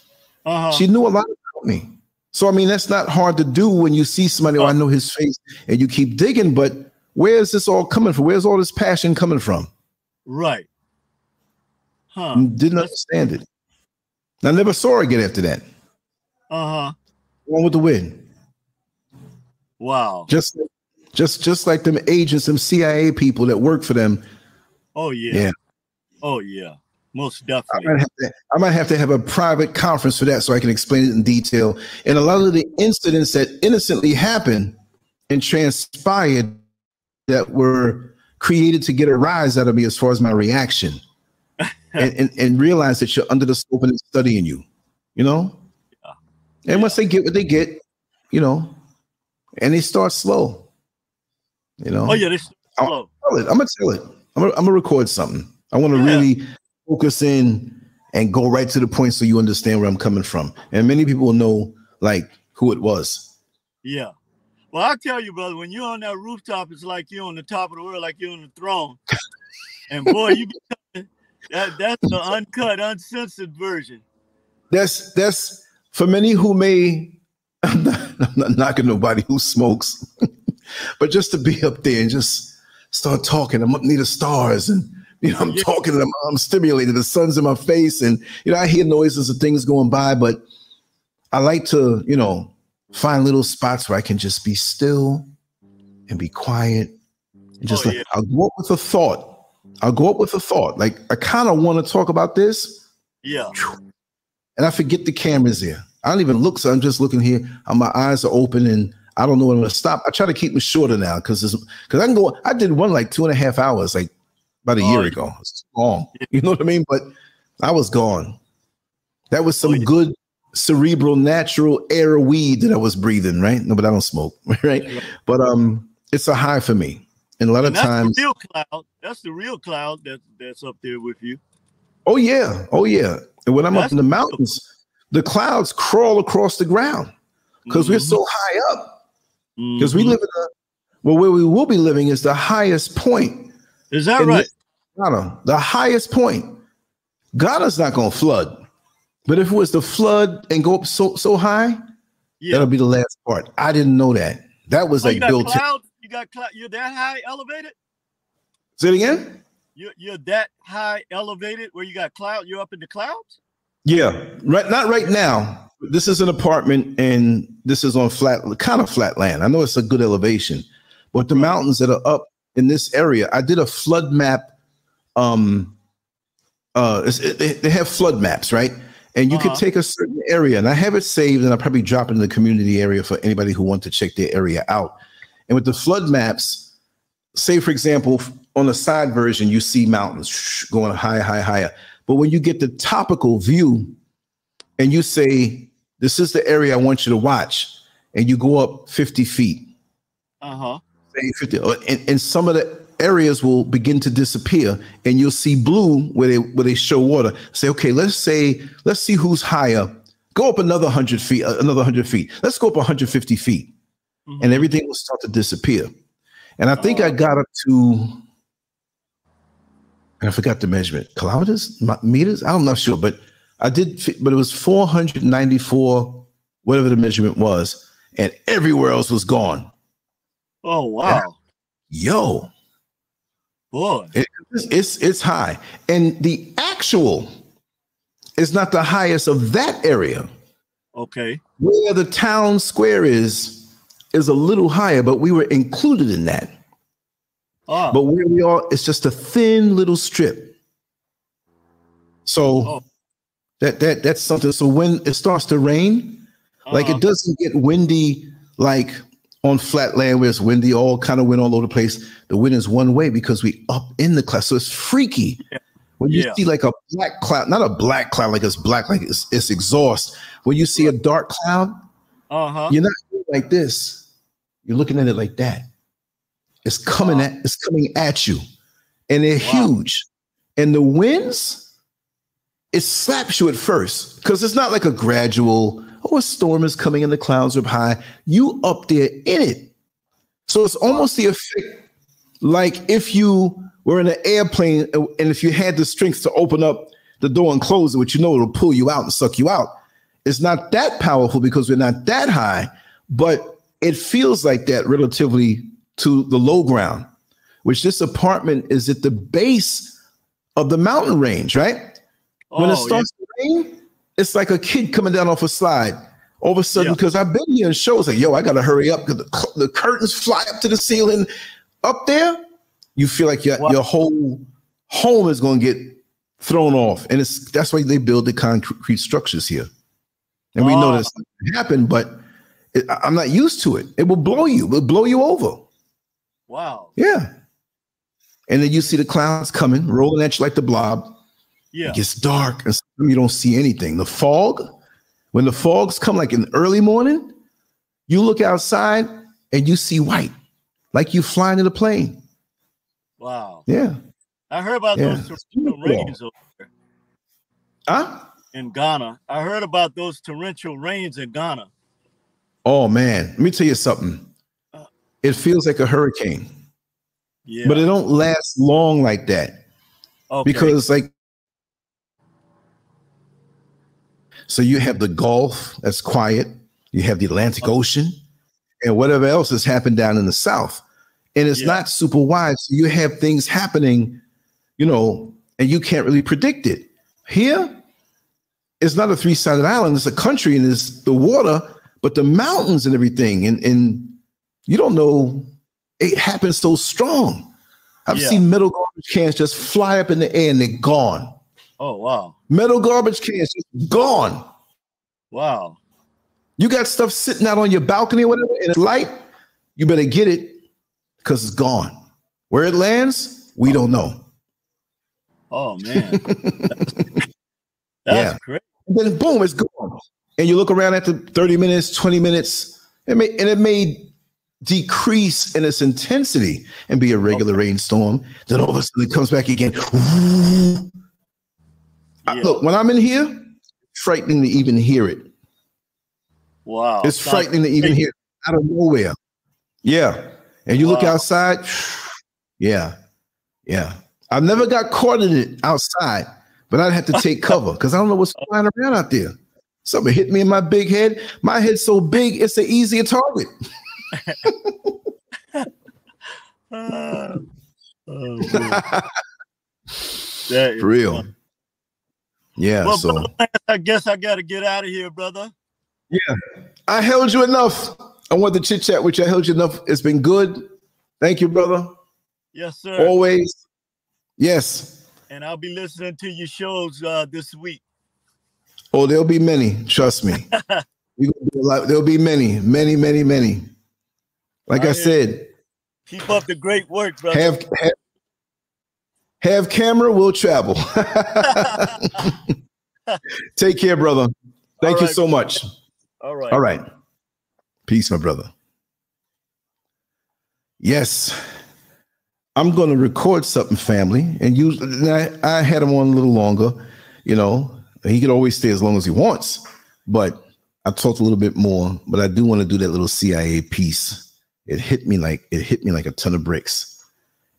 she knew a lot about me. So, I mean, that's not hard to do when you see somebody, I know his face, and you keep digging, but where is this all coming from? Where's all this passion coming from? Right. Didn't understand it. I never saw her again after that. One with the wind. Wow. Just like them agents, them CIA people that work for them. Oh yeah. Most I definitely. might have to have a private conference for that so I can explain it in detail. And a lot of the incidents that innocently happened and transpired that were created to get a rise out of me as far as my reaction and realize that you're under the scope and studying you, you know? Yeah. And once they get what they get, you know, and they start slow, you know? Oh, yeah, they start slow. I'm going to tell it. I'm going to record something. I want to really focus in and go right to the point so you understand where I'm coming from. And many people will know, like, who it was. Yeah. Well, I'll tell you, brother, when you're on that rooftop, it's like you're on the top of the world, like you're on the throne. And boy, you be that's the uncut, uncensored version. That's for many who may, I'm not knocking nobody who smokes, but just to be up there and just start talking. I'm up near the stars and, you know, I'm talking and I'm stimulated. The sun's in my face and, you know, I hear noises of things going by, but I like to, you know, find little spots where I can just be still and be quiet and just I'll go up with a thought. Like, I kind of want to talk about this. Yeah. And I forget the camera's there. I don't even look. So I'm just looking here. My eyes are open and I don't know when I'm going to stop. I try to keep them shorter now because I can go. I did one like 2.5 hours, like about a year ago. It's long. You know what I mean? But I was gone. That was some good cerebral, natural air weed that I was breathing, right? No, but I don't smoke, right? But it's a high for me. And a lot of times, the real cloud. That's the real cloud that's up there with you. Oh yeah. And when I'm up in the mountains, the clouds crawl across the ground because we're so high up. Because we live in where we will be living is the highest point. Is that right? Ghana, the highest point. Ghana's not going to flood. But if it was to flood and go up so high, that'll be the last part. I didn't know that. That was like built in. You got cloud. You're that high elevated? Say it again? You're that high elevated where you got cloud? You're up in the clouds? Yeah. Right. Not right now. This is an apartment and this is on kind of flat land. I know it's a good elevation, but the mountains that are up in this area, I did a flood map. They have flood maps, right? And you could take a certain area, and I have it saved, and I'll probably drop it in the community area for anybody who wants to check their area out. And with the flood maps, say, for example, on the side version, you see mountains going higher. But when you get the topical view and you say, this is the area I want you to watch, and you go up 50 feet, say 50, and some of the areas will begin to disappear and you'll see blue where they show water. Say, okay, let's see who's higher. Go up another 100 feet, Let's go up 150 feet. And everything will start to disappear. And I think I got up to, and I forgot the measurement, kilometers, meters? I'm not sure, but I did, but it was 494, whatever the measurement was. And everywhere else was gone. Oh, wow. Yo. Boy, it's high, and the actual is not the highest of that area. Okay, where the town square is a little higher, but we were included in that. But where we are, it's just a thin little strip. So that's something. So when it starts to rain, like it doesn't get windy like on flat land where it's windy, all kind of wind all over the place. The wind is one way because we up in the cloud. So it's freaky. When you see like a black cloud, not a black cloud like it's black, like it's exhaust. When you see a dark cloud, you're not like this. You're looking at it like that. It's coming at you. And they're huge. And the winds, it slaps you at first because it's not like a gradual, a storm is coming and the clouds are up high. You up there in it. So it's almost the effect like if you were in an airplane and if you had the strength to open up the door and close it, which you know it'll pull you out and suck you out. It's not that powerful because we're not that high, but it feels like that relatively to the low ground, which this apartment is at the base of the mountain range, right? When it starts to rain, it's like a kid coming down off a slide. All of a sudden, because I've been here in shows like, yo, I got to hurry up because the curtains fly up to the ceiling. Up there, you feel like your whole home is going to get thrown off. And that's why they build the concrete structures here. And we know this happened, but I'm not used to it. It will blow you. It will blow you over. Wow. Yeah. And then you see the clouds coming, rolling at you like the blob. Yeah. It gets dark and you don't see anything. The fog, when the fogs come like in the early morning, you look outside and you see white, like you flying in a plane. Wow. Yeah. I heard about those torrential rains over there. Huh? In Ghana. I heard about those torrential rains in Ghana. Oh, man. Let me tell you something. It feels like a hurricane. Yeah. But it don't last long like that. Okay. Because so you have the Gulf that's quiet. You have the Atlantic Ocean and whatever else has happened down in the South. And it's not super wide. So you have things happening, you know, and you can't really predict it. Here, it's not a three-sided island. It's a country and it's the water, but the mountains and everything. And you don't know, it happens so strong. I've seen metal garbage cans just fly up in the air and they're gone. Oh, wow. Metal garbage cans just gone. Wow. You got stuff sitting out on your balcony or whatever, and it's light, you better get it because it's gone. Where it lands, we don't know. Oh, man. That's great. And then boom, it's gone. And you look around after 30 minutes, 20 minutes, and it may decrease in its intensity and be a regular rainstorm. Then all of a sudden it comes back again. Look, when I'm in here, it's frightening to even hear it. Wow. It's frightening to even hear it out of nowhere. Yeah. And you look outside. Yeah. Yeah. I've never got caught in it outside, but I'd have to take cover because I don't know what's flying around out there. Something hit me in my big head. My head's so big, it's an easier target. For real. Fun. Yeah. Well, so brother, I guess I got to get out of here, brother. Yeah. I held you enough. I want to chit chat with you. I held you enough. It's been good. Thank you, brother. Yes, sir. Always. Yes. And I'll be listening to your shows this week. Oh, there'll be many. Trust me. There'll be many. Like I said, keep up the great work, brother. Have camera, we'll travel. Take care, brother. Thank you so much. All right. All right. Peace, my brother. Yes. I'm going to record something, family. And I had him on a little longer. You know, he could always stay as long as he wants. But I talked a little bit more. But I do want to do that little CIA piece. It hit me like a ton of bricks.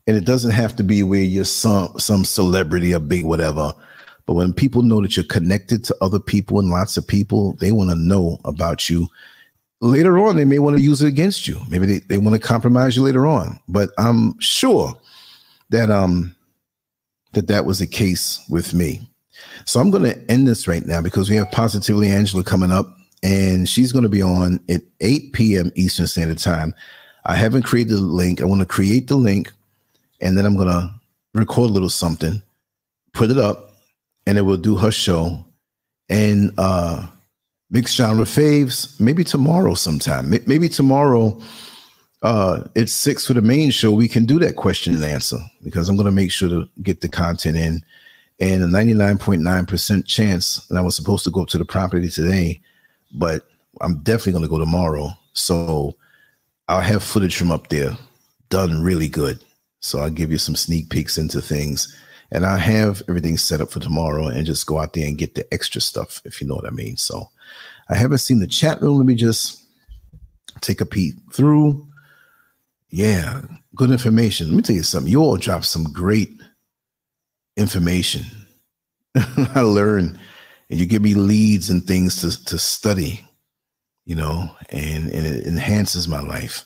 And it doesn't have to be where you're some celebrity, a big whatever. But when people know that you're connected to other people and lots of people, they want to know about you. Later on, they may want to use it against you. Maybe they want to compromise you later on. But I'm sure that that was the case with me. So I'm going to end this right now because we have Positively Angela coming up. And she's going to be on at 8 p.m. Eastern Standard Time. I haven't created the link. I want to create the link. And then I'm going to record a little something, put it up, and then we'll do her show. And Mixed Genre Faves, maybe tomorrow sometime. Maybe tomorrow at 6 for the main show, we can do that question and answer because I'm going to make sure to get the content in. And a 99.9% chance that I was supposed to go up to the property today, but I'm definitely going to go tomorrow. So I'll have footage from up there done really good. So I'll give you some sneak peeks into things. And I have everything set up for tomorrow and just go out there and get the extra stuff, if you know what I mean. So I haven't seen the chat room. Let me just take a peek through. Yeah, good information. Let me tell you something. You all dropped some great information. I learn, and you give me leads and things to study, you know, and it enhances my life.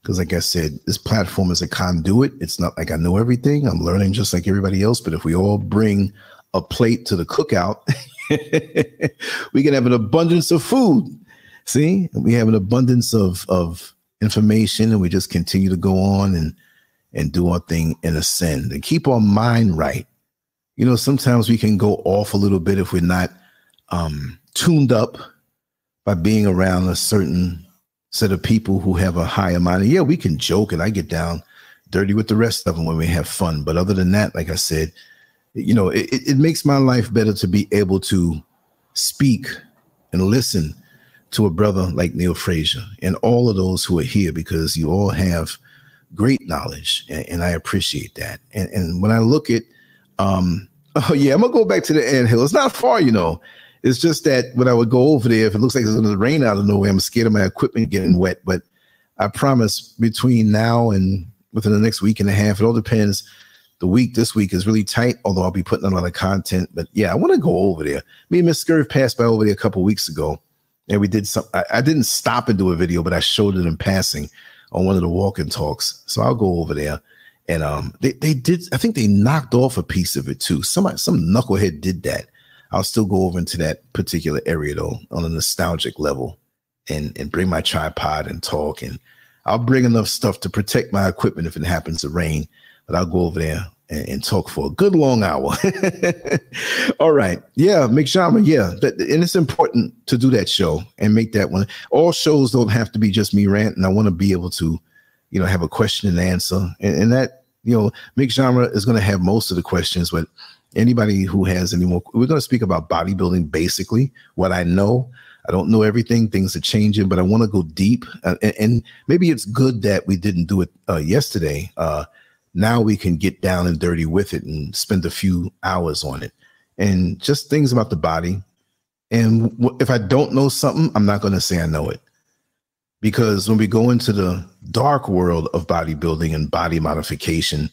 Because like I said, this platform is a conduit. It's not like I know everything. I'm learning just like everybody else. But if we all bring a plate to the cookout, we can have an abundance of food. See, we have an abundance of information, and we just continue to go on and do our thing and ascend and keep our mind right. you know, sometimes we can go off a little bit if we're not tuned up by being around a certain set of people who have a higher mind. And yeah, we can joke and I get down dirty with the rest of them when we have fun. But other than that, like I said, you know, it makes my life better to be able to speak and listen to a brother like Neil Frazier and all of those who are here, because you all have great knowledge and I appreciate that. And when I look at, oh yeah, I'm gonna go back to the anthill. It's not far, you know. It's just that when I would go over there, if it looks like it's going to rain out of nowhere, I'm scared of my equipment getting wet. But I promise between now and within the next week and a half, it all depends. This week is really tight, although I'll be putting a lot of content. But yeah, I want to go over there. Me and Miss Scurv passed by over there a couple of weeks ago, and we did some. I didn't stop and do a video, but I showed it in passing on one of the walk-in talks. So I'll go over there. And they did, I think they knocked off a piece of it too. Some knucklehead did that. I'll still go over into that particular area though, on a nostalgic level, and bring my tripod and talk. And I'll bring enough stuff to protect my equipment if it happens to rain. But I'll go over there and talk for a good long hour. All right. Yeah, McJama. Yeah. And it's important to do that show and make that one. All shows don't have to be just me ranting. I want to be able to, you know, have a question and answer. And that, you know, McJama is going to have most of the questions, but anybody who has any more, we're going to speak about bodybuilding, basically what I know. I don't know everything. Things are changing, but I want to go deep. And maybe it's good that we didn't do it yesterday. Now we can get down and dirty with it and spend a few hours on it and just things about the body. And if I don't know something, I'm not going to say I know it, because when we go into the dark world of bodybuilding and body modification,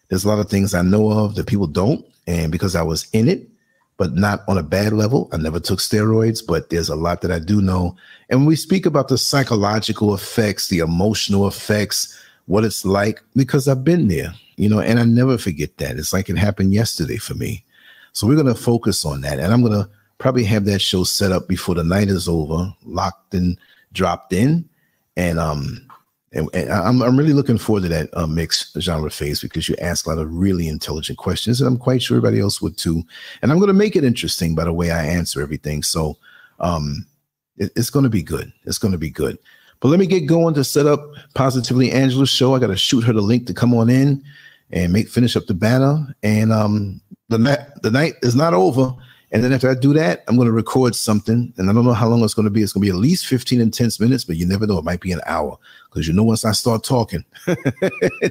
there's a lot of things I know of that people don't. And because I was in it, but not on a bad level, I never took steroids, but there's a lot that I do know. And when we speak about the psychological effects, the emotional effects, what it's like, because I've been there, you know, and I never forget that. It's like it happened yesterday for me. So we're going to focus on that. And I'm going to probably have that show set up before the night is over, locked and dropped in. And I'm really looking forward to that mixed genre phase, because you ask a lot of really intelligent questions, and I'm quite sure everybody else would too. And I'm going to make it interesting by the way I answer everything. So it's going to be good. It's going to be good. But let me get going to set up Positively Angela's show. I got to shoot her the link to come on in and finish up the banner. And the night is not over. And then after I do that, I'm going to record something. And I don't know how long it's going to be. It's going to be at least 15 intense minutes, but you never know. It might be an hour, because you know once I start talking,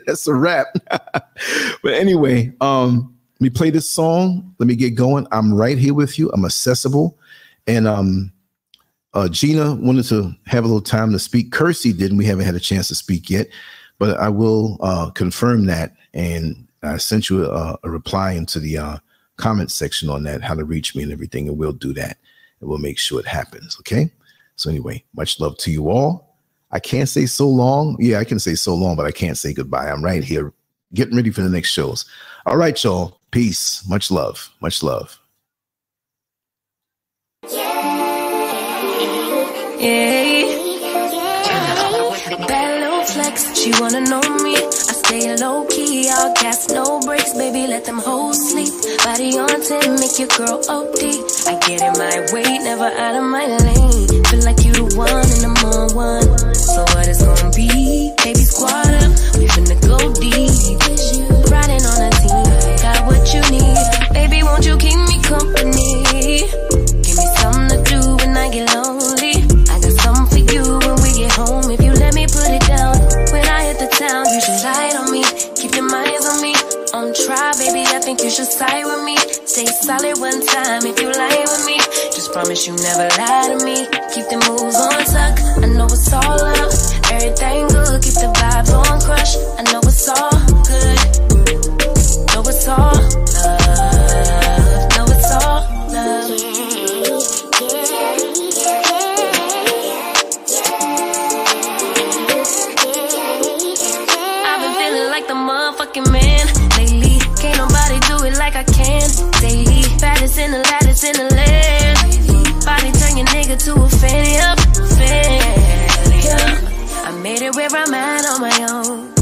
that's a wrap. But anyway, let me play this song. Let me get going. I'm right here with you. I'm accessible. And Gina wanted to have a little time to speak. Kersey didn't. We haven't had a chance to speak yet, but I will confirm that. And I sent you a reply into the comment section on that, how to reach me and everything, and we'll do that, and we'll make sure it happens. Okay. So anyway, much love to you all. I can't say so long. Yeah, I can say so long, but I can't say goodbye. I'm right here getting ready for the next shows. All right, y'all. Peace. Much love. Much love. Bad little flex, she wanna know me. I stay low key, all gas, no brakes, baby, let them hoes sleep. Body on 10, make your girl OD. I get in my way, never out of my lane. Feel like you the one and I'm on one. So what it's gonna be? Baby, squad up, we finna go deep. Riding on a team, got what you need. Baby, won't you keep me company? Give me something to do when I get lonely. Home if you let me put it down. When I hit the town, you should ride on me. Keep your eyes on me. On try, baby, I think you should side with me. Stay solid one time if you lie with me. Just promise you never lie to me. Keep the moves on tuck. I know it's all love. Everything good. Keep the vibes on crush. I know it's all good. Know it's all love. Know it's all love. The motherfucking man lately, can't nobody do it like I can. Daily, baddest in the lattice in the land. Body turn your nigga to a fanny up, fanny up. I made it where I'm at on my own.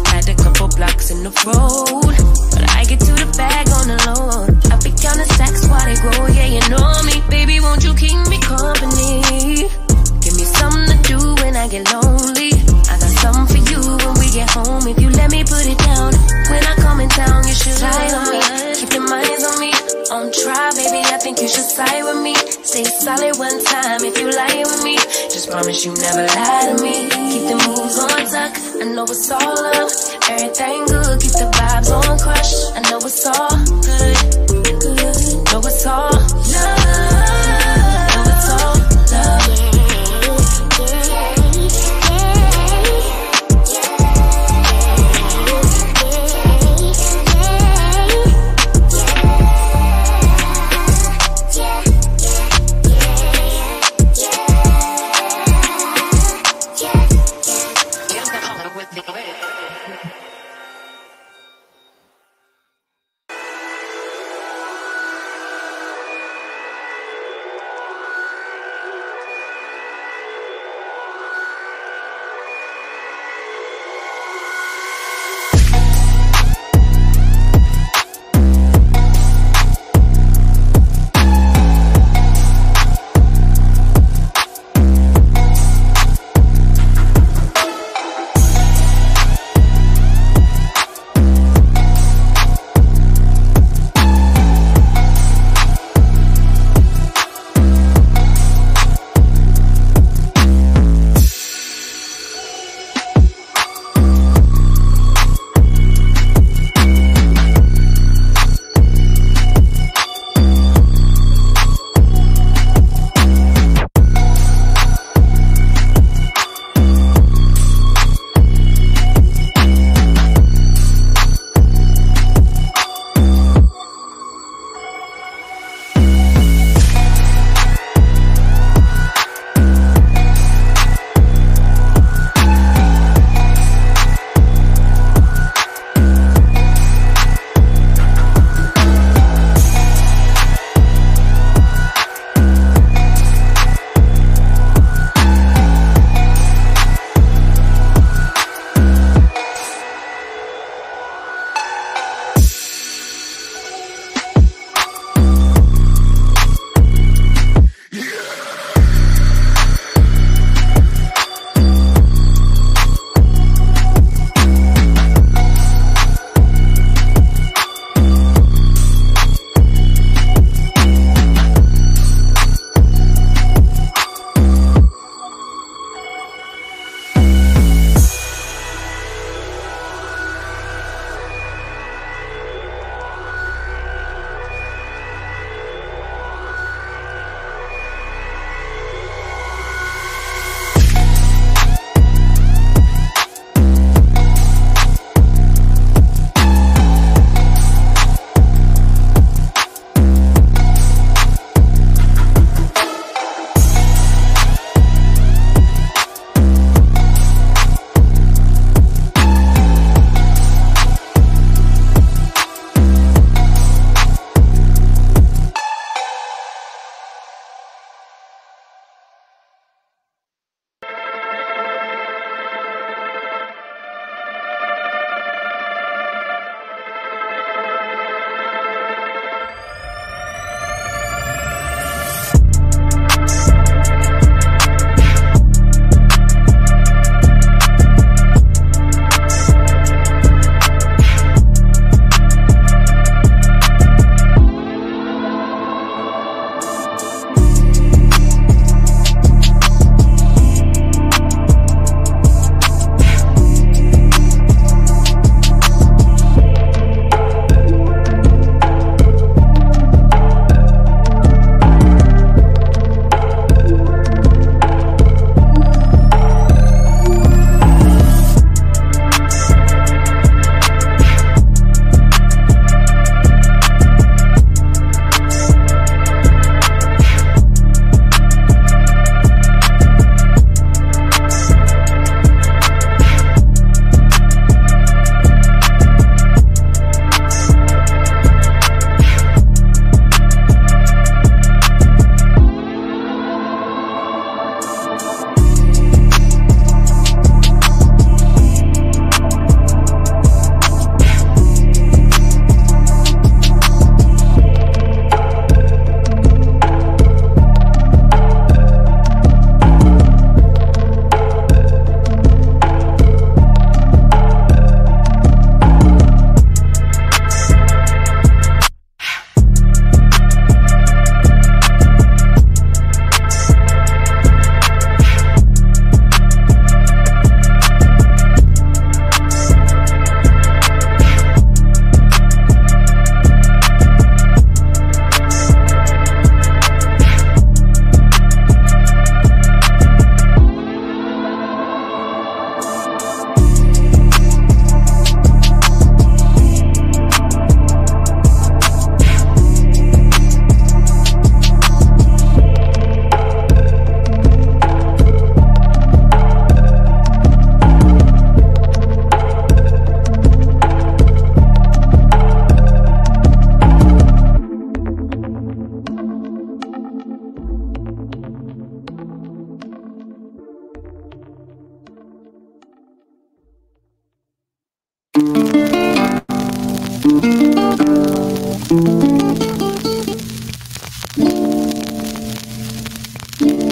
Had a couple blocks in the road, but I get to the bag on the low. I be counting stacks while they grow, yeah, you know me. Baby, won't you keep me company? Give me something to do when I get lonely. I got something for you when we get home. If you let me put it down, when I come in town, you should slide on me. Keep your minds on me. On try, baby, I think you should side with me. Stay solid one time if you lie with me. Just promise you never lie to me. Keep the moves on tuck. I know it's all love. Everything good. Keep the vibes on crush. I know it's all good. Know it's all love. Know it's all love.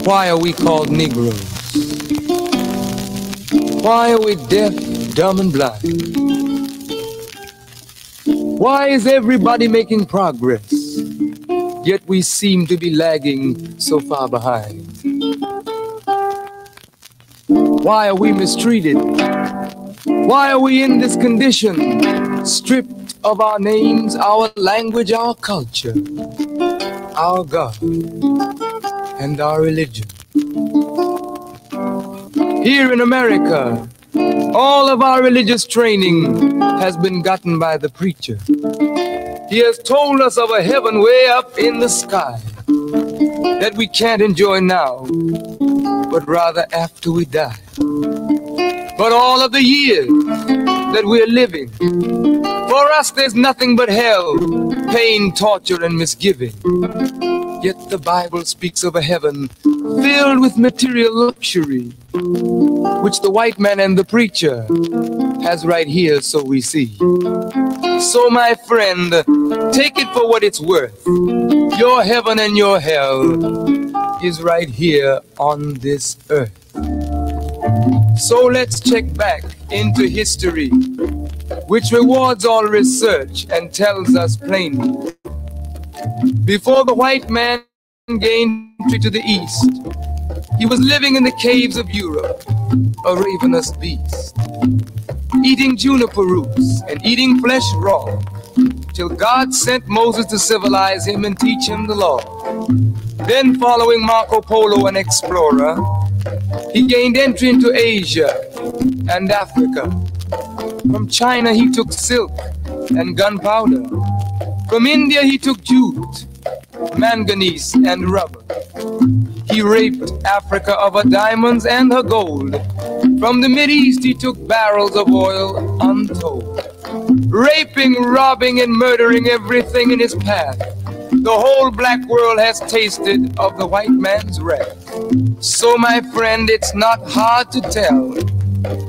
Why are we called Negroes? Why are we deaf, dumb, and blind? Why is everybody making progress, yet we seem to be lagging so far behind? Why are we mistreated? Why are we in this condition, stripped of our names, our language, our culture, our God, and our religion? Here in America, all of our religious training has been gotten by the preacher. He has told us of a heaven way up in the sky that we can't enjoy now, but rather after we die. But all of the years that we're living, for us there's nothing but hell, pain, torture, and misgiving. Yet the Bible speaks of a heaven filled with material luxury, which the white man and the preacher has right here, so we see. So my friend, take it for what it's worth. Your heaven and your hell is right here on this earth. So let's check back into history, which rewards all research and tells us plainly. Before the white man gained entry to the east, he was living in the caves of Europe, a ravenous beast, eating juniper roots and eating flesh raw, till God sent Moses to civilize him and teach him the law. Then, following Marco Polo, an explorer, he gained entry into Asia and Africa. From China he took silk and gunpowder. From India he took jute, manganese, and rubber. He raped Africa of her diamonds and her gold. From the Mideast he took barrels of oil untold. Raping, robbing, and murdering everything in his path. The whole black world has tasted of the white man's wrath. So my friend, it's not hard to tell.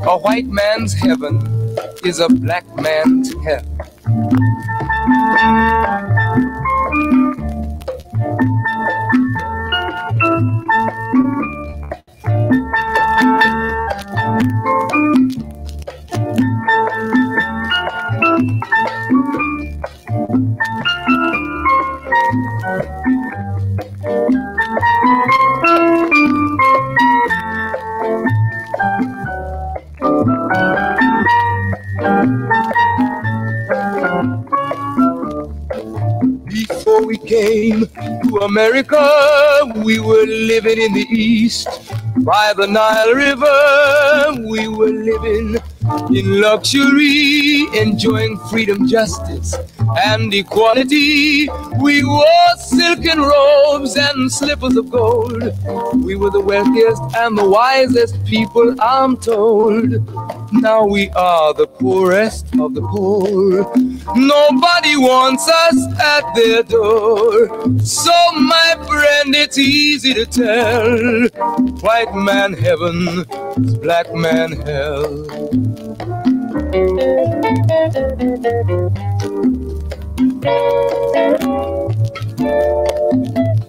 A white man's heaven is a black man's hell. Before we came to America, we were living in the East. By the Nile River, we were living in luxury, enjoying freedom, justice, and equality. We wore silken robes and slippers of gold. We were the wealthiest and the wisest people, I'm told. Now we are the poorest of the poor. Nobody wants us at their door. So my friend, it's easy to tell. White man heaven is black man hell.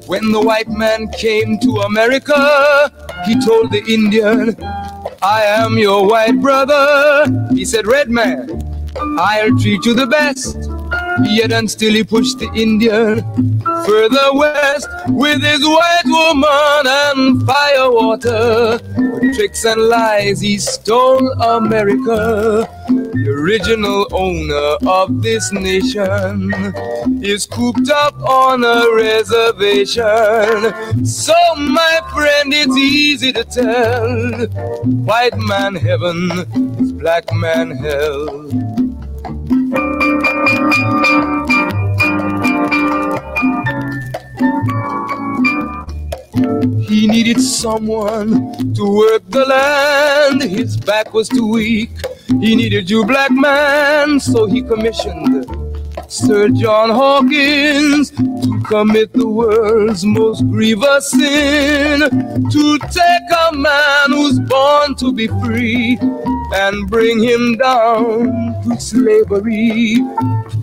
When the white man came to America, he told the Indian, I am your white brother. He said, red man, I'll treat you the best. Yet and still he pushed the Indian further west with his white woman and fire water. With tricks and lies he stole America. The original owner of this nation is cooped up on a reservation. So my friend, it's easy to tell. White man heaven is black man hell. He needed someone to work the land. His back was too weak. He needed you, black man, so he commissioned Sir John Hawkins to commit the world's most grievous sin, to take a man who's born to be free and bring him down to slavery.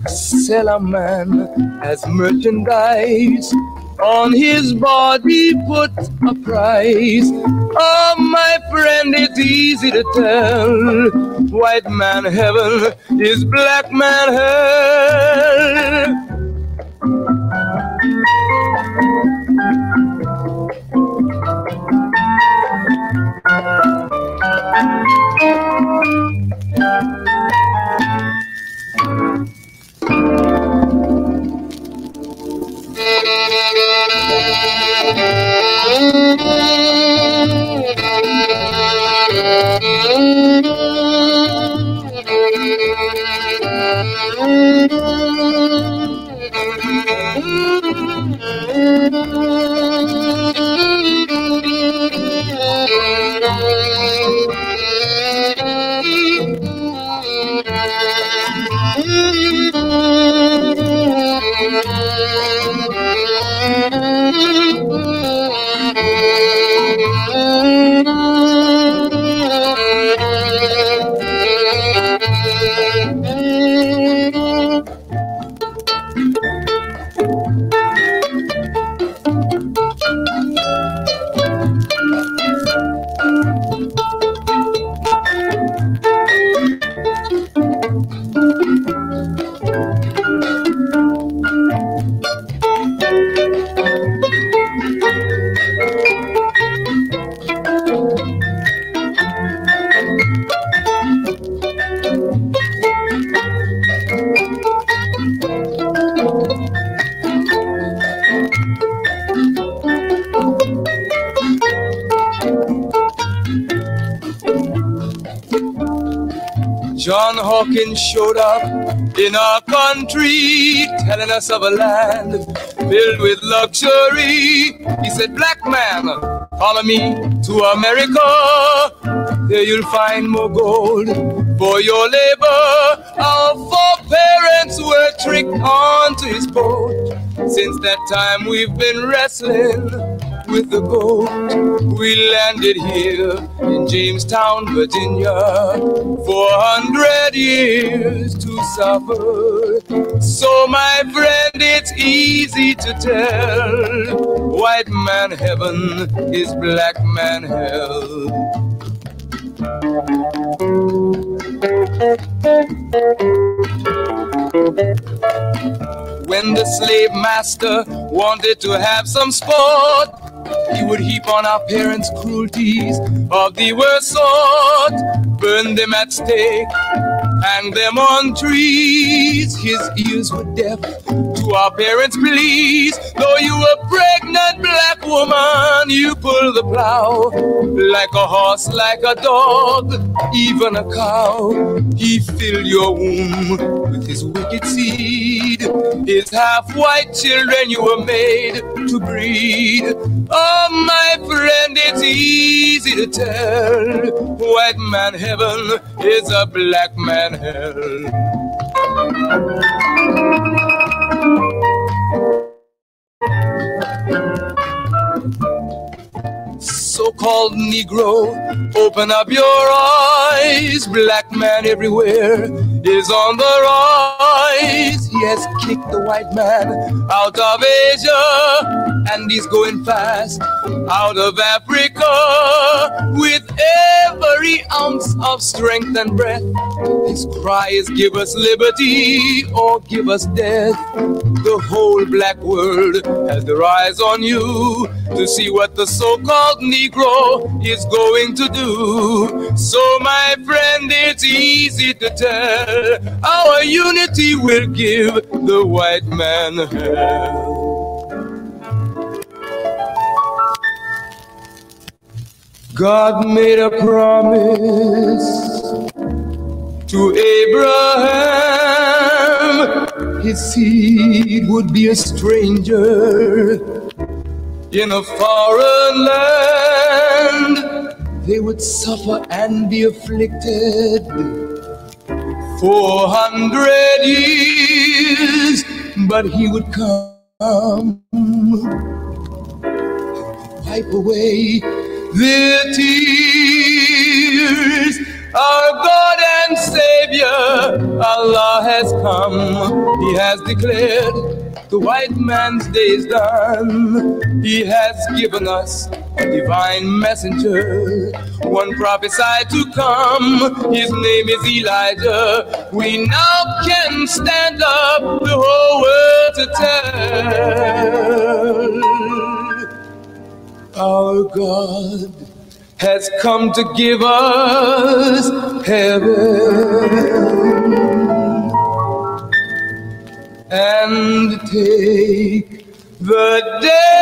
Sell a man as merchandise, on his body put a price. Oh, my friend, it's easy to tell. White man heaven is black man hell. John Hawkins showed up in our country, telling us of a land filled with luxury. He said, black man, follow me to America. There you'll find more gold for your labor. Our foreparents were tricked onto his boat. Since that time we've been wrestling with the goat. We landed here in Jamestown, Virginia, 400 years to suffer. So my friend, it's easy to tell. White man heaven is black man hell. When the slave master wanted to have some sport, he would heap on our parents cruelties of the worst sort. Burn them at stake, hang them on trees. His ears were deaf to our parents' pleas. Though you were pregnant, black woman, you pull the plow. Like a horse, like a dog, even a cow. He filled your womb with his wicked seed. His half-white children you were made to breed. Oh, my friend, it's easy to tell. White man heaven is a black man hell. So-called Negro, open up your eyes. Black man everywhere is on the rise. He has kicked the white man out of Asia, and he's going fast out of Africa. With every ounce of strength and breath, his cry is give us liberty or give us death. The whole black world has their eyes on you to see what the so-called Negro is going to do. So my friend, it's easy to tell. Our unity will give the white man hell. God made a promise to Abraham. His seed would be a stranger in a foreign land. They would suffer and be afflicted 400 years, but he would come, wipe away their tears, Our God and Savior, Allah has come. He has declared the white man's day is done. He has given us a divine messenger, one prophesied to come. His name is Elijah. We now can stand up, the whole world to tell. Our God has come to give us heaven and take the devil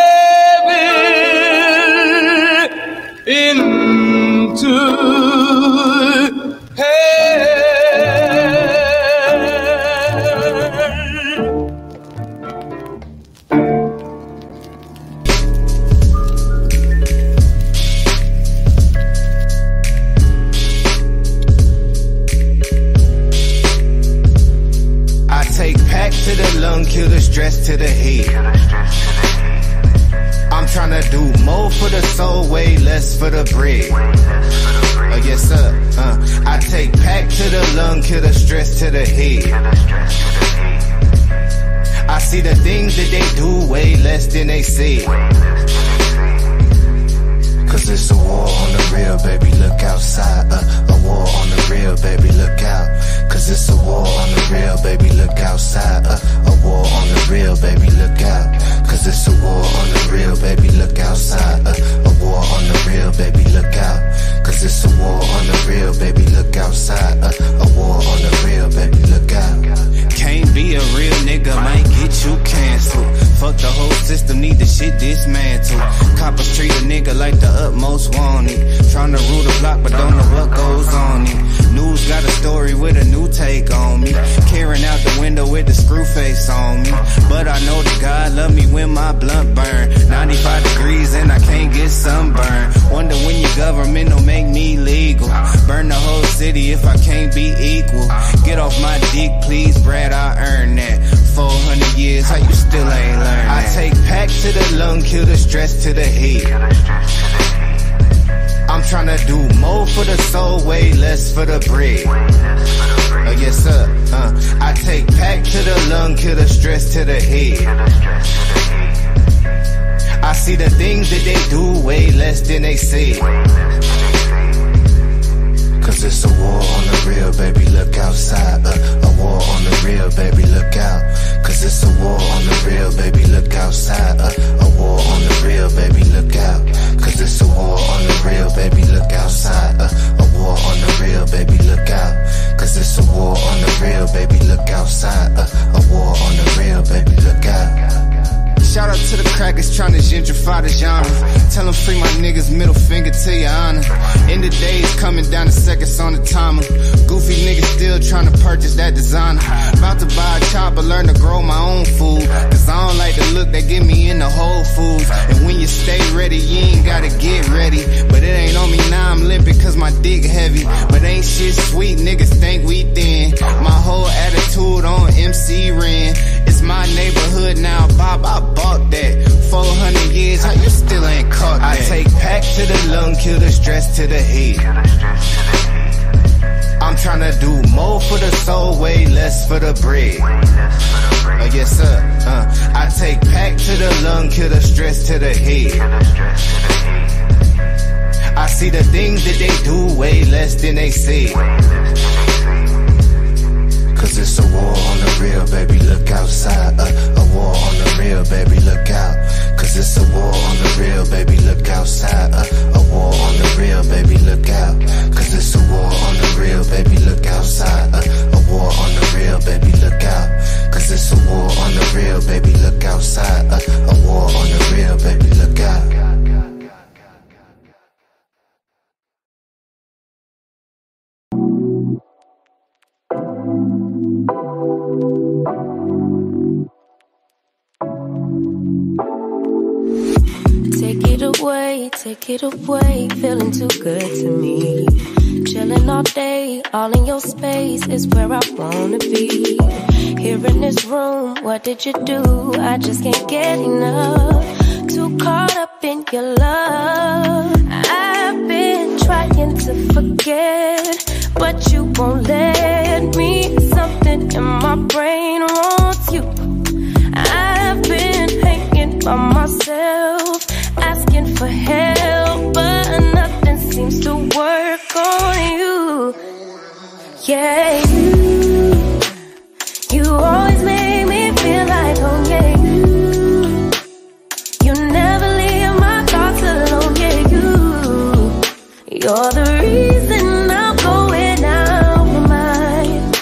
into hell. I take pack to the lung, kill the stress to the head. I'm tryna do more for the soul, way less for the bread. Yes sir. I take pack to the lung, kill the stress to the head. I see the things that they do way less than they say. Cause it's a war on the real, baby, look outside. A war on the real, baby, look out. Cause it's a war on the real, baby, look outside. A war on the real, baby, look out. Cause it's a war on the real, baby, look outside. A war on the real, baby, look out. Cause it's a war on the real, baby, look outside. A war on the real, baby, look out. Can't be a real nigga, might get you canceled. Fuck the whole system, need the shit dismantled. Coppers treat a nigga like the utmost wanted. Tryna rule the block but don't know what goes on it. News got a story with a new take on me. Carrying out the window with the screw face on me. But I know that God love me when my blunt burn. 95 degrees and I can't get sunburned. Wonder when your government will make me legal. Burn the whole city if I can't be equal. Get off my dick please Brad, I earned that. 400 years, how you still ain't learned that? I take pack to the lung, kill the stress to the head. I'm tryna do more for the soul, way less for the bread. Yes sir. I take pack to the lung, kill the stress to the head. I see the things that they do way less than they say. Cause it's a war on the real, baby, look outside. A war on the real, baby, look out. Cause it's a war on the real, baby, look outside. A war on the real, baby, look out. Cause it's a war on the real, baby, look outside. A war on the real, baby, look out. Cause it's a war on the real, baby, look outside. A war on the real, baby, look out. Shout out to the crackers trying to gentrify the genre. Tell them free my niggas, middle finger to your honor. End of days coming down to seconds on the timer. Goofy niggas still trying to purchase that designer. About to buy a chopper, learn to grow my own food. Cause I don't like the look they give me in the Whole Foods. And when you stay ready, you ain't gotta get ready. But it ain't on me now, I'm limping cause my dick heavy. But ain't shit sweet, niggas think we thin. My whole attitude on MC Ren. It's my neighborhood now, Bob, I bought that. 400 years, how you still ain't caught that? I take pack to the lung, kill the stress to the head. I'm tryna do more for the soul, way less for the bread. Yes sir. I take pack to the lung, kill the stress to the head. I see the things that they do way less than they say. Cause it's a war on the real, baby, look outside. A war on the real, baby, look out. Cause it's a war on the real, baby, look outside. A war on the real, baby, look out. Cause it's a war on the real, baby, look outside. A war on the real, baby, look out. Cause it's a war on the real, baby, look outside. A war on the real, baby, look out. Take it away, feeling too good to me. Chilling all day, all in your space is where I wanna be. Here in this room, what did you do? I just can't get enough. Too caught up in your love. I've been trying to forget won't let me. Something in my brain wants you. I've been hanging by myself, asking for help, but nothing seems to work on you. Yeah, you always make me feel like, oh yeah, you never leave my thoughts alone. Yeah, you're the reason I'm going out my mind.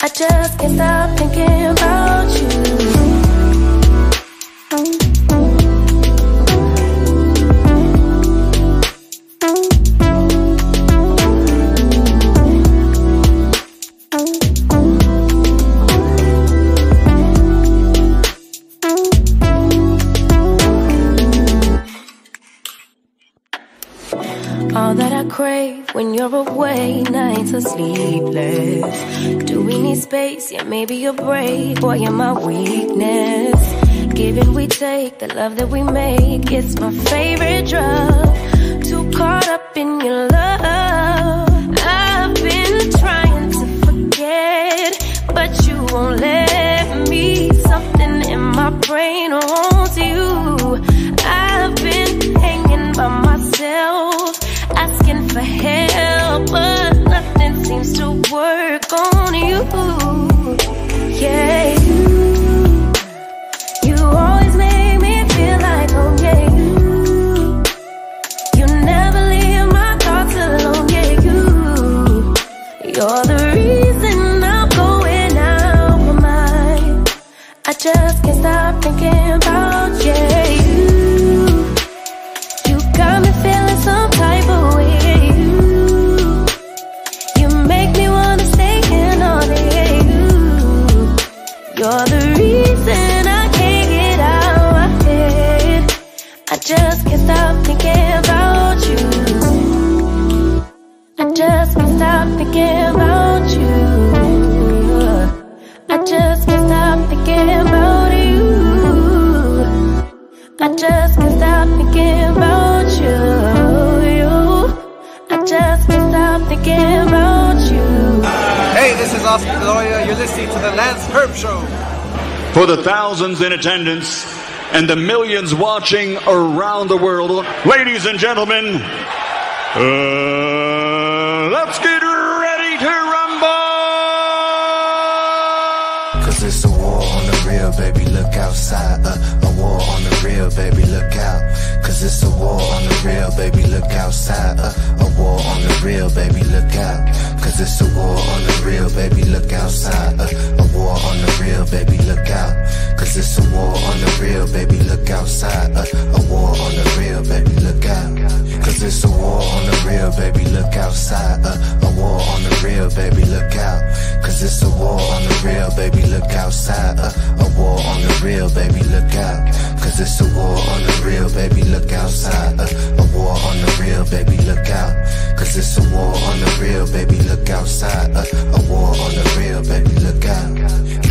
I just can't stop thinking about you. All that I crave when you're away, nights are sleepless. Do we need space? Yeah, maybe a break. Boy, you're my weakness. Give and we take, the love that we make, it's my favorite drug. Too caught up in your love. I've been trying to forget, but you won't let me. Something in my brain wants you. I've been hanging by myself, asking for help, but nothing seems to work on you. Yeah, you always make me feel like, oh yeah, you never leave my thoughts alone. Yeah, you're the reason I'm going out my mind. I just can't stop thinking about you. You got me feeling some type of way. You make me wanna stay in all day. You're the reason I can't get out my head. I just can't stop thinking about you. I just can't stop thinking about you. I just can't stop thinking about you. I just can't stop thinking about you. I just can't stop thinking about you. Hey, this is Oscar the Lawyer. You're listening to the LanceScurv Show. For the thousands in attendance and the millions watching around the world, ladies and gentlemen, let's get ready to rumble! Cause it's a war on the real, baby, look outside. A war on the real, baby, look out. Cause it's a war on the real, baby, look outside. A war on the real, baby, look out. Cause it's a war on the real, baby, look outside. A war on the real, baby, look out. Cause it's a war on the real, baby, look outside. A war on the real, baby, look out. Cause it's a war on the real, baby, look outside. A war on the real, baby, look out. Cause it's a war on the real, baby, look outside. A war on the real, baby, look out. Cause it's a war on the real, baby, look outside. A war on the real, baby, look out. Cause it's a war on the real, baby, look outside. A war on the real, baby, look out.